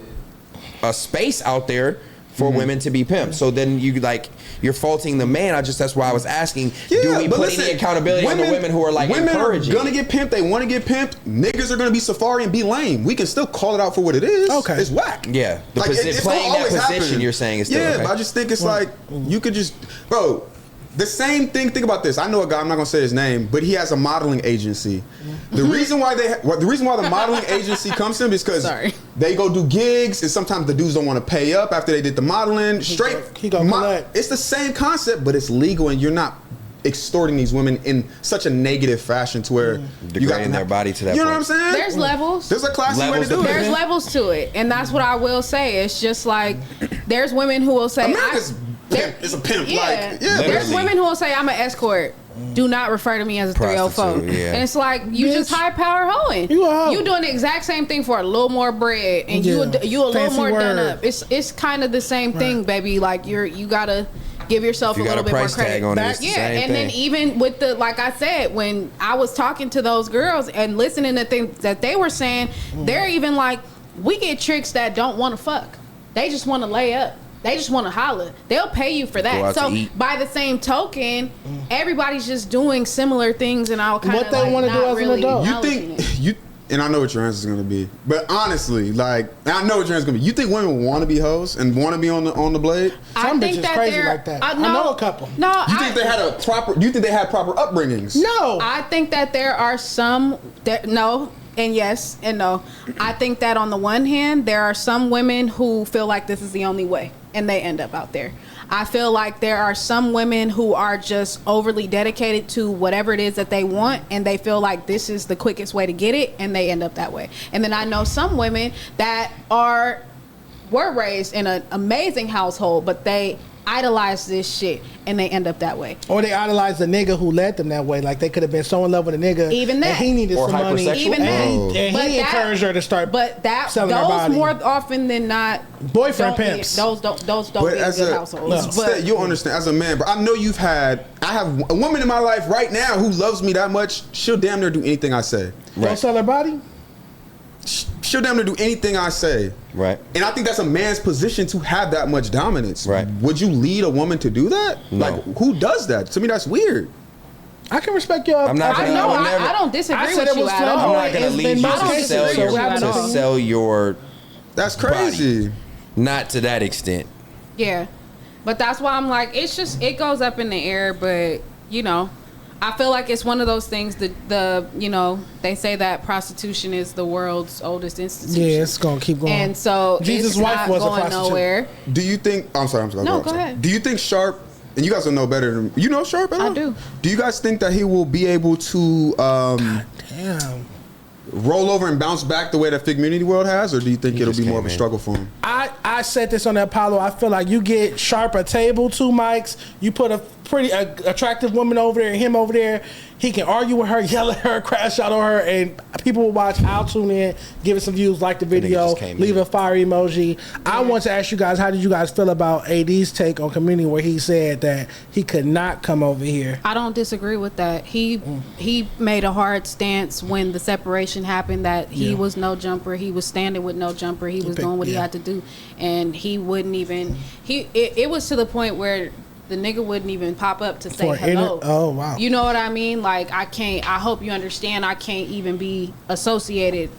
space out there for women to be pimped. So then you're faulting the man. That's why I was asking, do we put any accountability on the women who are like encouraging? Women are gonna get pimped, they want to get pimped. Niggas are gonna be safari and be lame. We can still call it out for what it is. Okay. It's whack. Yeah. Playing that position you're saying is still okay. But I just think it's like you could just the same thing. Think about this. I know a guy. I'm not gonna say his name, but he has a modeling agency. The reason why the modeling agency comes to him is because they go do gigs, and sometimes the dudes don't want to pay up after they did the modeling. It's the same concept, but it's legal, and you're not extorting these women in such a negative fashion to where degrading their body to that. You know what I'm saying? There's levels. There's a classy way to do it. There's levels to it, and that's what I will say. It's just like there's women who will say, it's a pimp. Yeah. There's women who will say, I'm an escort. Do not refer to me as a 304. Yeah. And it's like, you just high power hoeing. You doing the exact same thing for a little more bread, and you a little more done up. It's kind of the same thing, baby. Like you gotta give yourself a little bit more credit. And then even with like I said, when I was talking to those girls and listening to things that they were saying, they're even like, we get chicks that don't want to fuck. They just want to lay up. They just want to holler. They'll pay you for that. So by the same token, everybody's just doing similar things, and I'll kind of what they want to do as an adult. You think and I know what your answer is going to be, but honestly, I know what your answer is going to be. You think women want to be hoes and want to be on the blade? Some bitches crazy like that. I know a couple. No, you think they had proper upbringings? No, I think that there are some that no. And yes and no. I think that on the one hand, there are some women who feel like this is the only way, and they end up out there. I feel like there are some women who are just overly dedicated to whatever it is that they want, and they feel like this is the quickest way to get it, and they end up that way. And then I know some women that were raised in an amazing household, but they idolize this shit and they end up that way. Or they idolize the nigga who led them that way. Like they could have been so in love with a nigga, even that, and he needed some money, even that, and he encouraged her to start. But those more often than not, boyfriend pimps. Those don't be in good households. But you'll understand as a man. But I know I have a woman in my life right now who loves me that much. She'll damn near do anything I say. Don't sell her body. she'll damn near do anything I say. Right. And I think that's a man's position to have that much dominance. Right. Would you lead a woman to do that? No. Like, who does that? To me, that's weird. I can respect your. I'm not gonna, I don't disagree with you at all. I'm not going to lead you to sell your That's crazy. body. Not to that extent. Yeah. But that's why I'm like, it's just, it goes up in the air, but, you know, I feel like it's one of those things that you know, they say that prostitution is the world's oldest institution. Yeah, it's going to keep going. And so Jesus' it's wife not was a going prostitute. nowhere. Do you think, I'm sorry. No, go ahead. Do you think Sharp, and you guys will know better than, you know Sharp? I do. Do you guys think that he will be able to roll over and bounce back the way that FIGGMUNITY has, or do you think it'll be more of a struggle for him? I said this on the Apollo. I feel like you get Sharp a table, 2 mics, you put a pretty attractive woman over there, him over there. He can argue with her, yell at her, crash out on her, and people will watch. I'll tune in, give it some views, like the video, leave a fire emoji. I want to ask you guys, how did you guys feel about AD's take on Community, where he said that he could not come over here? I don't disagree with that. He made a hard stance when the separation happened, that he was no jumper. He was standing with no jumper. He was doing what he had to do, and he wouldn't even. It was to the point where the nigga wouldn't even pop up to say hello. Oh, wow. You know what I mean? Like, I hope you understand, I can't even be associated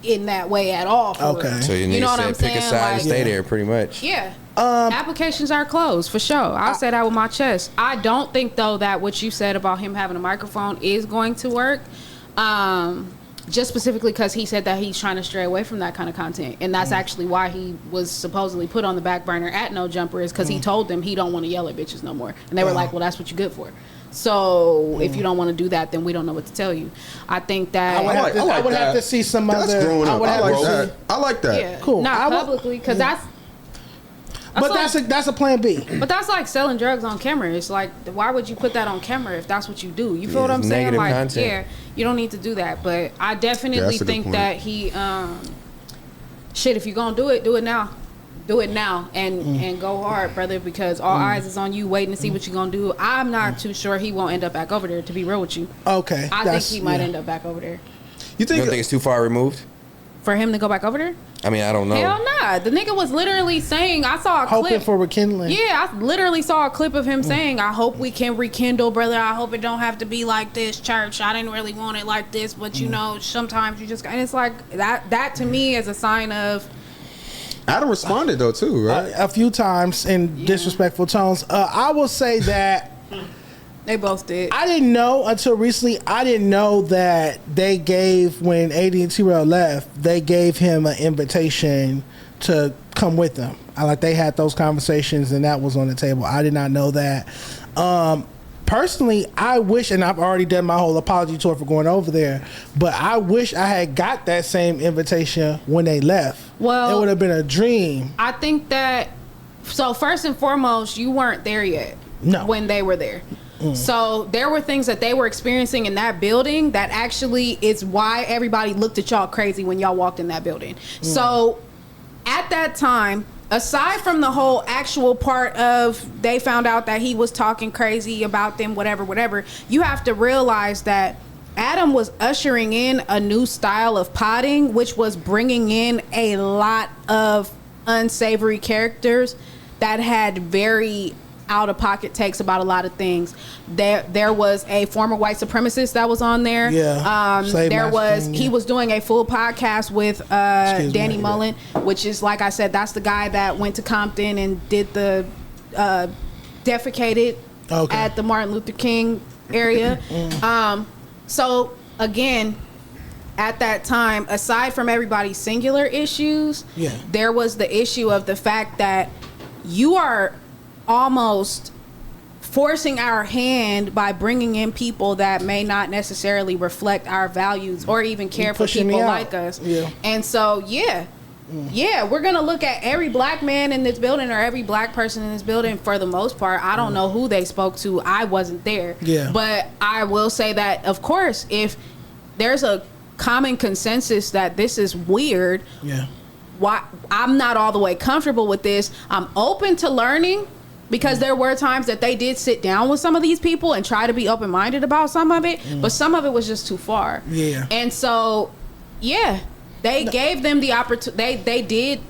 in that way at all. Okay. So you know what I'm saying? Pick a side and stay there, pretty much. Yeah. Applications are closed, for sure. I'll say that with my chest. I don't think, though, that what you said about him having a microphone is going to work. Just specifically because he said that he's trying to stray away from that kind of content, and that's actually why he was supposedly put on the back burner at No Jumper, is because he told them he don't want to yell at bitches no more, and they were like, well, that's what you're good for. So if you don't want to do that, then we don't know what to tell you. I think that I would have to see some other. That's growing up. I like that. Yeah, cool. Not publicly, because that's but that's a plan B. But that's like selling drugs on camera. It's like, why would you put that on camera if that's what you do? You feel what I'm saying? Like, content. You don't need to do that. But I definitely think that he, if you're gonna do it now. Do it now and go hard, brother, because all eyes is on you, waiting to see what you're gonna do. I'm not too sure he won't end up back over there, to be real with you. Okay. I think he might end up back over there. You don't think it's too far removed? For him to go back over there? I mean, I don't know. Hell nah. The nigga was literally saying, I saw a clip. Hoping for rekindling. Yeah, I literally saw a clip of him saying, I hope we can rekindle, brother. I hope it don't have to be like this, church. I didn't really want it like this, but you know, sometimes you just, and it's like, that to me is a sign of. Adam responded though too, right? A few times in disrespectful tones. I will say that they both did. I didn't know until recently. I didn't know that they gave, when AD and t-rell left, they gave him an invitation to come with them. They had those conversations and that was on the table. I did not know that. Personally, I wish, and I've already done my whole apology tour for going over there, but I wish I had got that same invitation when they left. Well, it would have been a dream. I think that, so first and foremost, you weren't there yet. No. When they were there. So there were things that they were experiencing in that building that actually is why everybody looked at y'all crazy when y'all walked in that building. So at that time, aside from the whole actual part of they found out that he was talking crazy about them, whatever, you have to realize that Adam was ushering in a new style of potting, which was bringing in a lot of unsavory characters that had very out-of-pocket takes about a lot of things. There was a former white supremacist that was on there. He was doing a full podcast with Danny Mullen, which is, like I said, that's the guy that went to Compton and did the defecated at the Martin Luther King area. So again, at that time, aside from everybody's singular issues, there was the issue of the fact that you are almost forcing our hand by bringing in people that may not necessarily reflect our values or even care for people like us. And so we're gonna look at every black man in this building or every black person in this building. For the most part, I don't know who they spoke to. I wasn't there. But I will say that, of course, if there's a common consensus that this is weird, why I'm not all the way comfortable with this, I'm open to learning. Because there were times that they did sit down with some of these people and try to be open-minded about some of it, but some of it was just too far. And so, They gave them the opportunity. They did.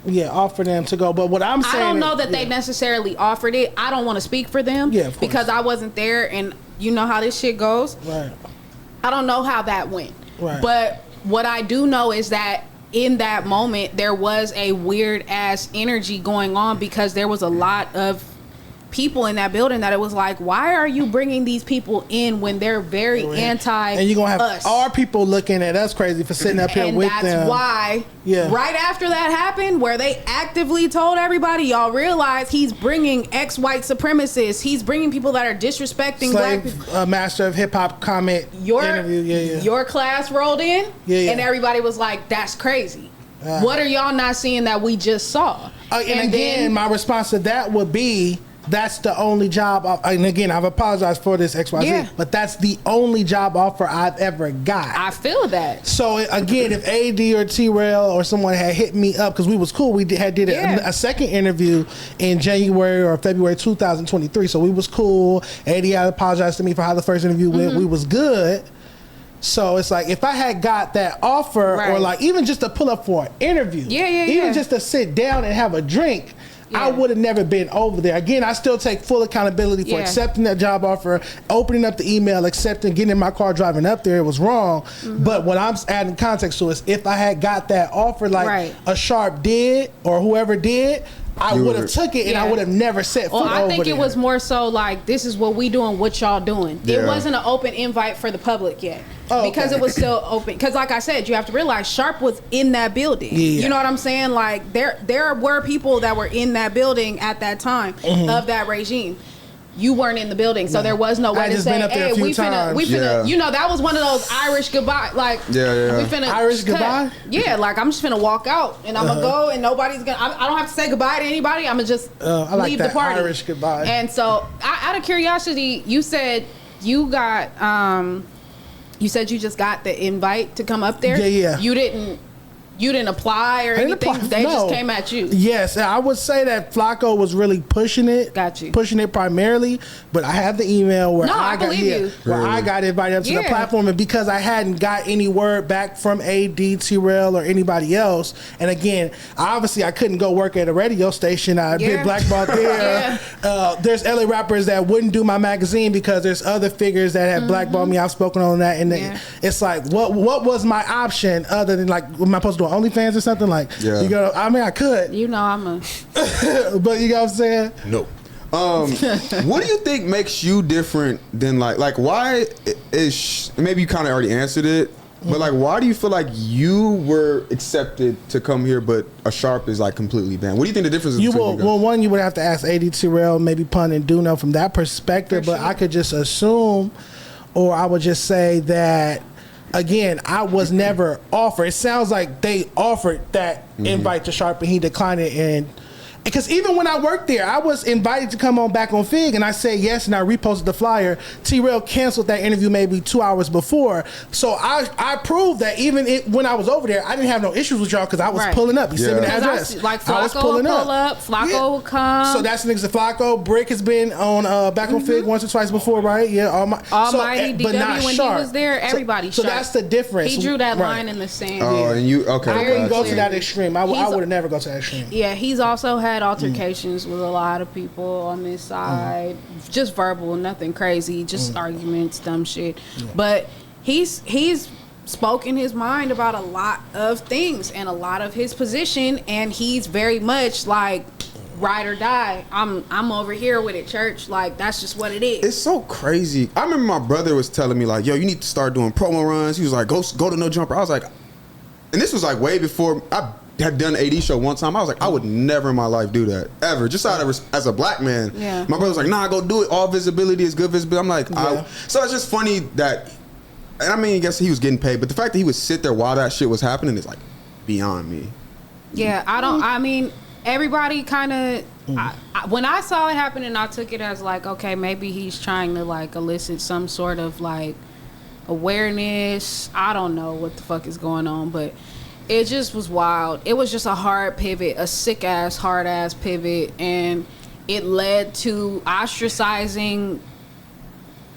Yeah, offer them to go. But what I'm saying, I don't know that they necessarily offered it. I don't want to speak for them. Yeah, of course. Because I wasn't there, and you know how this shit goes. Right. I don't know how that went. Right. But what I do know is that in that moment there was a weird ass energy going on, because there was a lot of people in that building that it was like, why are you bringing these people in when they're very anti and you're gonna have us? our people looking at us crazy for sitting up here and with them. that's why right after that happened, where they actively told everybody, y'all realize he's bringing ex-white supremacists, he's bringing people that are disrespecting black people. Master of hip-hop comment interview. Your class rolled in and everybody was like, that's crazy. What are y'all not seeing that we just saw? And again, my response to that would be, that's the only job, and again, I've apologized for this XYZ, but that's the only job offer I've ever got. I feel that. So again, if AD or T-rell or someone had hit me up, because we was cool, we did a second interview in January or February 2023, so we was cool. AD had apologized to me for how the first interview went. We was good. So it's like, if I had got that offer, or like even just to pull up for an interview, even just to sit down and have a drink, I would have never been over there. Again, I still take full accountability for accepting that job offer, opening up the email, accepting, getting in my car, driving up there. It was wrong. But what I'm adding context to is, if I had got that offer like a Sharp did or whoever did, I would have took it, and I would have never set foot over there. I think it was more so like, this is what we doing, what y'all doing. It wasn't an open invite for the public yet. Because it was still open. Because like I said, you have to realize Sharp was in that building. You know what I'm saying? Like, there were people that were in that building at that time of that regime. You weren't in the building, so there was no way to say, hey, we finna, you know, that was one of those Irish goodbye, like, we finna Irish goodbye? Yeah, like, I'm just finna walk out, and I'm gonna go, and nobody's gonna, I don't have to say goodbye to anybody, I'm gonna just leave the party. Irish goodbye. And so, out of curiosity, you said you got, you said you just got the invite to come up there? Yeah. You didn't apply or anything? They just came at you? Yes, I would say that Flacco was really pushing it. Pushing it primarily, but I have the email where I got invited up to the platform, and because I hadn't got any word back from AD, T-rell, or anybody else, and again, obviously I couldn't go work at a radio station. I'd been blackballed there. There's LA rappers that wouldn't do my magazine because there's other figures that have blackballed me. I've spoken on that, and it's like, what was my option other than, like, am I supposed to do OnlyFans or something? Like, you go, I mean, I could. You know, I'm a but you know what I'm saying? No. What do you think makes you different than like why is, maybe you kind of already answered it, but like, why do you feel like you were accepted to come here, but a Sharp is like completely banned? What do you think the difference is between you guys? Well, one, you would have to ask AD, T-rell, maybe Pun and Duno from that perspective, but I could just assume, or I would just say that, again, I was never offered. It sounds like they offered that invite to Sharp, and he declined it. And because even when I worked there, I was invited to come on back on Fig, and I said yes, and I reposted the flyer. T-rell canceled that interview maybe 2 hours before. So I proved that even when I was over there, I didn't have no issues with y'all, because I was pulling up. You sent me the address. Like, Flacco I was pulling up. Flacco will come. So that's the niggas. Flacco. Brick has been on back on Fig once or twice before, right? Yeah. Almighty DW, but not when Sharp. he was there, everybody So that's the difference. He drew that line in the sand. Oh, and you, okay. I wouldn't go to that extreme. I would have never go to that extreme. Yeah, he's also had altercations with a lot of people on this side. Just verbal, nothing crazy, just arguments, dumb shit. But he's spoken his mind about a lot of things and a lot of his position, and he's very much like, ride or die. I'm over here with it, church. Like, that's just what it is. It's so crazy. I remember my brother was telling me, like, yo, you need to start doing promo runs. He was like, go to No Jumper. I was like, and this was like way before I had done an AD show one time. I was like, I would never in my life do that, ever. Just out of as a black man. My brother was like, nah, go do it. All visibility is good visibility. I'm like, so it's just funny that, and I mean, I guess he was getting paid, but the fact that he would sit there while that shit was happening is like beyond me. Yeah, I mean, everybody kind of, when I saw it happening, I took it as like, okay, maybe he's trying to like elicit some sort of like awareness. I don't know what the fuck is going on, but it just was wild. It was just a hard pivot, a sick ass, hard ass pivot, and it led to ostracizing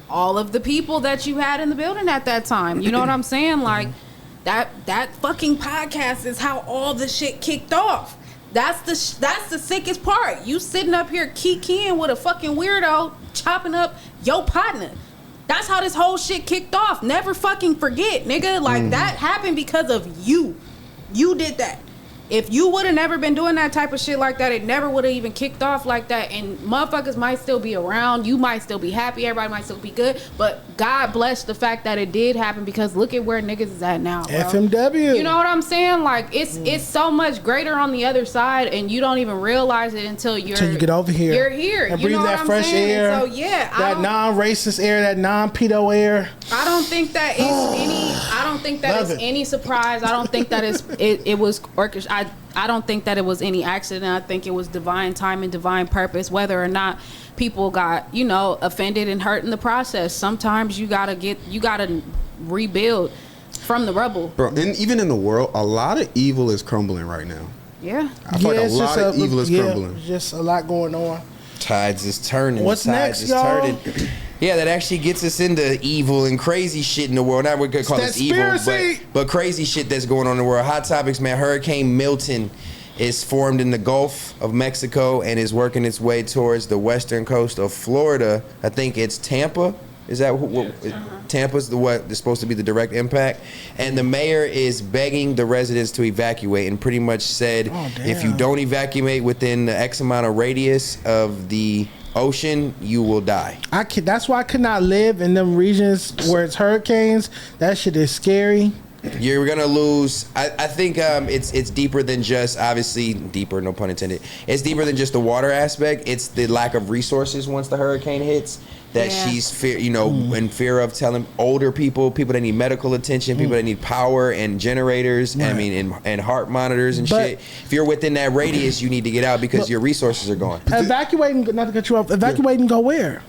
all of the people that you had in the building at that time. You know what I'm saying? Like, That fucking podcast is how all the shit kicked off. That's the sickest part. You sitting up here kikiing with a fucking weirdo chopping up your partner. That's how this whole shit kicked off. Never fucking forget, nigga. Like, that happened because of you. You did that. If you would have never been doing that type of shit like that, it never would have even kicked off like that. And motherfuckers might still be around. You might still be happy. Everybody might still be good. But God bless the fact that it did happen, because look at where niggas is at now, bro. FMW. You know what I'm saying? Like, it's so much greater on the other side, and you don't even realize it until you get over here. You're here. And you breathe know that what fresh I'm saying? air. And so, yeah. That non-racist air, that non-pedo air. I don't think that is any surprise. I don't think that it was orchestrated. I don't think that it was any accident. I think it was divine time and divine purpose, whether or not people got, offended and hurt in the process. Sometimes you gotta rebuild from the rubble. Bro, and even in the world, a lot of evil is crumbling right now. Yeah. I feel like a lot of evil is crumbling. Just a lot going on. Tides is turning. What's next, y'all? Yeah, that actually gets us into evil and crazy shit in the world. Not we could call this evil, but crazy shit that's going on in the world. Hot topics, man. Hurricane Milton is formed in the Gulf of Mexico and is working its way towards the western coast of Florida. I think it's Tampa. Is that what? Tampa's is supposed to be the direct impact, and the mayor is begging the residents to evacuate, and pretty much said, if you don't evacuate within the X amount of radius of the ocean, you will die. That's why I could not live in them regions where it's hurricanes. That shit is scary. You're gonna lose. I think it's deeper than just, obviously deeper, no pun intended. It's deeper than just the water aspect. It's the lack of resources once the hurricane hits. That she's in fear of telling older people that need medical attention, people that need power and generators. Right. I mean, and heart monitors and shit. If you're within that radius, you need to get out because your resources are gone. Evacuating, not to cut you off. Evacuating, go where?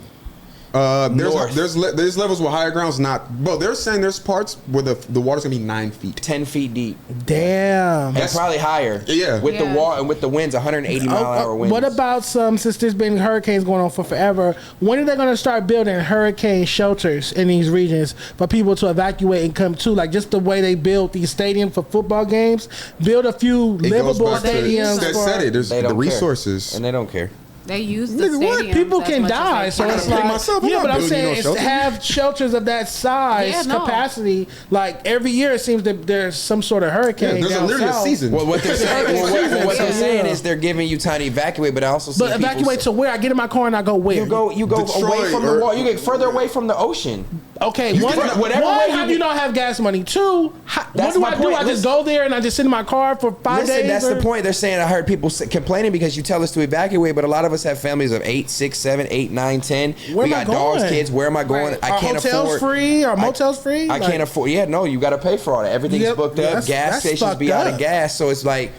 There's levels with higher grounds not. Bro, they're saying there's parts where the water's gonna be 9 feet, 10 feet deep. Damn, and probably higher. Yeah, with the water and with the winds, 180 mile an hour winds. What about since there's been hurricanes going on for forever? When are they gonna start building hurricane shelters in these regions for people to evacuate and come to? Like just the way they build these stadiums for football games, build a few livable stadiums. There's the resources, and they don't care. They use the stadiums. What? People can die, so it's like but I'm saying it's to have shelters of that size capacity. Like every year, it seems that there's some sort of hurricane. There's literally a season. Well, what they're saying, is they're giving you time to evacuate, but I also see evacuate to where? I get in my car and I go where? You go away from the water. You get further away from the ocean. Okay, one, how do you not have gas money? Two, what do I do? I just go there and I just sit in my car for 5 days? That's the point. They're saying, I heard people complaining because you tell us to evacuate, but a lot of us have families of 8, 6, 7, 8, 9, 10. We got dogs, kids. Where am I going? Right. I can't afford. Are hotels free? Are motels free? I can't afford. Yeah, no, you got to pay for all that. Everything's booked up. Gas stations be out of gas. So it's like,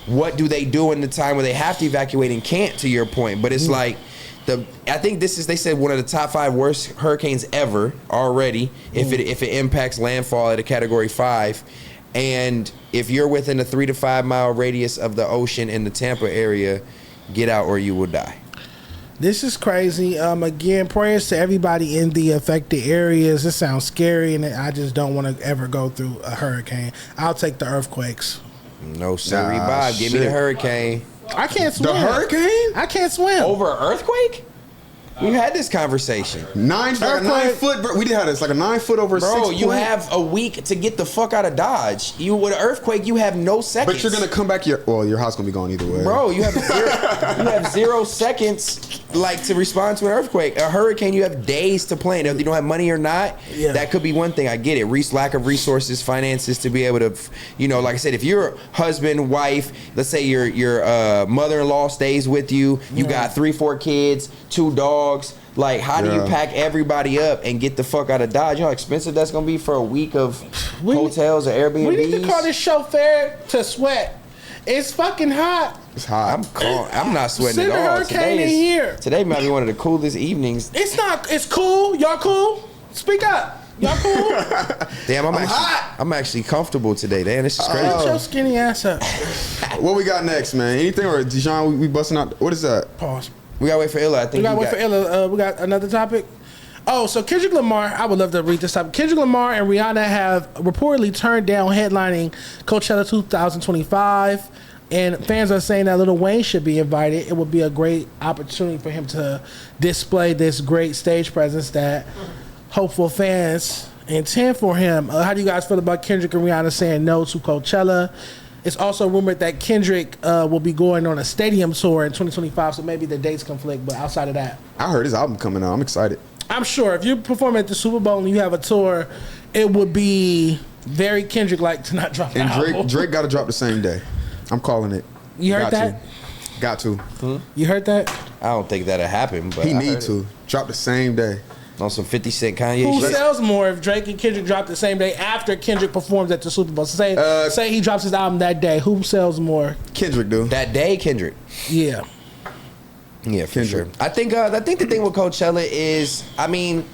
what do they do in the time where they have to evacuate and can't, to your point? But it's like, I think they said one of the top 5 worst hurricanes ever already if it impacts landfall at a category 5. And if you're within a 3 to 5 mile radius of the ocean in the Tampa area, get out or you will die. This is crazy. Again, prayers to everybody in the affected areas. This sounds scary, and I just don't want to ever go through a hurricane. I'll take the earthquakes. No, sorry, Bob. Give me the hurricane. I can't swim. The hurricane? I can't swim. Over an earthquake? We had this conversation. 9 foot. We did have this, like a 9 foot over 6 Bro, you have a week to get the fuck out of Dodge. With an earthquake, you have no seconds. But you're gonna come back. Your house gonna be gone either way. Bro, you have 0 seconds, like, to respond to an earthquake. A hurricane, you have days to plan. If you don't have money or not, that could be one thing. I get it. Lack of resources, finances to be able to, like I said, if you're husband, wife, let's say your mother-in-law stays with you, you got 3, 4 kids, 2 dogs. Like, how do you pack everybody up and get the fuck out of Dodge? You know how expensive that's gonna be for a week of hotels or Airbnbs? We need to call this show Fair to Sweat. It's fucking hot. It's hot. I'm not sweating at all. Today might be one of the coolest evenings. It's not. It's cool. Y'all cool? Speak up. Y'all cool? Damn, I'm actually comfortable today. Damn, this is crazy. Get your skinny ass up. What we got next, man? Anything, or Dijon? We busting out? What is that? Pause. We gotta wait for Illa. I think we gotta wait for Illa. We got another topic. Oh, so Kendrick Lamar, I would love to read this up. Kendrick Lamar and Rihanna have reportedly turned down headlining Coachella 2025. And fans are saying that Lil Wayne should be invited. It would be a great opportunity for him to display this great stage presence that hopeful fans intend for him. How do you guys feel about Kendrick and Rihanna saying no to Coachella? It's also rumored that Kendrick will be going on a stadium tour in 2025, so maybe the dates conflict. But outside of that, I heard his album coming out. I'm excited. I'm sure if you're performing at the Super Bowl and you have a tour, it would be very Kendrick-like to not drop an album. And Drake got to drop the same day. I'm calling it. You heard that? Got to. You heard that? I don't think that'll happen, but he need to drop the same day. On some 50 Cent Kanye Who shit. sells more if Drake and Kendrick drop the same day after Kendrick performs at the Super Bowl? Say he drops his album that day. Who sells more? Kendrick do. That day, Kendrick. Yeah. Yeah, for sure. I think the thing with Coachella is, I mean,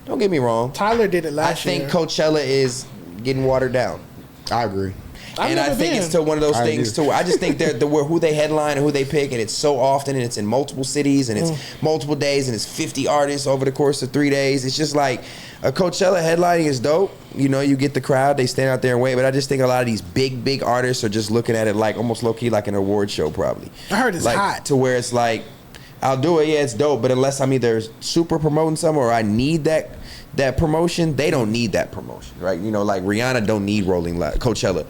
don't get me wrong. Tyler did it last year. I think Coachella is getting watered down. I agree. And I think it's still one of those things too. I just think who they headline and who they pick, and it's so often, and it's in multiple cities, and it's multiple days, and it's 50 artists over the course of 3 days. It's just like a Coachella headlining is dope. You know, you get the crowd, they stand out there and wait. But I just think a lot of these big artists are just looking at it like almost low key like an award show, probably. I heard it's like, hot to where it's like, I'll do it, yeah, it's dope, but unless I'm either super promoting something or I need that promotion, they don't need that promotion, right? You know, like Rihanna don't need Coachella.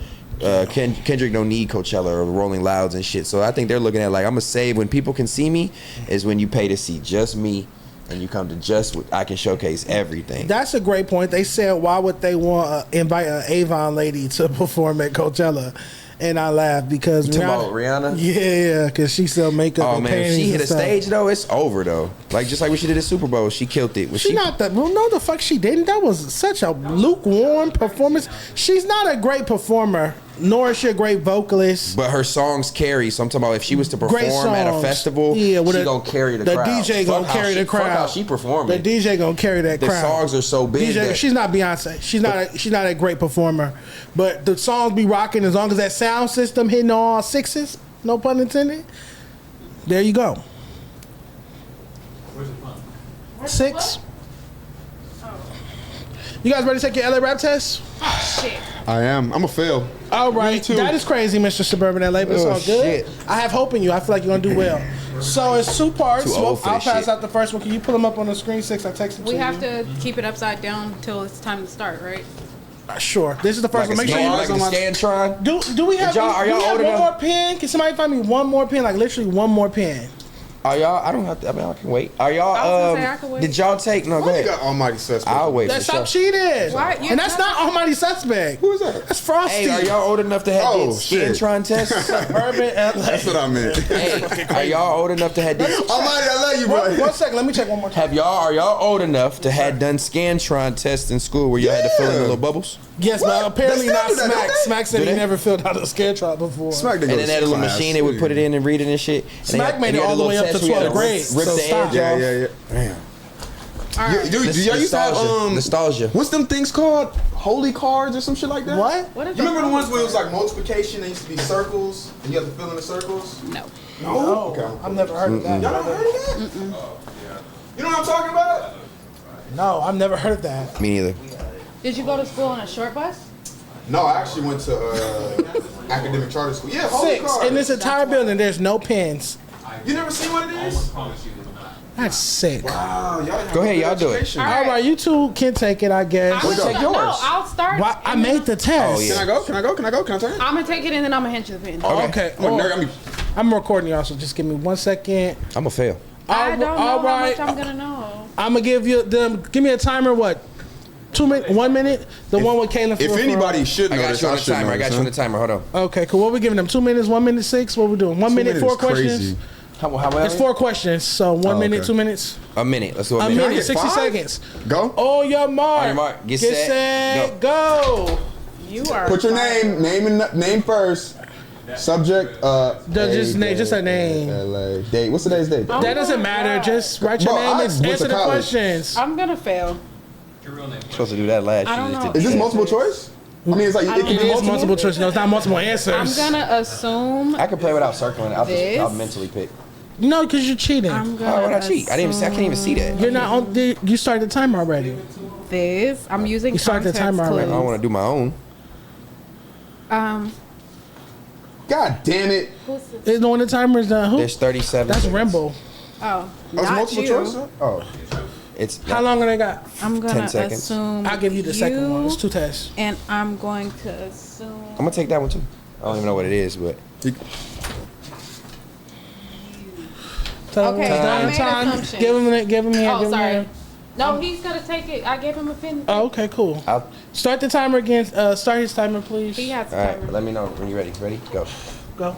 Kendrick don't need Coachella or Rolling Louds and shit. So I think they're looking at like, I'm gonna save when people can see me is when you pay to see just me and you come to just I can showcase everything. That's a great point. They said, why would they want to invite an Avon lady to perform at Coachella? And I laughed because Rihanna? Yeah, because she sell makeup. Oh and man, if she hit a stuff. stage though, it's over though. Like just like when she did at Super Bowl, she killed it. No, the fuck she didn't. That was such a lukewarm performance. She's not a great performer, nor is she a great vocalist. But her songs carry. So I'm talking about if she was to perform at a festival, she gonna carry the crowd. The DJ gonna carry the crowd. Fuck how she performing. The DJ gonna carry that crowd. The songs are so big. She's not Beyonce. She's not a great performer. But the songs be rocking as long as that sound system hitting all sixes. No pun intended. There you go. Where's the fun? 6. You guys ready to take your LA rap test? Shit. I am. I'm a fail. All right. That is crazy, Mr. Suburban LA, but it's all good. Shit. I have hope in you. I feel like you're going to do well. So it's 2 parts. I'll pass out the first one. Can you pull them up on the screen, 6? I texted to you. We have to keep it upside down until it's time to start, right? Sure. This is the first one. Make sure you like a Scantron. Do we have are y'all old one enough? more pen? Can somebody find me one more pen? Like literally one more pen. Are y'all? I don't have to. I mean, I can wait. Are y'all? I was gonna say I can wait. Did y'all take? No, go ahead. You got Almighty Suspect. I'll wait. Stop cheating. Why? And that's not Almighty Suspect. Who is that? That's Frosty. Hey, are y'all old enough to have this Scantron test? Suburban LA. That's what I meant. Hey, are y'all old enough to have this? Almighty, I love you, bro. 1 second. Let me check one more time. Are y'all old enough to have done Scantron tests in school where you had to fill in the little bubbles? Yes, but apparently not They still do that, Smack. don't they? Smack said he never filled out a Scantron before. Smack And then that little machine, they would put it in and read it and shit. And Smack made it all the way up to 12th grade. Rip So the stop. edge off. Yeah. Damn. Alright. Do y'all used to have nostalgia? What's them things called? Holy cards or some shit like that? What? What is You remember the ones where it was like multiplication? They used to be circles, and you have to fill in the circles. No. No. Okay. I've never heard of that. Y'all never heard of that? You know what I'm talking about? No, I've never heard of that. Me neither. Did you go to school on a short bus? No, I actually went to academic charter school. Yeah, Holy 6. cards. In this entire building, there's no pens. You never seen what it is? Promise you it's not. That's sick. Wow, y'all have Go ahead, good y'all do it. education. All All right, you two can take it, I guess. Take yours. No, I'll start. Why, I made the test. Oh, yeah. Can I go? Can I turn? I'm gonna take it and then I'm gonna hand you the pen. Okay. I'm a nerd. I'm recording y'all, so just give me 1 second. I'm a fail. I don't know all how right. much I'm gonna know. I'm gonna give you them. Give me a timer. What? 2 minutes? 1 minute? The one with Kaylin. If anybody should I know got this, you on I the should know timer. I got this, you on the timer. Hold on. Okay, cool. What we giving them? 2 minutes? 1 minute 6? What we doing? 1 minute, 4 questions. Crazy. How many? It's 4 questions. So 1 minute, okay. 2 minutes. A minute. Let's do A a minute. minute, 60 5? seconds. Go. On your mark. On your mark. Get set, set, go. You are. Put your name first. Subject. Just a name. LA. Date. What's today's date? That doesn't matter. Just write your name and answer the questions. I'm gonna fail. Your real name. Supposed to do that last. I don't You just know. did Is this that. multiple choice? I mean, it's like it can It be is multiple choice. No, it's not multiple answers. I'm gonna assume. I can play without circling. I'll This? I'll mentally pick. No, because you're cheating. Why would I cheat? I can't even see that. You're not on. You started the timer already. I'm using. You started the timer already. I don't want to do my own. God damn it! It's when the timer is done. Who? There's 37. That's seconds. Rembo. Oh, That's multiple choice. Oh, it's. How long are they got? I'm gonna 10 seconds. assume. I'll give you the second one. It's 2 tests. And I'm going to assume. I'm gonna take that one too. I don't even know what it is, but. Okay, I made time. assumptions. Give him a. Give him a. Oh, sorry. No, he's gonna take it. I gave him a pin. Oh, okay, cool. Start the timer again. Start his timer, please. He has the All timer. right, let me know when you're ready. Ready? Go. Go.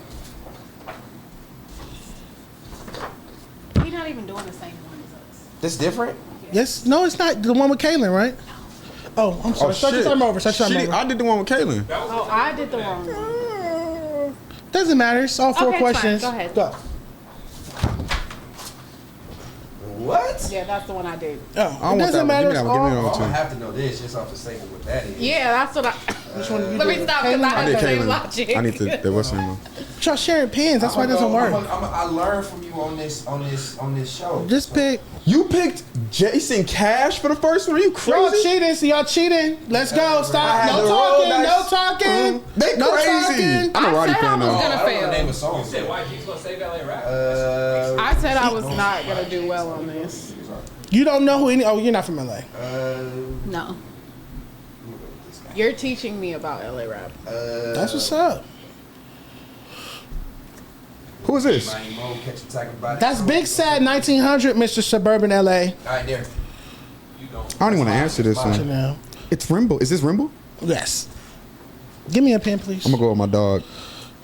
He's not even doing the same one as us. This different? Yes. No, it's not the one with Kaylin, right? Oh, I'm sorry. Start the timer over. Start the timer over. I did the one with Kaylin. Oh, I did the wrong one. Doesn't matter. It's all 4 Okay, questions. fine. Go ahead. Go. What? Yeah, that's the one I did. Oh, it doesn't matter. Give me that one. I'm gonna have to know this just off the sake of what that is. Yeah, that's what I. Which one did you Let me do? stop because I I have did the same Kaylin. logic. I need to. What's the name? Y'all sharing pins. That's why it doesn't work. I learned from you on this show. Just pick. You picked Jason Cash for the first one. Are you Y'all crazy? cheating. See, y'all cheating. Let's go. Stop. No talking. No talking. They No crazy. talking. I'm a Roddy I said I fan was though. gonna fail. Name a song. You said YG's gonna save LA rap. I said I was not gonna do well on this. You don't know who any. Oh, you're not from LA. No. You're teaching me about LA rap. That's what's up. Who is this? That's Big Sad 1900, Mr. Suburban LA. All right, there. I don't even want to answer this one. Now. It's Rimble. Is this Rimble? Yes. Give me a pen, please. I'm gonna go with my dog.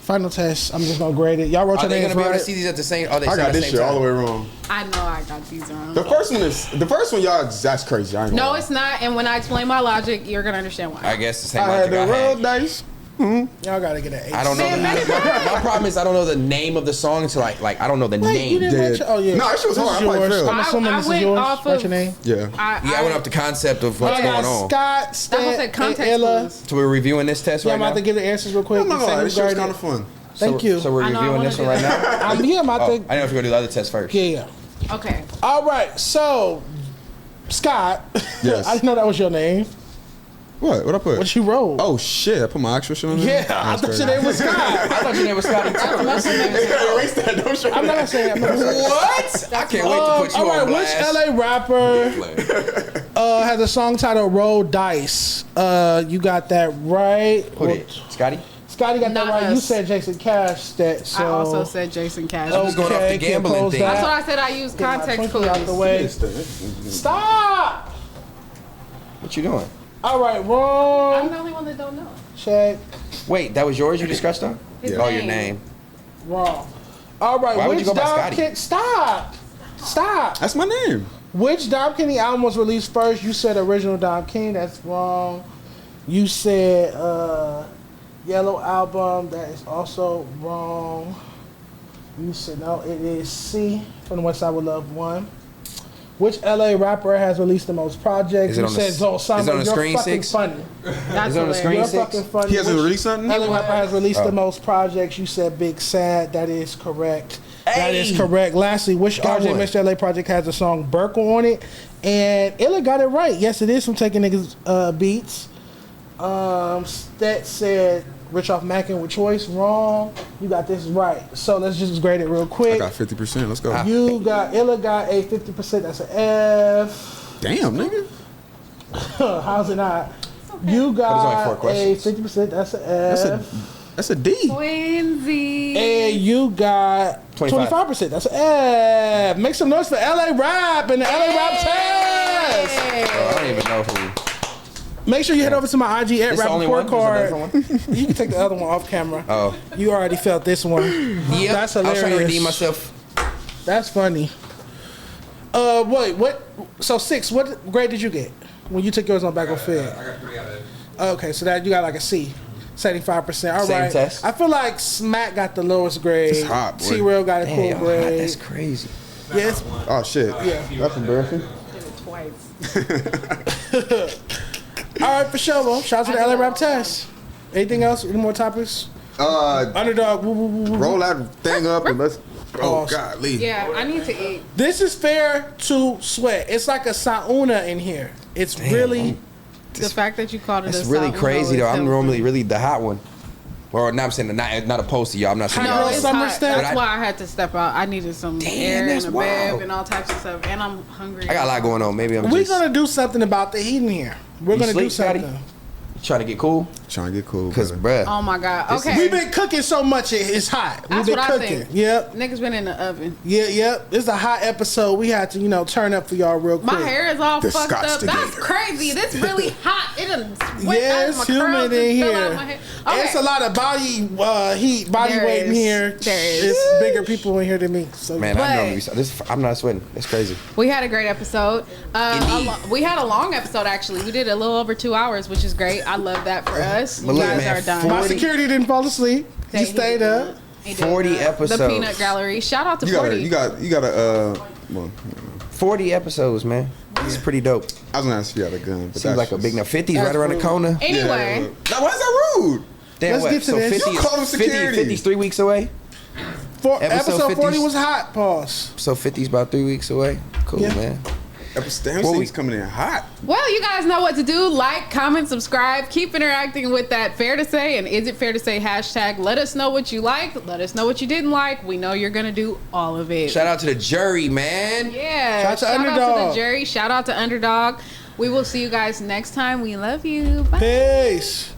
Final test. I'm just gonna grade it. Y'all wrote Are your they names gonna be able right. to see these at the same? Oh, they I got this shit all the way time? wrong. I know I got these wrong. The first one, y'all. That's crazy. I ain't gonna No, lie. it's not. And when I explain my logic, you're gonna understand why. I guess the same I had logic the I roll had. dice. Y'all gotta get an 8. I don't know. My problem is I don't know the name of the song until like I don't know the Wait, name. you didn't write your, oh yeah. No, that shit was This hard. is I probably yours. failed. I'm assuming I this is went yours. off Write of- your name. Yeah. Yeah, I went off the concept of what's I going got on. Scott, That's Stan, what I said, and context Ella. clues. So we're reviewing this test Yeah, right I'm about now. to give the answers real quick. I'm not and say gonna lie. who This shit was graded kind of it. fun. Thank you. So we're I know, I reviewing wanna this one do right that. now. I'm about Oh, to. I didn't know if you were gonna do the other test first. Yeah. Okay. All right. So, Scott. Yes. I didn't know that was your name. What? What I put? What you wrote? Oh shit! I put my actual shit on there. Yeah, I thought your name was Scott. I thought your name was Scotty too. Erase that. Don't show I'm not gonna say that. What? I can't wait to put you all right, on which blast. LA rapper has a song titled "Roll Dice"? You got that right. Who did? Scotty? Scotty got Not that right. us. You said Jason Cash. That so. I also said Jason Cash. I'm just going off the Okay, can't gambling close thing. that. That's why I said I use Get my context Twinkie out the clues. way. Stop. What you doing? All right, I'm wrong. the only one that don't know. Check. Wait, that was yours you discussed on? His Oh, your name. name. Wrong. All right, Why would which you go by Dom Scotty? Ken- Stop. Stop. That's my name. Which Dom Kenny album was released first? You said original Dom King. That's wrong. You said Yellow Album. That is also wrong. You said no. It is C from the West Side with Love 1. Which LA rapper has released the most projects? Is it You on the- said Zoe is it on Samba. the You're screen, fucking Six? funny. That's Is it on the screen? You're 6? fucking funny. He hasn't Which released something. LA rapper has released Oh. the most projects. You said Big Sad. That is correct. That Hey! is correct. Lastly, which Got RJ one. Mr. LA project has the song Burkle on it? And Illa got it right. Yes, it is from Taking Niggas Beats. That said Rich Off Mackin with Choice. Wrong. You got this right. So let's just grade it real I quick. got 50%. Let's go. You got Illa got a 50%. That's an F. Damn, nigga. How's it not? You But it's only got 4 a questions. 50%. That's an F. That's a D. Twinsy. And you got 25%. That's an F. Make some noise for LA Rap and the LA Rap test. Oh, I don't even know who. Make sure you head over to my IG at This the Rap only Report one? There's Card. another one? You can take the other one off camera. Oh. You already felt this one. Yep. That's I was hilarious. trying to redeem myself. That's funny. Wait, what? So 6, what grade did you get when you took yours on Back on Fed? I got 3 out of it. Okay, so that you got like a C. 75%. All right. Same test? I feel like Smack got the lowest grade. It's hot, boy. T-Rell got a Damn, cool y'all hot. grade. That's crazy. Yes. Oh shit. Yeah. That's embarrassing. Did it twice. All right, for sure. Well, shout out to the LA Rap Test. Anything else? Any more topics? Underdog. Woo, woo, woo, woo. Roll that thing up and let's. Oh, golly. Yeah, I need to eat. This is fair to sweat. It's like a sauna in here. It's really... The fact that you called it It's really crazy, though. I'm normally really the hot one. Or not, I'm saying not opposed to y'all. I'm not saying no, y'all. it's hot. That's why I had to step out. I needed some air and a bed and all types of stuff. And I'm hungry. I got a lot going on. Maybe We're going to do something about the heat in here. We're going to do something. Scotty? Trying to get cool? Trying to get cool. Because, bruh. Oh, my God. Okay. We've been cooking so much, it's hot. That's We've been what cooking. I think. Yep. Niggas been in the oven. Yep. It's a hot episode. We had to, turn up for y'all real quick. My hair is all fucked up. That's crazy. This really hot. It done sweat out of my curls and fell out of my hair. Okay. It's a lot of body heat, body weight in here. There is. It's bigger people in here than me. So man, I'm not sweating. It's crazy. We had a great episode. We had a long episode, actually. We did a little over 2 hours, which is great. I love that for us. You guys are done. My security didn't fall asleep. He stayed up. 40 episodes. The Peanut Gallery. Shout out to 40. You got 40 episodes, man. This is pretty dope. I was gonna ask if you had a gun, but seems like a big. Now 50's right around the corner. Anyway, now why is that rude? Let's get to this. 50 50's 3 weeks away. Episode 40 was hot. Pause. So 50's about 3 weeks away. Cool, man. Episode coming in hot. Well, you guys know what to do. Like, comment, subscribe. Keep interacting with that Fair to Say and Is It Fair to Say hashtag. Let us know what you liked. Let us know what you didn't like. We know you're going to do all of it. Shout out to the jury, man. Yeah. Shout out to the jury. Shout out to Underdog. We will see you guys next time. We love you. Bye. Peace.